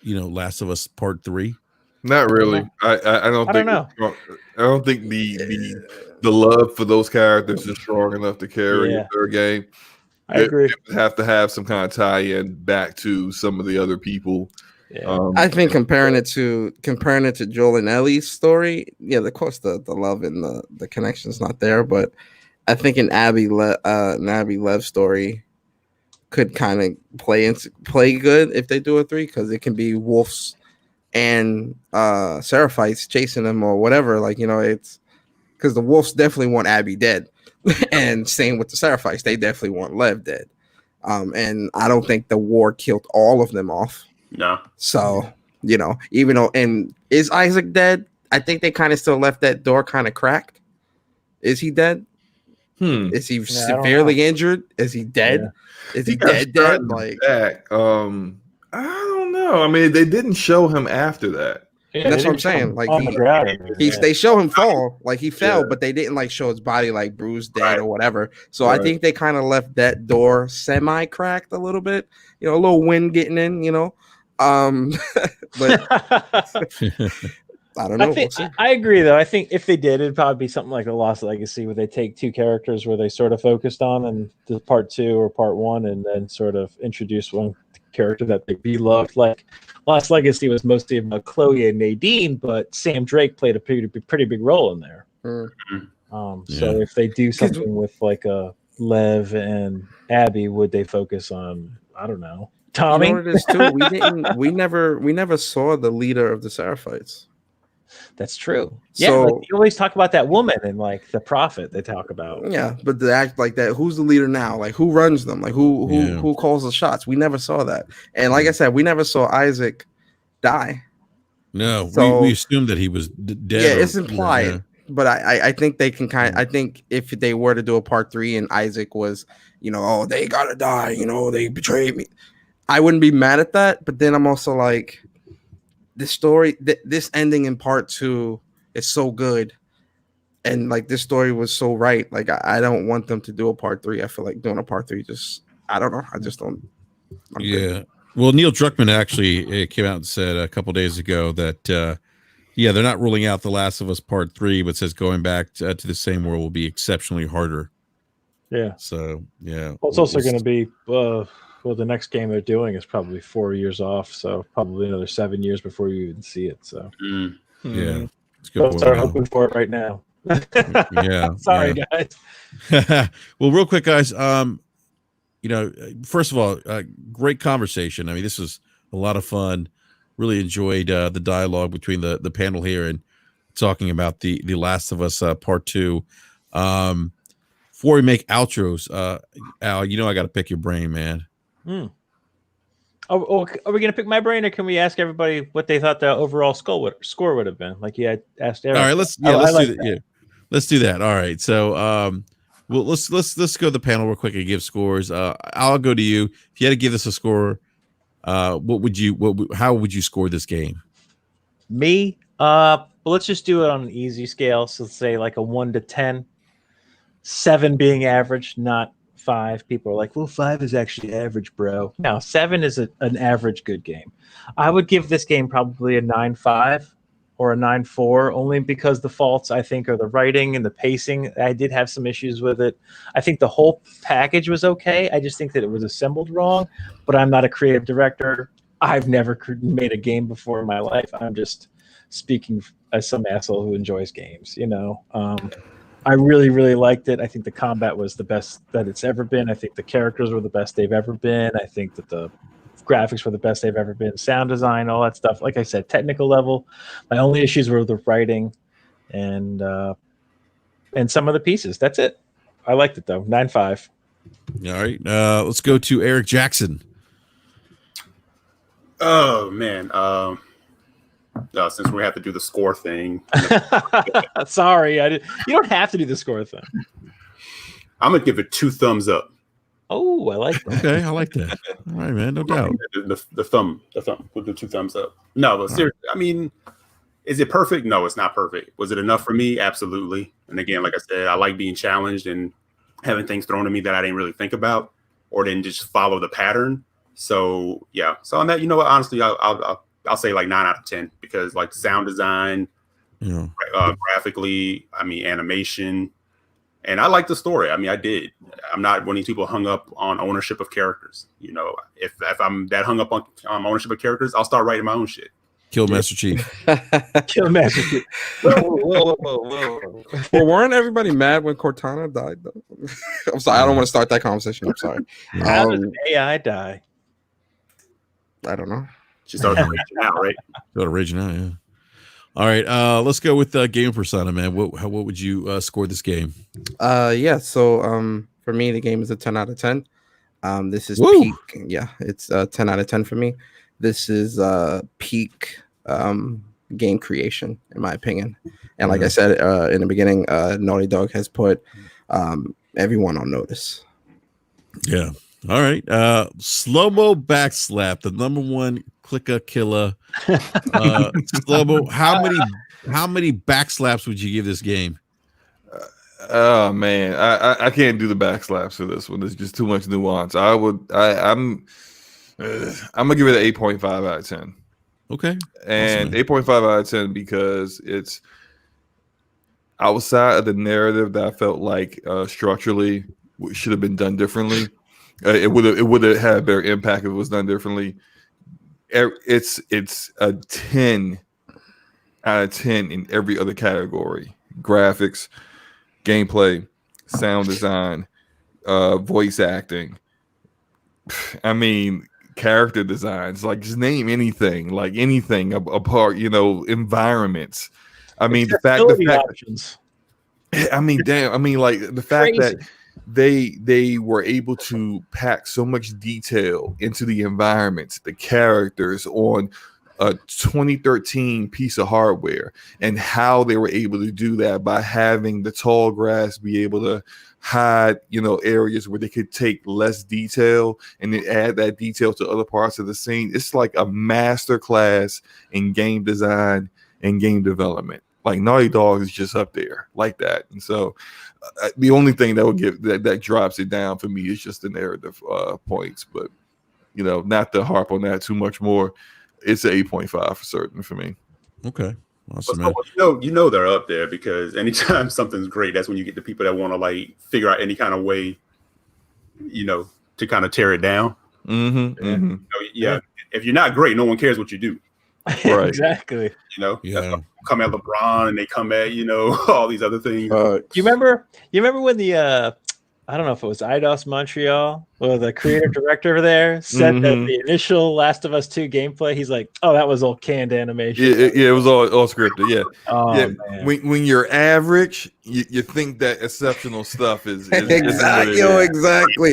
Last of Us Part 3. Not really. I don't know. I don't think the love for those characters is strong enough to carry a third game. I agree. It would have to have some kind of tie-in back to some of the other people. Yeah. I think comparing it to Joel and Ellie's story, of course the love and the connection is not there, but I think an Abby Lev story could kind of play good if they do a 3 because it can be wolves and Seraphites chasing them or whatever. Like it's because the wolves definitely want Abby dead, and same with the Seraphites, they definitely want Lev dead. And I don't think the war killed all of them off. No. So, even though, and is Isaac dead? I think they kind of still left that door kind of cracked. Is he dead? Is he severely injured? Is he dead? Yeah. Is he dead? Like, back. I don't know. I mean, they didn't show him after that. Yeah, that's what I'm saying. Like they show him fall, like he fell, but they didn't like show his body like bruised, dead, or whatever. So I think they kind of left that door semi cracked a little bit. A little wind getting in. But I don't know. I agree, though. I think if they did, it'd probably be something like The Lost Legacy, where they take 2 characters where they sort of focused on and the part 2 or part 1, and then sort of introduce one character that they beloved. Like Lost Legacy was mostly about Chloe and Nadine, but Sam Drake played a pretty big role in there. So if they do something with like a Lev and Abby, would they focus on, I don't know, Tommy? You know what it is too? We never saw the leader of the Seraphites. That's true. So you always talk about that woman and like the prophet they talk about. Yeah, but they act like that. Who's the leader now? Like who runs them? Like who calls the shots? We never saw that. And like I said, we never saw Isaac die. No, so, we assumed that he was dead. Yeah, it's implied. Yeah. But I think they can I think if they were to do a part 3 and Isaac was, they gotta die, they betrayed me, I wouldn't be mad at that. But then I'm also like, the story, this ending in part 2 is so good, and like this story was so right. Like I don't want them to do a part 3. I feel like doing a part 3 I don't know. I just don't. Yeah. Well, Neil Druckmann actually came out and said a couple days ago that they're not ruling out The Last of Us Part 3, but says going back to the same world will be exceptionally harder. Yeah. So yeah. Well, it's also going to be Well, the next game they're doing is probably 4 years off, so probably another 7 years before you even see it. So Yeah, it's a good don't point. start hoping for it right now. Yeah, Sorry, guys. Well, real quick, guys. First of all, great conversation. I mean, this was a lot of fun. Really enjoyed the dialogue between the panel here and talking about the Last of Us Part 2. Before we make outros, Al, I got to pick your brain, man. Oh, are we going to pick my brain, or can we ask everybody what they thought the overall score would have been? Like you had asked Eric. All right, let's do that. Yeah, let's do that. All right, so well, let's go to the panel real quick and give scores. I'll go to you. If you had to give this a score, how would you score this game? Me? Well, let's just do it on an easy scale. So let's say like a 1 to 10. 7 being average, not 5. People are like, well, 5 is actually average, bro. No, 7 is an average good game. I would give this game probably a 9.5 or a 9.4, only because the faults, I think, are the writing and the pacing. I did have some issues with it. I think the whole package was okay. I just think that it was assembled wrong, but I'm not a creative director. I've never made a game before in my life. I'm just speaking as some asshole who enjoys games, I really, really liked it. I think the combat was the best that it's ever been. I think the characters were the best they've ever been. I think that the graphics were the best they've ever been. Sound design, all that stuff. Like I said, technical level. My only issues were the writing and some of the pieces. That's it. I liked it though. 9.5. All right. Let's go to Eric Jackson. Oh man. Since we have to do the score thing. Sorry, I did. You don't have to do the score thing. I'm gonna give it 2 thumbs up. Oh, I like that. Okay, I like that. All right, man, no doubt. The thumb with the 2 thumbs up. No, but seriously, I mean, is it perfect? No, it's not perfect. Was it enough for me? Absolutely. And again, like I said, I like being challenged and having things thrown at me that I didn't really think about or didn't just follow the pattern. So yeah. So on that, you know what? Honestly, I'll say like 9 out of 10 because like sound design, graphically, I mean animation, and I like the story. I mean, I did. I'm not one of these people hung up on ownership of characters. If I'm that hung up on ownership of characters, I'll start writing my own shit. Kill Master Chief. Kill Master Chief. Whoa. Well, weren't everybody mad when Cortana died though? I'm sorry, I don't want to start that conversation. I'm sorry. How does AI die? I don't know. She started raging out, right? Started raging out, yeah. All right, let's go with Game Persona, man. What would you score this game? So for me, the game is a 10 out of 10. This is Woo! peak. Yeah, it's 10 out of 10 for me. This is peak game creation, in my opinion. And like I said in the beginning, Naughty Dog has put everyone on notice. Yeah. All right. Slow-mo backslap, the number 1 clicker killer. Slow-mo. How many backslaps would you give this game? Oh man, I can't do the backslaps for this one. There's just too much nuance. I'm gonna give it an 8.5 out of 10. Okay. And 8.5 out of 10 because it's outside of the narrative that I felt like structurally should have been done differently. It would have had a better impact if it was done differently. It's a 10 out of 10 in every other category: graphics, gameplay, sound design, voice acting. I mean, character designs. Like, just name anything. Like anything apart. Environments. I mean, the fact. Options. I mean, damn. I mean, like the fact that they were able to pack so much detail into the environments, the characters on a 2013 piece of hardware, and how they were able to do that by having the tall grass be able to hide, areas where they could take less detail and then add that detail to other parts of the scene. It's like a master class in game design and game development. Like Naughty Dog is just up there like that. And so the only thing that would give that drops it down for me is just the narrative points, but not to harp on that too much more. It's an 8.5 for certain for me. Okay. Awesome, man. They're up there because anytime something's great, that's when you get the people that want to like figure out any kind of way, to kind of tear it down. Yeah. If you're not great, no one cares what you do. Right. Exactly. That's come at LeBron and they come at all these other things. You remember when the I don't know if it was Eidos Montreal or the creative director there said that the initial Last of Us 2 gameplay, he's like, "Oh, that was all canned animation." Yeah, it was all scripted. Yeah. Oh, yeah. man. When you're average, you think that exceptional stuff is exactly,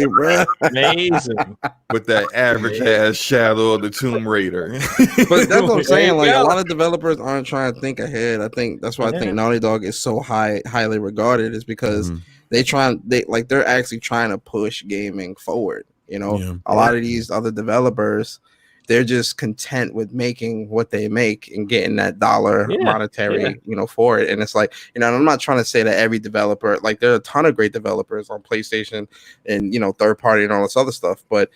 bro. Amazing. But that average has Shadow of the Tomb Raider. But that's what I'm saying. Like a lot of developers aren't trying to think ahead. I think that's why I think Naughty Dog is so highly regarded, is because they're actually trying to push gaming forward. A lot of these other developers, they're just content with making what they make and getting that dollar monetary, for it. And it's like, and I'm not trying to say that every developer, like there are a ton of great developers on PlayStation and, third party and all this other stuff. But,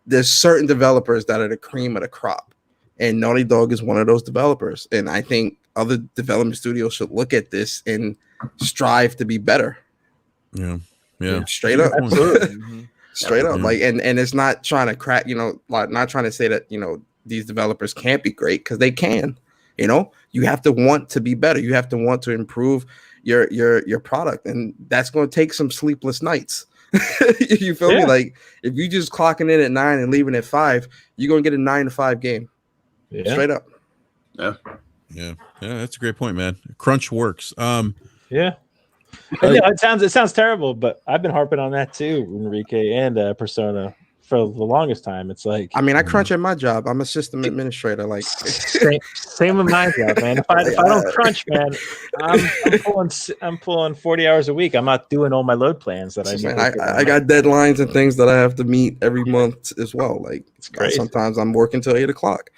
there's certain developers that are the cream of the crop. And Naughty Dog is one of those developers. And I think other development studios should look at this and strive to be better. Yeah. Straight up. Absolutely. Straight up. Like, and it's not trying to crack, like not trying to say that, these developers can't be great, because they can. You have to want to be better. You have to want to improve your product. And that's going to take some sleepless nights. You feel me? Like if you just clocking in at 9 and leaving at 5, you're going to get a 9-5 game. Straight up. Yeah, that's a great point, man. Crunch works. It sounds terrible, but I've been harping on that too, Enrique, and Persona for the longest time. It's like, I mean, I crunch at my job. I'm a system administrator. Like same with my job, man. If I don't crunch, man, I'm pulling 40 hours a week. I'm not doing all my load plans that I got deadlines and things that I have to meet every month as well. Like it's crazy. Sometimes I'm working till 8 o'clock.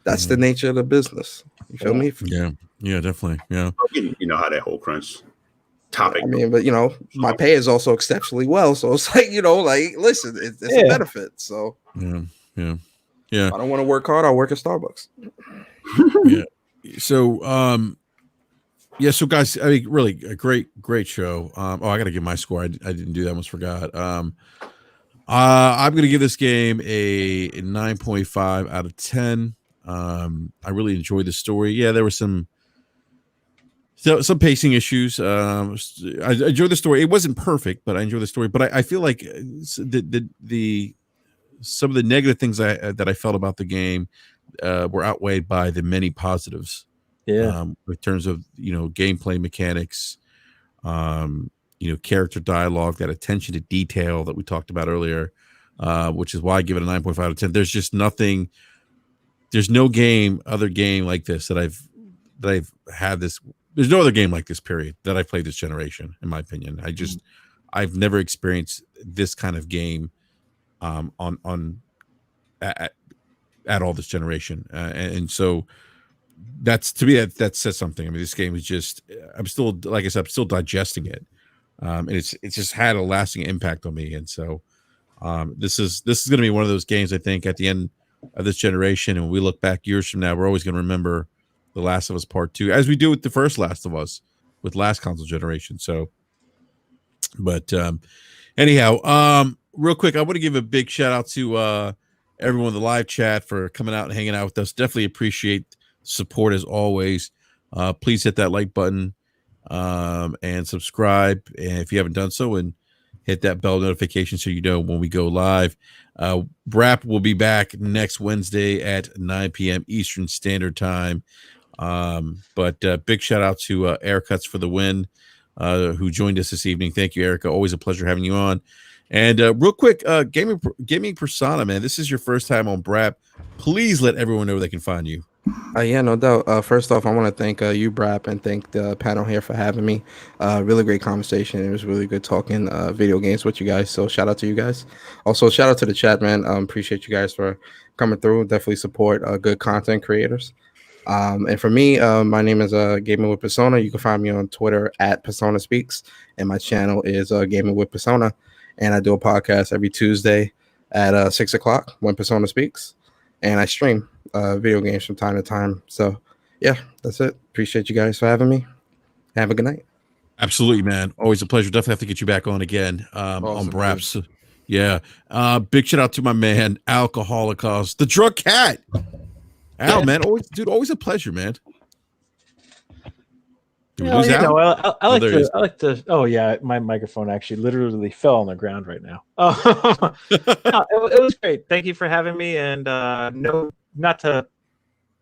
That's the nature of the business. You feel me? Yeah, definitely. Yeah. You know how that whole crunch topic. I mean, but my pay is also exceptionally well, so it's like listen, it's a benefit. So yeah. If I don't want to work hard, I'll work at Starbucks. So so guys, I mean, really a great show. I gotta give my score. I didn't do that, almost forgot. I'm gonna give this game a 9.5 out of 10. I really enjoyed the story. Yeah, there were some pacing issues. I enjoyed the story. It wasn't perfect, but I enjoyed the story. But I feel like the some of the negative things that I felt about the game were outweighed by the many positives. In terms of gameplay mechanics, character dialogue, that attention to detail that we talked about earlier, which is why I give it a 9.5 out of 10. There's just nothing. There's no other game like this that I've had this. There's no other game like this, period, that I've played this generation, in my opinion. I've never experienced this kind of game at all this generation. And so that's, to me, that says something. I mean, this game is just, I'm still, like I said, I'm still digesting it. And it's just had a lasting impact on me. And so this is going to be one of those games, I think, at the end of this generation. And when we look back years from now, we're always going to remember The Last of Us Part 2, as we do with the first Last of Us with last console generation. So, but anyhow, real quick, I want to give a big shout out to everyone in the live chat for coming out and hanging out with us. Definitely appreciate the support as always. Please hit that like button and subscribe, and if you haven't done so, and hit that bell notification so you know when we go live. BRAP will be back next Wednesday at 9 p.m. Eastern Standard Time. But big shout out to Ericuts for the win, who joined us this evening. Thank you, Erica. Always a pleasure having you on. And real quick, gaming persona, man, this is your first time on BRAP. Please let everyone know where they can find you. Yeah, no doubt. First off, I want to thank you, BRAP, and thank the panel here for having me. Really great conversation. It was really good talking video games with you guys. So shout out to you guys. Also, shout out to the chat, man. Appreciate you guys for coming through. Definitely support good content creators. And for me, my name is Gaming with Persona. You can find me on Twitter at Persona Speaks, and my channel is Gaming with Persona. And I do a podcast every Tuesday at 6 o'clock when Persona Speaks, and I stream video games from time to time. So yeah, that's it. Appreciate you guys for having me. Have a good night. Absolutely, man. Always a pleasure. Definitely have to get you back on again on BRAP. So, Yeah. Big shout out to my man, Alcoholicaust, the drunk cat. Al, man, always a pleasure, man. Did we lose Al? I like to. Oh yeah, my microphone actually literally fell on the ground right now. It was great. Thank you for having me. And no, not to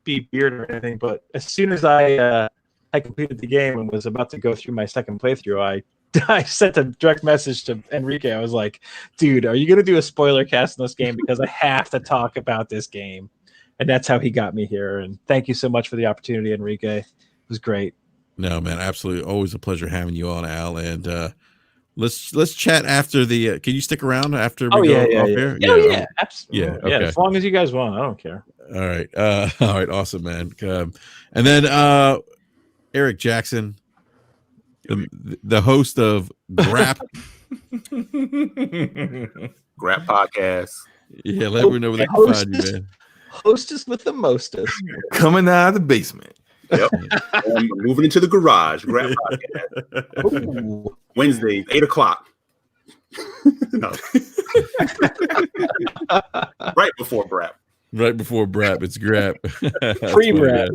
be weird or anything, but as soon as I completed the game and was about to go through my second playthrough, I sent a direct message to Enrique. I was like, "Dude, are you gonna do a spoiler cast in this game? Because I have to talk about this game." And that's how he got me here. And thank you so much for the opportunity, Enrique. It was great. No, man, absolutely. Always a pleasure having you on, Al. And let's chat after the. Can you stick around after we go off here? Yeah, absolutely. Yeah, okay. Yeah, as long as you guys want, I don't care. All right, all right, awesome, man. And then Eric Jackson, the host of BRAP. BRAP podcast. Yeah, let me know where they can find you, man. Hostess with the mostest. Coming out of the basement. Yep. Moving into the garage. BRAP podcast. Wednesdays, 8:00. No. Right before BRAP. Right before BRAP, it's GRAP. Pre-BRAP.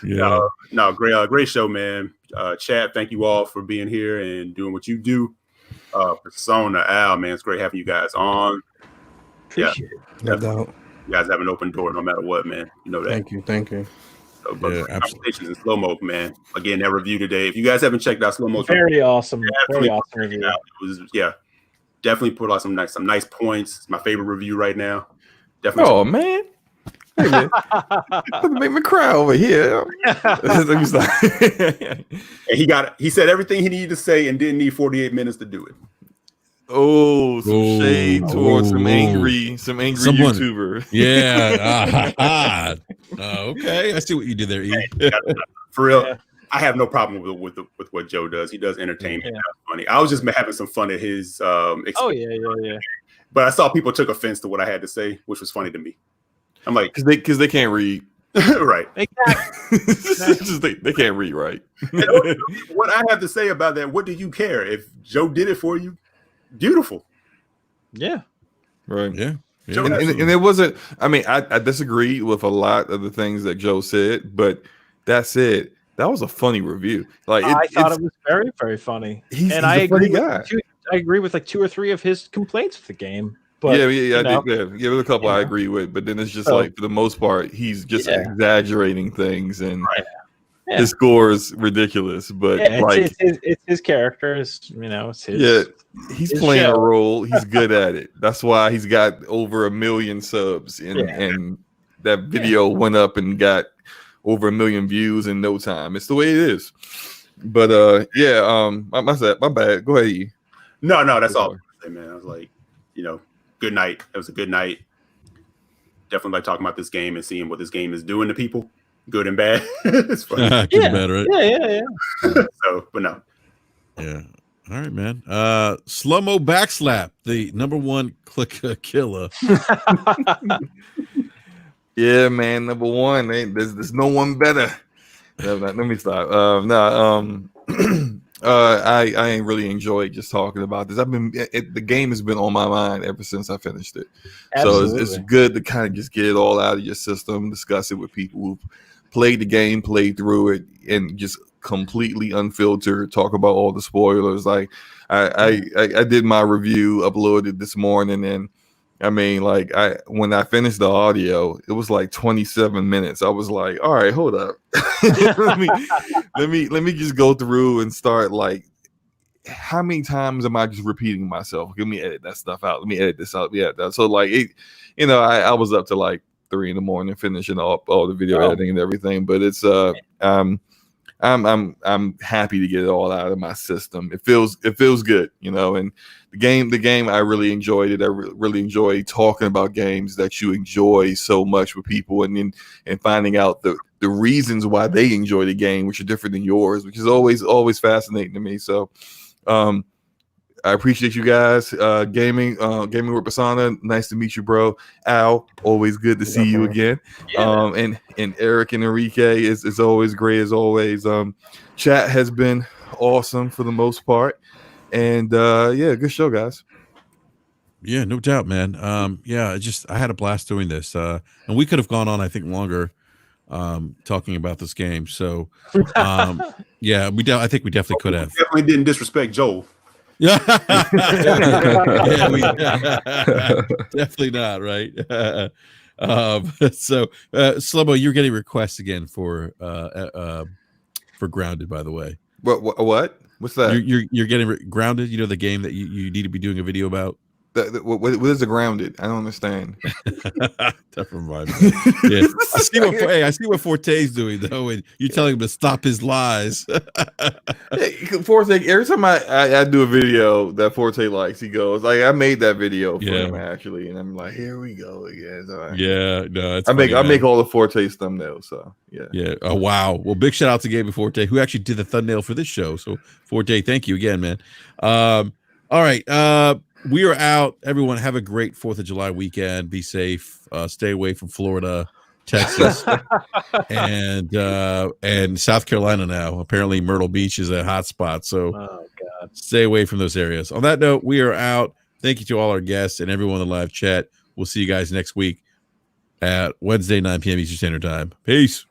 Yeah. No, great show, man. Chad, thank you all for being here and doing what you do. Persona, Al, man, it's great having you guys on. Appreciate it. No doubt. You guys have an open door no matter what, man. You know that. Thank you. So, but conversations in slow mo, man. Again, that review today. If you guys haven't checked out slow mo, very awesome. Very awesome review. It was definitely put out some nice points. It's my favorite review right now. Definitely. Oh man. Hey, man. Make me cry over here. And he said everything he needed to say and didn't need 48 minutes to do it. Oh, some shade towards some angry YouTuber. Yeah. Okay. I see what you did there, E. For real, I have no problem with what Joe does. He does entertainment. That's funny. I was just having some fun at his experience. Oh yeah. But I saw people took offense to what I had to say, which was funny to me. I'm like, because they can't read. Right. Exactly. They can't read right. What I have to say about that, what do you care? If Joe did it for you, beautiful. Yeah. Right. Yeah. And it wasn't, I mean, I disagree with a lot of the things that Joe said, but that said, that was a funny review. Like I thought it was very, very funny. He's I agree funny guy. I agree with like 2 or 3 of his complaints with the game. But there's a couple I agree with, but then it's just like for the most part, he's just exaggerating things, and his score is ridiculous. But it's his character, it's his. Yeah, he's his playing show. a role. He's good at it. That's why he's got over 1 million subs, and that video went up and got over 1 million views in no time. It's the way it is. But my bad. Go ahead, E. No, that's all. Man, I was like, good night. It was a good night. Definitely like talking about this game and seeing what this game is doing to people, good and bad. It's funny. Good and bad, right? Yeah. So, but no. Yeah. All right, man. Slow-mo backslap, the #1 click killer. Yeah, man. #1. There's no one better. Let me stop. I really enjoyed just talking about this. The game has been on my mind ever since I finished it. Absolutely. So it's good to kind of just get it all out of your system, discuss it with people who've played the game, played through it, and just completely unfiltered talk about all the spoilers. Like I did my review, uploaded this morning, and I mean, like when I finished the audio, it was like 27 minutes. I was like, all right, hold up. let me just go through and start like, how many times am I just repeating myself? Let me edit that stuff out. Let me edit this out. Yeah. So like I was up to like 3 a.m. finishing up all the video editing and everything. But it's I'm happy to get it all out of my system. It feels good, and the game I really enjoyed it. I really enjoy talking about games that you enjoy so much with people, and finding out the reasons why they enjoy the game, which are different than yours, which is always fascinating to me. So I appreciate you guys. Gaming with Persona, nice to meet you, bro. Al, always good to see you again. And Eric and Enrique is always great as always. Chat has been awesome for the most part, and good show, guys. Yeah, no doubt, man. Yeah, I had a blast doing this. And we could have gone on, I think, longer talking about this game. So yeah, I think we definitely could have. Definitely didn't disrespect Joel. Yeah, we definitely not, right? So Slobo, you're getting requests again for Grounded, by the way. What? What's that? You're getting Grounded. You know, the game that you need to be doing a video about. What is the Grounded? I don't understand. Never mind. Yeah. I see what Forte's doing though, and you're telling him to stop his lies. Hey, Forte, every time I do a video that Forte likes, he goes like, "I made that video for him actually," and I'm like, "Here we go again." Right. Yeah, no, it's I make all the Forte's thumbnails. So yeah. Oh wow. Well, big shout out to Gabe Forte, who actually did the thumbnail for this show. So Forte, thank you again, man. All right. We are out. Everyone have a great 4th of July weekend. Be safe. Stay away from Florida, Texas, and South Carolina now. Apparently Myrtle Beach is a hot spot. So stay away from those areas. On that note, we are out. Thank you to all our guests and everyone in the live chat. We'll see you guys next week at Wednesday, 9 p.m. Eastern Standard Time. Peace.